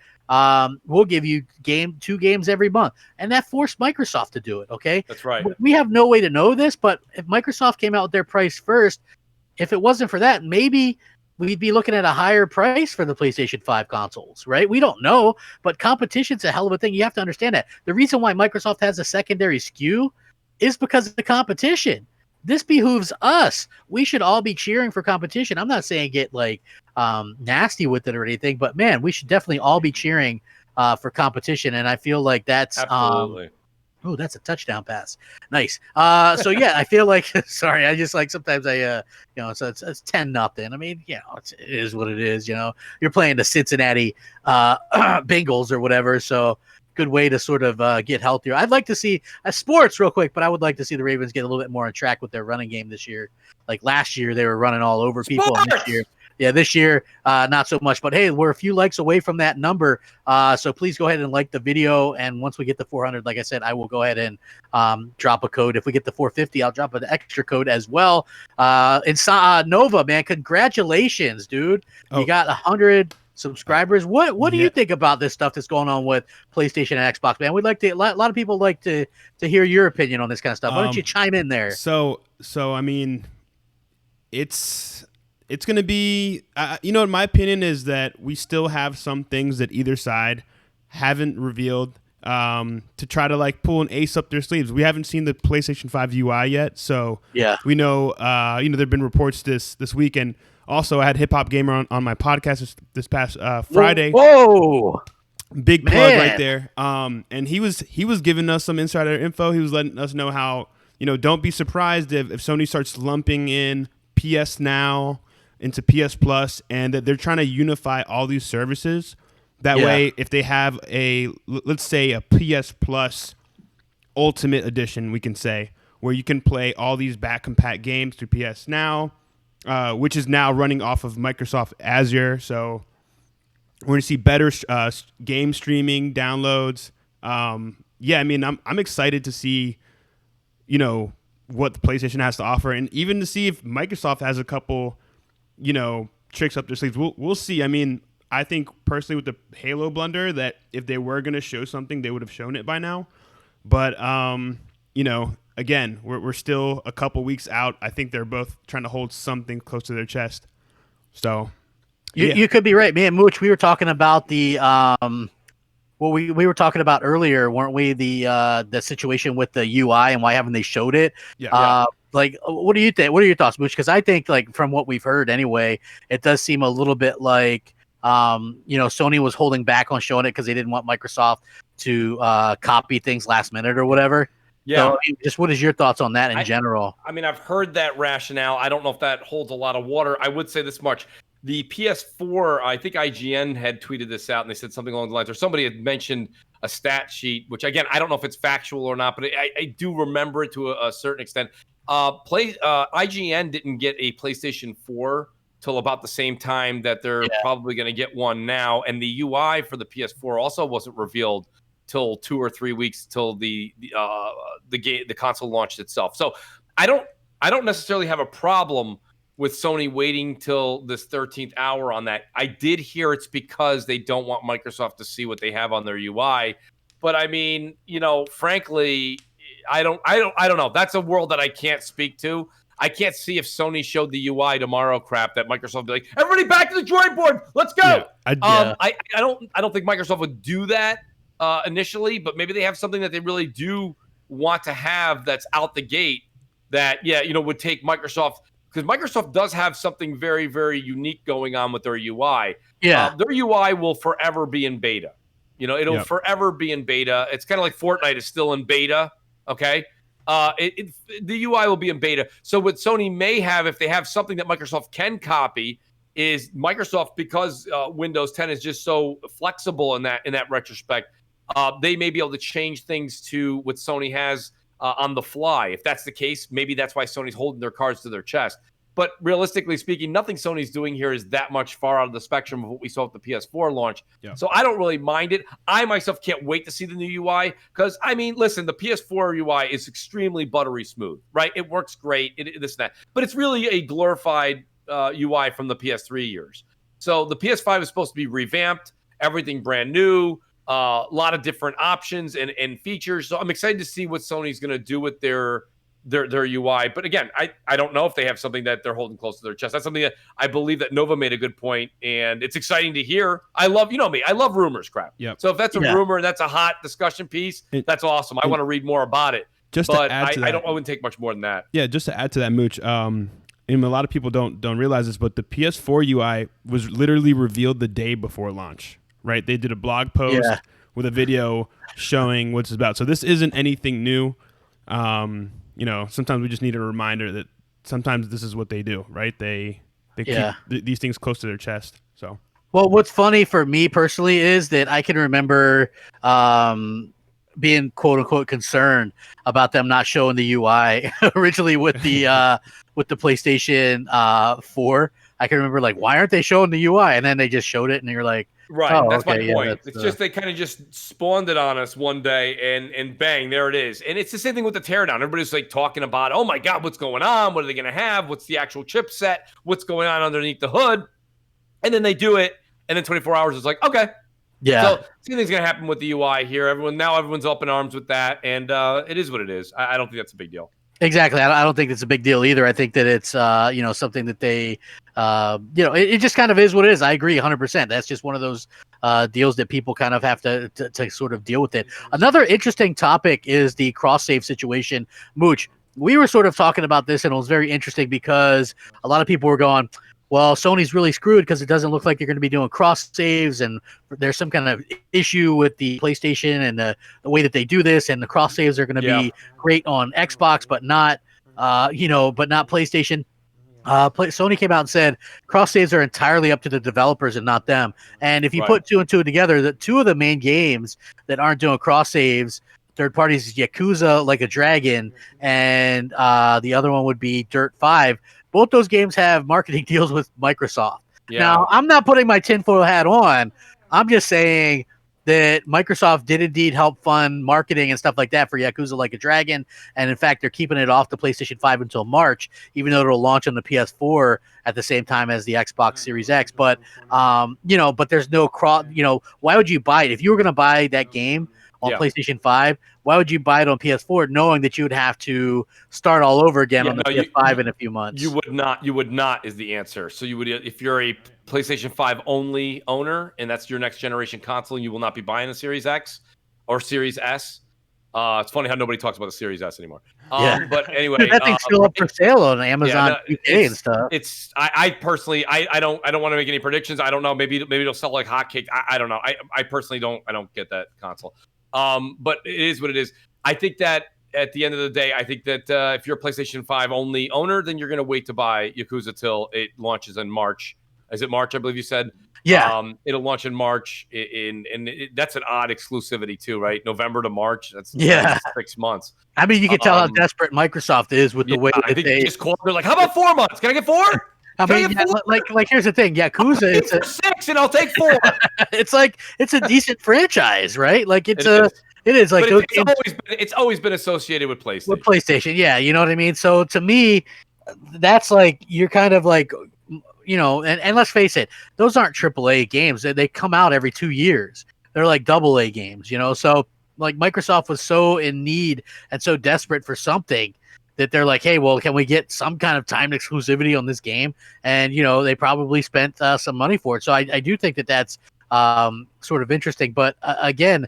we'll give you 2 games every month. And that forced Microsoft to do it. Okay. That's right. We have no way to know this, but if Microsoft came out with their price first, if it wasn't for that, maybe we'd be looking at a higher price for the PlayStation 5 consoles, right? We don't know, but competition's a hell of a thing. You have to understand that. The reason why Microsoft has a secondary SKU is because of the competition. This behooves us. We should all be cheering for competition. I'm not saying get like nasty with it or anything, but man, we should definitely all be cheering for competition. And I feel like that's absolutely. Oh, that's a touchdown pass. Nice. So yeah, I feel like sorry, I just like sometimes I you know, so it's 10-0. I mean, you know, it is what it is, you know. You're playing the Cincinnati Bengals or whatever, so good way to sort of get healthier. I'd like to see sports real quick, but I would like to see the Ravens get a little bit more on track with their running game this year. Like last year, they were running all over people. And this year, not so much. But hey, we're a few likes away from that number. So please go ahead and like the video. And once we get to 400, like I said, I will go ahead and drop a code. If we get to 450, I'll drop an extra code as well. And Nova, man, congratulations, dude. You got 100 subscribers. What do you think about this stuff that's going on with PlayStation and Xbox, man? We'd like to. A lot of people like to hear your opinion on this kind of stuff. Why don't you chime in there? So I mean, it's going to be, you know, in my opinion, is that we still have some things that either side haven't revealed to try to like pull an ace up their sleeves. We haven't seen the PlayStation 5 UI yet, so yeah, we know. You know, there've been reports this week, and also I had Hip Hop Gamer on my podcast this past Friday. Whoa. Big plug right there. And he was giving us some insider info. He was letting us know how, you know, don't be surprised if Sony starts lumping in PS Now into PS Plus, and that they're trying to unify all these services. That way, if they have let's say a PS Plus Ultimate Edition, we can say, where you can play all these back compat games through PS Now, which is now running off of Microsoft Azure. So we're going to see better game streaming, downloads. Yeah, I mean, I'm excited to see, you know, what the PlayStation has to offer, and even to see if Microsoft has a couple, you know, tricks up their sleeves. We'll see. I mean, I think personally with the Halo blunder that if they were going to show something, they would have shown it by now. But you know, again, we're still a couple weeks out. I think they're both trying to hold something close to their chest. So you could be right, man. Mooch, we were talking about the we were talking about earlier, weren't we? The situation with the UI and why haven't they showed it? Yeah. Like, what do you think? What are your thoughts, Mooch? Because I think, like, from what we've heard anyway, it does seem a little bit like, you know, Sony was holding back on showing it because they didn't want Microsoft to copy things last minute or whatever. Yeah. So, just what is your thoughts on that in general? I mean, I've heard that rationale. I don't know if that holds a lot of water. I would say this much. The PS4, I think IGN had tweeted this out, and they said something along the lines, or somebody had mentioned a stat sheet, which again, I don't know if it's factual or not, but I do remember it to a certain extent. IGN didn't get a PlayStation 4 till about the same time that they're probably going to get one now, and the UI for the PS4 also wasn't revealed till 2 or 3 weeks till the console launched itself. So I don't necessarily have a problem with Sony waiting till this 13th hour on that. I did hear it's because they don't want Microsoft to see what they have on their UI. But I mean, frankly, I don't know. That's a world that I can't speak to. I can't see if Sony showed the UI tomorrow crap that Microsoft would be like, everybody back to the drawing board. Let's go. I don't think Microsoft would do that initially, but maybe they have something that they really do want to have that's out the gate that, would take Microsoft, because Microsoft does have something very, very unique going on with their UI. Yeah. Their UI will forever be in beta. It'll forever be in beta. It's kind of like Fortnite is still in beta. Okay. The UI will be in beta. So what Sony may have, if they have something that Microsoft can copy, is Microsoft, because Windows 10 is just so flexible in that retrospect, they may be able to change things to what Sony has on the fly. If that's the case, maybe that's why Sony's holding their cards to their chest. But realistically speaking, nothing Sony's doing here is that much far out of the spectrum of what we saw at the PS4 launch. Yeah. So I don't really mind it. I myself can't wait to see the new UI because, I mean, listen, the PS4 UI is extremely buttery smooth, right? It works great, this and that. But it's really a glorified UI from the PS3 years. So the PS5 is supposed to be revamped, everything brand new, a lot of different options and features. So I'm excited to see what Sony's going to do with their UI. But again, I don't know if they have something that they're holding close to their chest. That's something that I believe that Nova made a good point, and it's exciting to hear. I love, me, I love rumors crap. Yep. So if that's a rumor and that's a hot discussion piece, that's awesome. I want to read more about it. I wouldn't take much more than that. Yeah, just to add to that, Mooch, and a lot of people don't realize this, but the PS4 UI was literally revealed the day before launch, right? They did a blog post with a video showing what it's about. So this isn't anything new. Sometimes we just need a reminder that sometimes this is what they do, right? They keep these things close to their chest. So, well, what's funny for me personally is that I can remember being quote unquote concerned about them not showing the UI originally with the PlayStation 4. I can remember why aren't they showing the UI? And then they just showed it, and you're like, right. Oh, that's my point. It's just they kind of just spawned it on us one day, and bang, there it is. And it's the same thing with the teardown. Everybody's talking about, oh my God, what's going on? What are they going to have? What's the actual chipset? What's going on underneath the hood? And then they do it, and then 24 hours is like, okay. Yeah. So same thing's going to happen with the UI here. Everyone's up in arms with that, and it is what it is. I don't think that's a big deal. Exactly. I don't think it's a big deal either. I think that it's, something that they, it just kind of is what it is. I agree 100%. That's just one of those deals that people kind of have to sort of deal with it. Another interesting topic is the cross-save situation. Mooch, we were sort of talking about this, and it was very interesting because a lot of people were going, well, Sony's really screwed because it doesn't look like you're going to be doing cross saves, and there's some kind of issue with the PlayStation and the way that they do this, and the cross saves are going to be great on Xbox, but not, but not PlayStation. Sony came out and said cross saves are entirely up to the developers and not them. And if you put two and two together, the two of the main games that aren't doing cross saves, third parties, is Yakuza Like a Dragon, and the other one would be Dirt 5. Both those games have marketing deals with Microsoft. Yeah. Now, I'm not putting my tinfoil hat on. I'm just saying that Microsoft did indeed help fund marketing and stuff like that for Yakuza Like a Dragon. And in fact, they're keeping it off the PlayStation 5 until March, even though it'll launch on the PS4 at the same time as the Xbox Series X. But, but there's no cross, why would you buy it? If you were going to buy that game on PlayStation 5, why would you buy it on PS4 knowing that you would have to start all over again on the PS5 in a few months? You would not is the answer. So you would, if you're a PlayStation 5 only owner and that's your next generation console, you will not be buying a Series X or Series S. It's funny how nobody talks about the Series S anymore. But anyway, that thing's still up for sale on Amazon UK and stuff. I personally, I don't want to make any predictions. I don't know. Maybe it'll sell like hotcakes. I don't know. I personally don't get that console. But it is what it is. I think that at the end of the day, I think that if you're a PlayStation 5 only owner, then you're going to wait to buy Yakuza till it launches in March Is it March? I believe you said. Yeah. It'll launch in March. That's an odd exclusivity too, right? November to March. That's 6 months. I mean, you can tell how desperate Microsoft is with the way that they just called. They're like, "How about 4 months? Can I get 4? I mean, like here's the thing, Yakuza. It's 6, and I'll take 4. It's like it's a decent franchise, right? Like it is like it's always been associated with PlayStation. With PlayStation, yeah, you know what I mean. So to me, that's like you're kind of like, and let's face it, those aren't AAA games. They come out every 2 years. They're like AA games, So like Microsoft was so in need and so desperate for something that they're like, hey, well, can we get some kind of timed exclusivity on this game? And they probably spent some money for it. So I do think that that's sort of interesting. But again,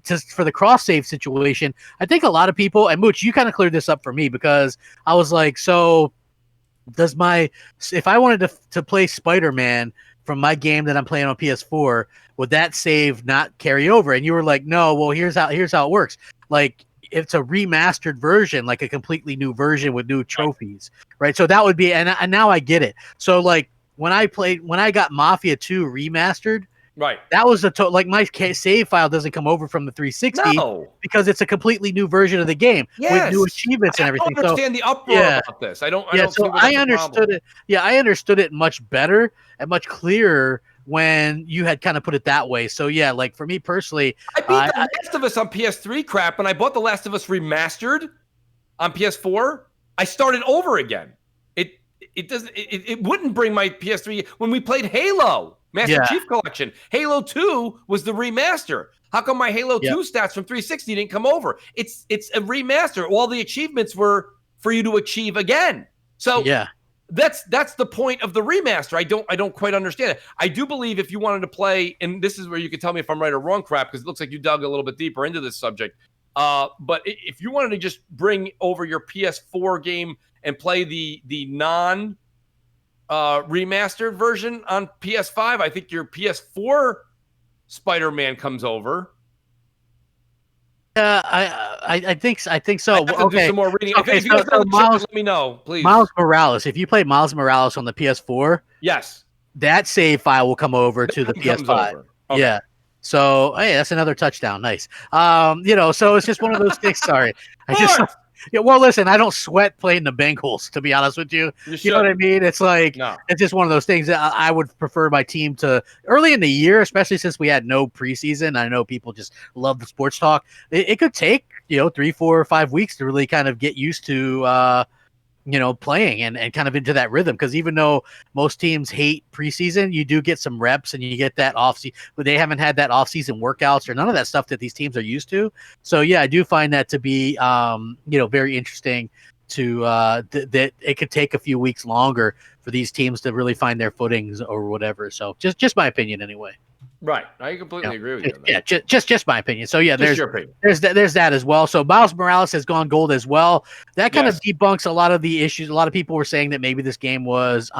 just for the cross save situation, I think a lot of people, and Mooch, you kind of cleared this up for me, because I was like, so if I wanted to play Spider-Man from my game that I'm playing on PS4, would that save not carry over? And you were like, no, well, here's how it works. Like, it's a remastered version, like a completely new version with new trophies, right? So that would be, and now I get it. So like when I got Mafia 2 remastered, right, that was like my save file doesn't come over from the 360 because it's a completely new version of the game with new achievements and everything. I don't understand the uproar about this. I don't I understood it. Yeah, I understood it much better and much clearer when you had kind of put it that way. So yeah, like for me personally, I beat The Last of Us on PS3 crap. When I bought The Last of Us remastered on PS4, I started over again. It wouldn't bring my PS3 when we played Halo Master Chief Collection. Halo 2 was the remaster. How come my Halo 2 stats from 360 didn't come over? It's a remaster. All the achievements were for you to achieve again. So that's the point of the remaster. I don't quite understand it. I do believe if you wanted to play, and this is where you can tell me if I'm right or wrong, crap, because it looks like you dug a little bit deeper into this subject. But if you wanted to just bring over your PS4 game and play the non remastered version on PS5, I think your PS4 Spider-Man comes over. I think so. Do some more reading. If you guys know the chat, let me know, please. Miles Morales. If you play Miles Morales on the PS4, yes, that save file will come over to the PS5. Okay. Yeah. So hey, that's another touchdown. Nice. So it's just one of those things. Sorry, well, listen, I don't sweat playing the Bengals, to be honest with you. You know what I mean? It's like it's just one of those things that I would prefer my team to early in the year, especially since we had no preseason. I know people just love the sports talk. It could take 3, 4, or 5 weeks to really kind of get used to playing and kind of into that rhythm. Because even though most teams hate preseason, you do get some reps and you get that off-season. But they haven't had that off-season workouts or none of that stuff that these teams are used to. So yeah, I do find that to be very interesting. To that it could take a few weeks longer for these teams to really find their footings or whatever. So just my opinion anyway. Right, I completely agree with you. Yeah, just my opinion. So yeah, there's that as well. So Miles Morales has gone gold as well. That kind of debunks a lot of the issues. A lot of people were saying that maybe this game was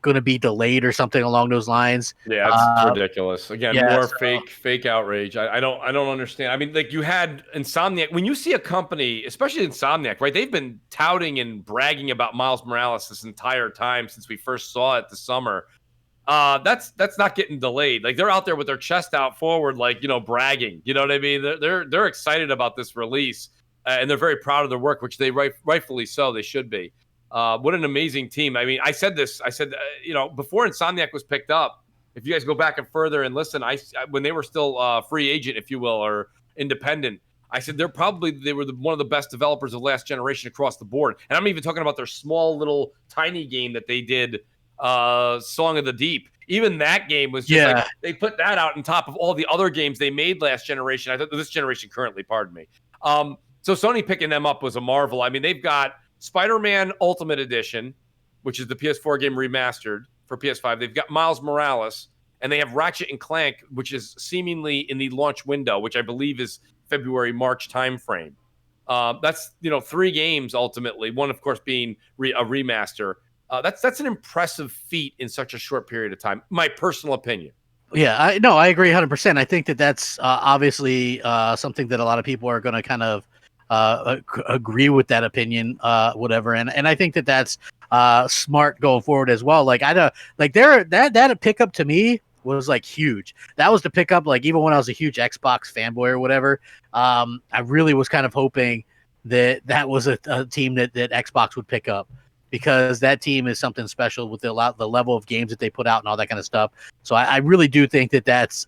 going to be delayed or something along those lines. Yeah, it's ridiculous. Again, more fake outrage. I don't understand. I mean, like you had Insomniac. When you see a company, especially Insomniac, right? They've been touting and bragging about Miles Morales this entire time since we first saw it this summer. That's not getting delayed. Like they're out there with their chest out forward, like bragging. You know what I mean? They're excited about this release, and they're very proud of their work, which they rightfully so. They should be. What an amazing team! I mean, I said before Insomniac was picked up. If you guys go back and further and listen, when they were still free agent, if you will, or independent, I said they were one of the best developers of last generation across the board. And I'm even talking about their small little tiny game that they did. Song of the Deep. Even that game was just like they put that out on top of all the other games they made last generation. I thought this generation currently, pardon me. So Sony picking them up was a marvel. I mean, they've got Spider-Man Ultimate Edition, which is the PS4 game remastered for PS5. They've got Miles Morales, and they have Ratchet and Clank, which is seemingly in the launch window, which I believe is February, March timeframe. That's 3 games ultimately. One, of course, being a remaster. That's an impressive feat in such a short period of time. My personal opinion. Yeah, I agree 100%. I think that's obviously something that a lot of people are going to kind of agree with that opinion, whatever. And I think that that's smart going forward as well. Like that pickup to me was like huge. That was the pickup. Like even when I was a huge Xbox fanboy or whatever, I really was kind of hoping that was a team that Xbox would pick up, because that team is something special with the level of games that they put out and all that kind of stuff. So I really do think that that's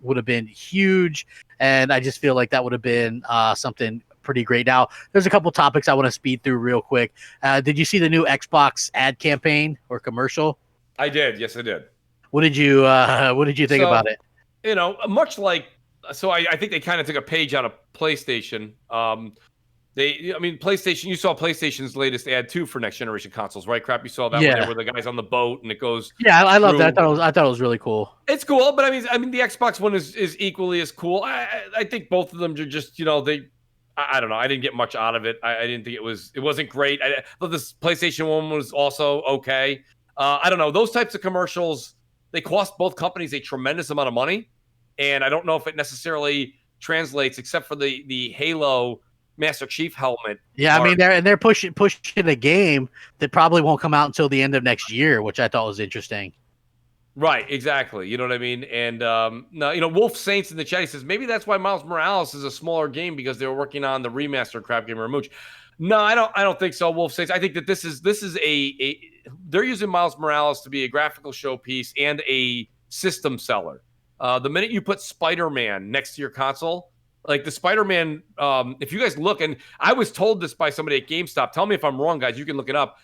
would have been huge, and I just feel like that would have been something pretty great. Now, there's a couple topics I want to speed through real quick. Did you see the new Xbox ad campaign or commercial? I did. Yes, I did. What did you think about it? You know, much like, so I think they kind of took a page out of PlayStation. PlayStation, you saw PlayStation's latest ad too for next generation consoles, right? Crap, you saw that one there where the guy's on the boat and it goes. Yeah, I love that. I thought it was really cool. It's cool, but I mean the Xbox one is equally as cool. I think both of them are just, you know, I don't know. I didn't get much out of it. I didn't think it wasn't great. I thought this PlayStation one was also okay. I don't know. Those types of commercials, they cost both companies a tremendous amount of money, and I don't know if it necessarily translates, except for the Halo Master Chief helmet. Yeah, I mean they're pushing a game that probably won't come out until the end of next year, which I thought was interesting. Right, exactly. You know what I mean? And no, you know, Wolf Saints in the chat, he says maybe that's why Miles Morales is a smaller game, because they were working on the remastered Crapgamer MOH. No, I don't think so, Wolf Saints. I think that this is a they're using Miles Morales to be a graphical showpiece and a system seller. The minute you put Spider-Man next to your console, like the Spider-Man, if you guys look, and I was told this by somebody at GameStop. Tell me if I'm wrong, guys. You can look it up.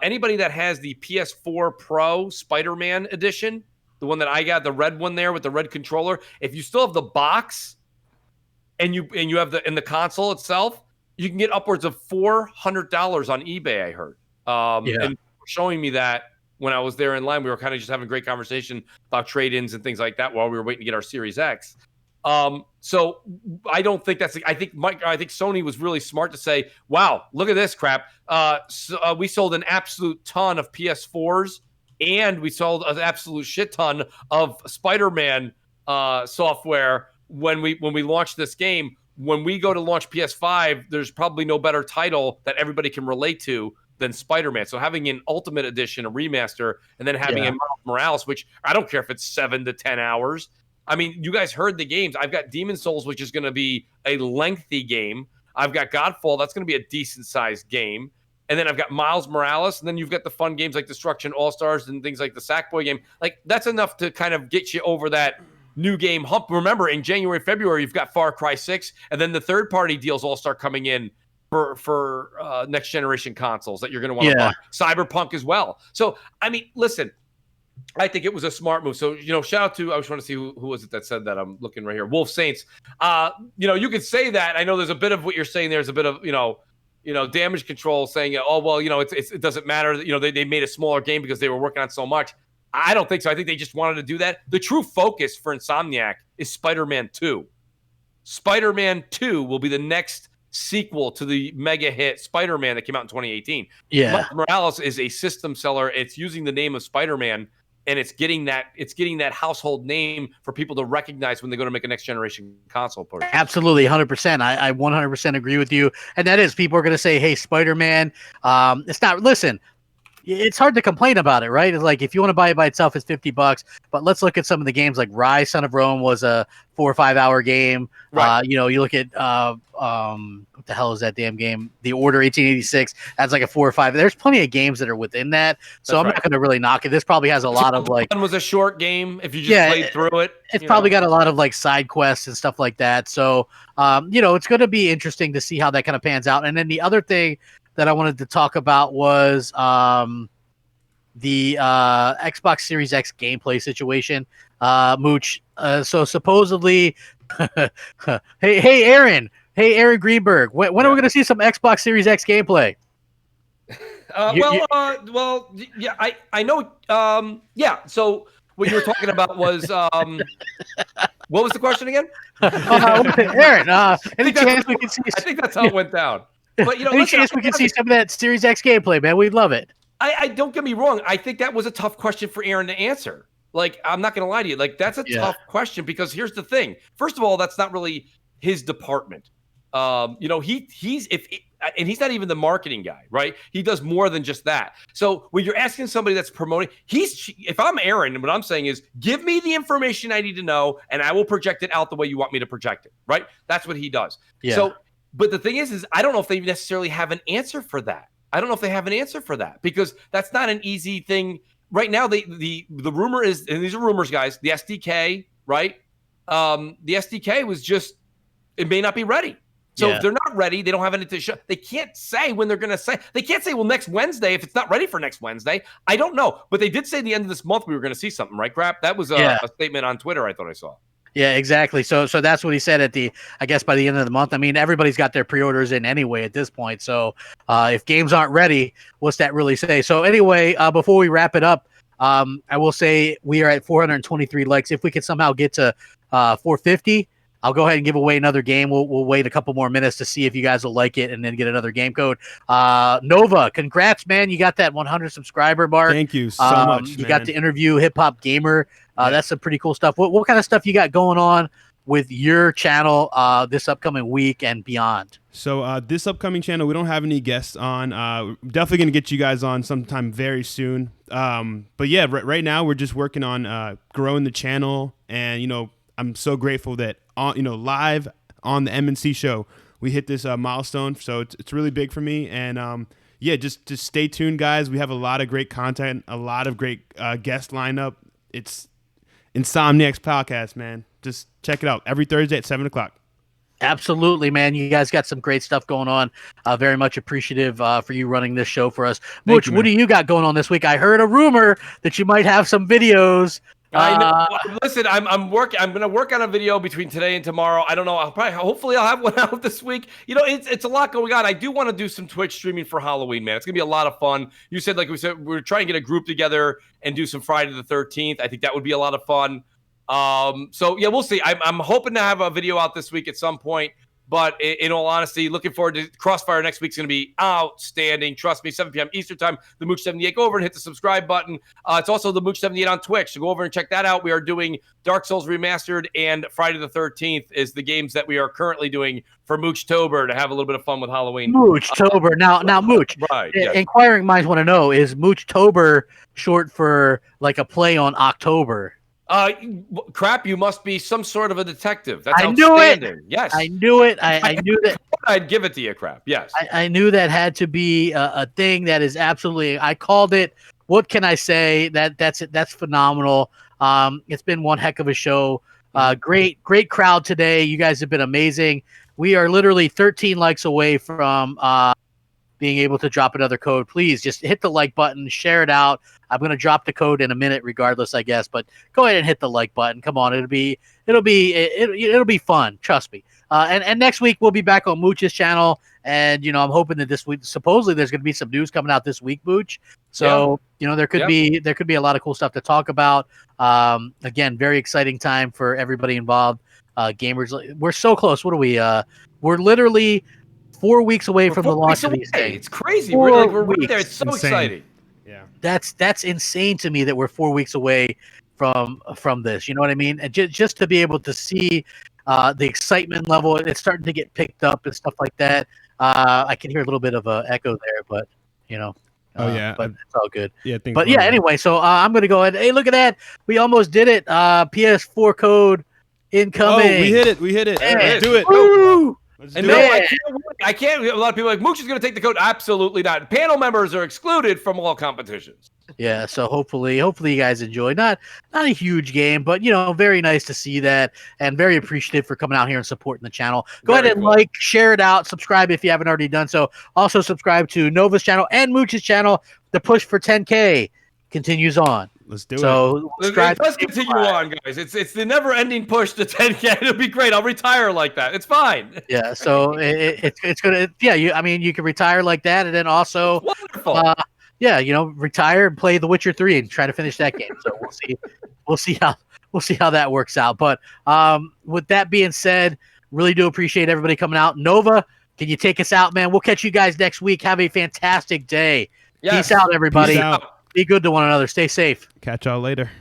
Anybody that has the PS4 Pro Spider-Man edition, the one that I got, the red one there with the red controller, if you still have the box and you have the console itself, you can get upwards of $400 on eBay, I heard. And showing me that when I was there in line, we were kind of just having a great conversation about trade-ins and things like that while we were waiting to get our Series X. So I don't think I think Sony was really smart to say, wow, look at this crap. We sold an absolute ton of PS4s, and we sold an absolute shit ton of Spider-Man software when we launched this game. When we go to launch PS5, there's probably no better title that everybody can relate to than Spider-Man. So having an Ultimate Edition, a remaster, and then having a Miles Morales, which I don't care if it's 7 to 10 hours. I mean, you guys heard the games. I've got Demon's Souls, which is going to be a lengthy game. I've got Godfall. That's going to be a decent-sized game. And then I've got Miles Morales. And then you've got the fun games like Destruction All-Stars and things like the Sackboy game. Like, that's enough to kind of get you over that new game hump. Remember, in January, February, you've got Far Cry 6. And then the third-party deals all start coming in for next-generation consoles that you're going to want to buy. Cyberpunk as well. So, I mean, listen, I think it was a smart move. So, you know, shout out to, I was trying to see who was it that said that. I'm looking right here. Wolf Saints. You know, you could say that. I know there's a bit of what you're saying. There's a bit of, you know, damage control saying, oh, well, you know, it doesn't matter. You know, they made a smaller game because they were working on so much. I don't think so. I think they just wanted to do that. The true focus for Insomniac is Spider-Man 2. Spider-Man 2 will be the next sequel to the mega hit Spider-Man that came out in 2018. Yeah. Miles Morales is a system seller. It's using the name of Spider-Man, and it's getting that household name for people to recognize when they go to make a next generation console purchase. Absolutely, 100%. I 100% agree with you. And that is, people are going to say, hey, Spider-Man, it's not, listen, it's hard to complain about it, right? It's like, if you want to buy it by itself, it's $50. But let's look at some of the games like Rise, Son of Rome was a 4 or 5 hour game. Right. You know, you look at what the hell is that damn game? The Order 1886. That's like a 4 or 5. There's plenty of games that are within that. So I'm not going to really knock it. This probably has a lot of like. One was a short game. If you just played through it, it's probably got a lot of like side quests and stuff like that. So you know, it's going to be interesting to see how that kind of pans out. And then the other thing that I wanted to talk about was the Xbox Series X gameplay situation. Mooch. So supposedly, hey Aaron Greenberg, when are we going to see some Xbox Series X gameplay? Yeah, I know. Yeah. So what you were talking about was what was the question again? Aaron, any chance we can see? I think that's how it went down. But you know, any chance we can see some of that Series X gameplay, man? We'd love it. I don't get me wrong. I think that was a tough question for Aaron to answer. Like, I'm not going to lie to you. Like, that's a tough question, because here's the thing. First of all, that's not really his department. You know, he's and he's not even the marketing guy, right? He does more than just that. So when you're asking somebody that's promoting, if I'm Aaron, what I'm saying is, give me the information I need to know, and I will project it out the way you want me to project it, right? That's what he does. Yeah. So, but the thing is I don't know if they necessarily have an answer for that. I don't know if they have an answer for that, because that's not an easy thing. Right now, the rumor is, and these are rumors, guys, the SDK, right? The SDK was just, it may not be ready. So if they're not ready, they don't have anything to show. They can't say when they're going to say. They can't say, well, next Wednesday, if it's not ready for next Wednesday. I don't know. But they did say the end of this month we were going to see something, right, Crap? That was a statement on Twitter I thought I saw. Yeah, exactly. So that's what he said I guess by the end of the month. I mean, everybody's got their pre-orders in anyway at this point. So if games aren't ready, what's that really say? So anyway, before we wrap it up, I will say we are at 423 likes. If we can somehow get to 450, I'll go ahead and give away another game. We'll wait a couple more minutes to see if you guys will like it and then get another game code. Nova, congrats, man. You got that 100 subscriber mark. Thank you so much, You got to interview Hip Hop Gamer. That's some pretty cool stuff. What kind of stuff you got going on with your channel this upcoming week and beyond? So this upcoming channel, we don't have any guests on. Definitely going to get you guys on sometime very soon. But yeah, right now we're just working on growing the channel. And, you know, I'm so grateful that, live on the MNC show, we hit this milestone. So it's really big for me. And just stay tuned, guys. We have a lot of great content, a lot of great guest lineup. It's Insomniac's podcast, man. Just check it out every Thursday at 7 o'clock. Absolutely, man. You guys got some great stuff going on. Very much appreciative for you running this show for us. Mooch, what do you got going on this week? I heard a rumor that you might have some videos. I know. Listen, I'm working. I'm going to work on a video between today and tomorrow. I don't know. Hopefully I'll have one out this week. You know, it's a lot going on. I do want to do some Twitch streaming for Halloween, man. It's going to be a lot of fun. You said, like we said, we're trying to get a group together and do some Friday the 13th. I think that would be a lot of fun. So yeah, we'll see. I'm hoping to have a video out this week at some point. But in all honesty, looking forward to Crossfire next week's going to be outstanding. Trust me, 7 p.m. Eastern time, the Mooch 78. Go over and hit the subscribe button. It's also the Mooch 78 on Twitch. So go over and check that out. We are doing Dark Souls Remastered and Friday the 13th is the games that we are currently doing for Moochtober to have a little bit of fun with Halloween. Moochtober. Now, Mooch. Right. Yes. Inquiring minds want to know, is Moochtober short for like a play on October? Crap, you must be some sort of a detective. That's I knew outstanding. it. Yes. I knew it. I knew that. I'd give it to you, Crap. Yes. I knew that had to be a thing that is absolutely, I called it. What can I say? That's phenomenal. It's been one heck of a show. Great crowd today. You guys have been amazing. We are literally 13 likes away from being able to drop another code. Please just hit the like button, share it out. I'm going to drop the code in a minute regardless, I guess, but go ahead and hit the like button. Come on. It'll be fun. Trust me. And next week we'll be back on Mooch's channel. And, I'm hoping that this week, supposedly there's going to be some news coming out this week, Mooch. So, there could be a lot of cool stuff to talk about. Again, very exciting time for everybody involved. Gamers, we're so close. What are we? We're literally 4 weeks away from the launch of these things. It's crazy. We're right there. It's so exciting. Yeah, that's insane to me that we're 4 weeks away from this. You know what I mean? And just to be able to see the excitement level, it's starting to get picked up and stuff like that. I can hear a little bit of an echo there, but but it's all good. Yeah, anyway, so I'm gonna go ahead. Hey, look at that! We almost did it. PS4 code incoming. Oh, we hit it. Let's do it. Woo! And no, I can't. A lot of people are like, Mooch is going to take the code. Absolutely not. Panel members are excluded from all competitions. Yeah, so hopefully you guys enjoy. Not a huge game, but very nice to see that, and very appreciative for coming out here and supporting the channel. Go ahead and like, share it out, subscribe if you haven't already done so. Also subscribe to Nova's channel and Mooch's channel. The push for 10K continues on. Let's do it. Let's continue on, guys. It's the never-ending push to 10K. It'll be great. I'll retire like that. It's fine. Yeah. So it's gonna. Yeah. You can retire like that, and then also wonderful. Retire and play The Witcher 3 and try to finish that game. So we'll see how that works out. But with that being said, really do appreciate everybody coming out. Nova, can you take us out, man? We'll catch you guys next week. Have a fantastic day. Yes. Peace out, everybody. Peace out. Be good to one another. Stay safe. Catch y'all later.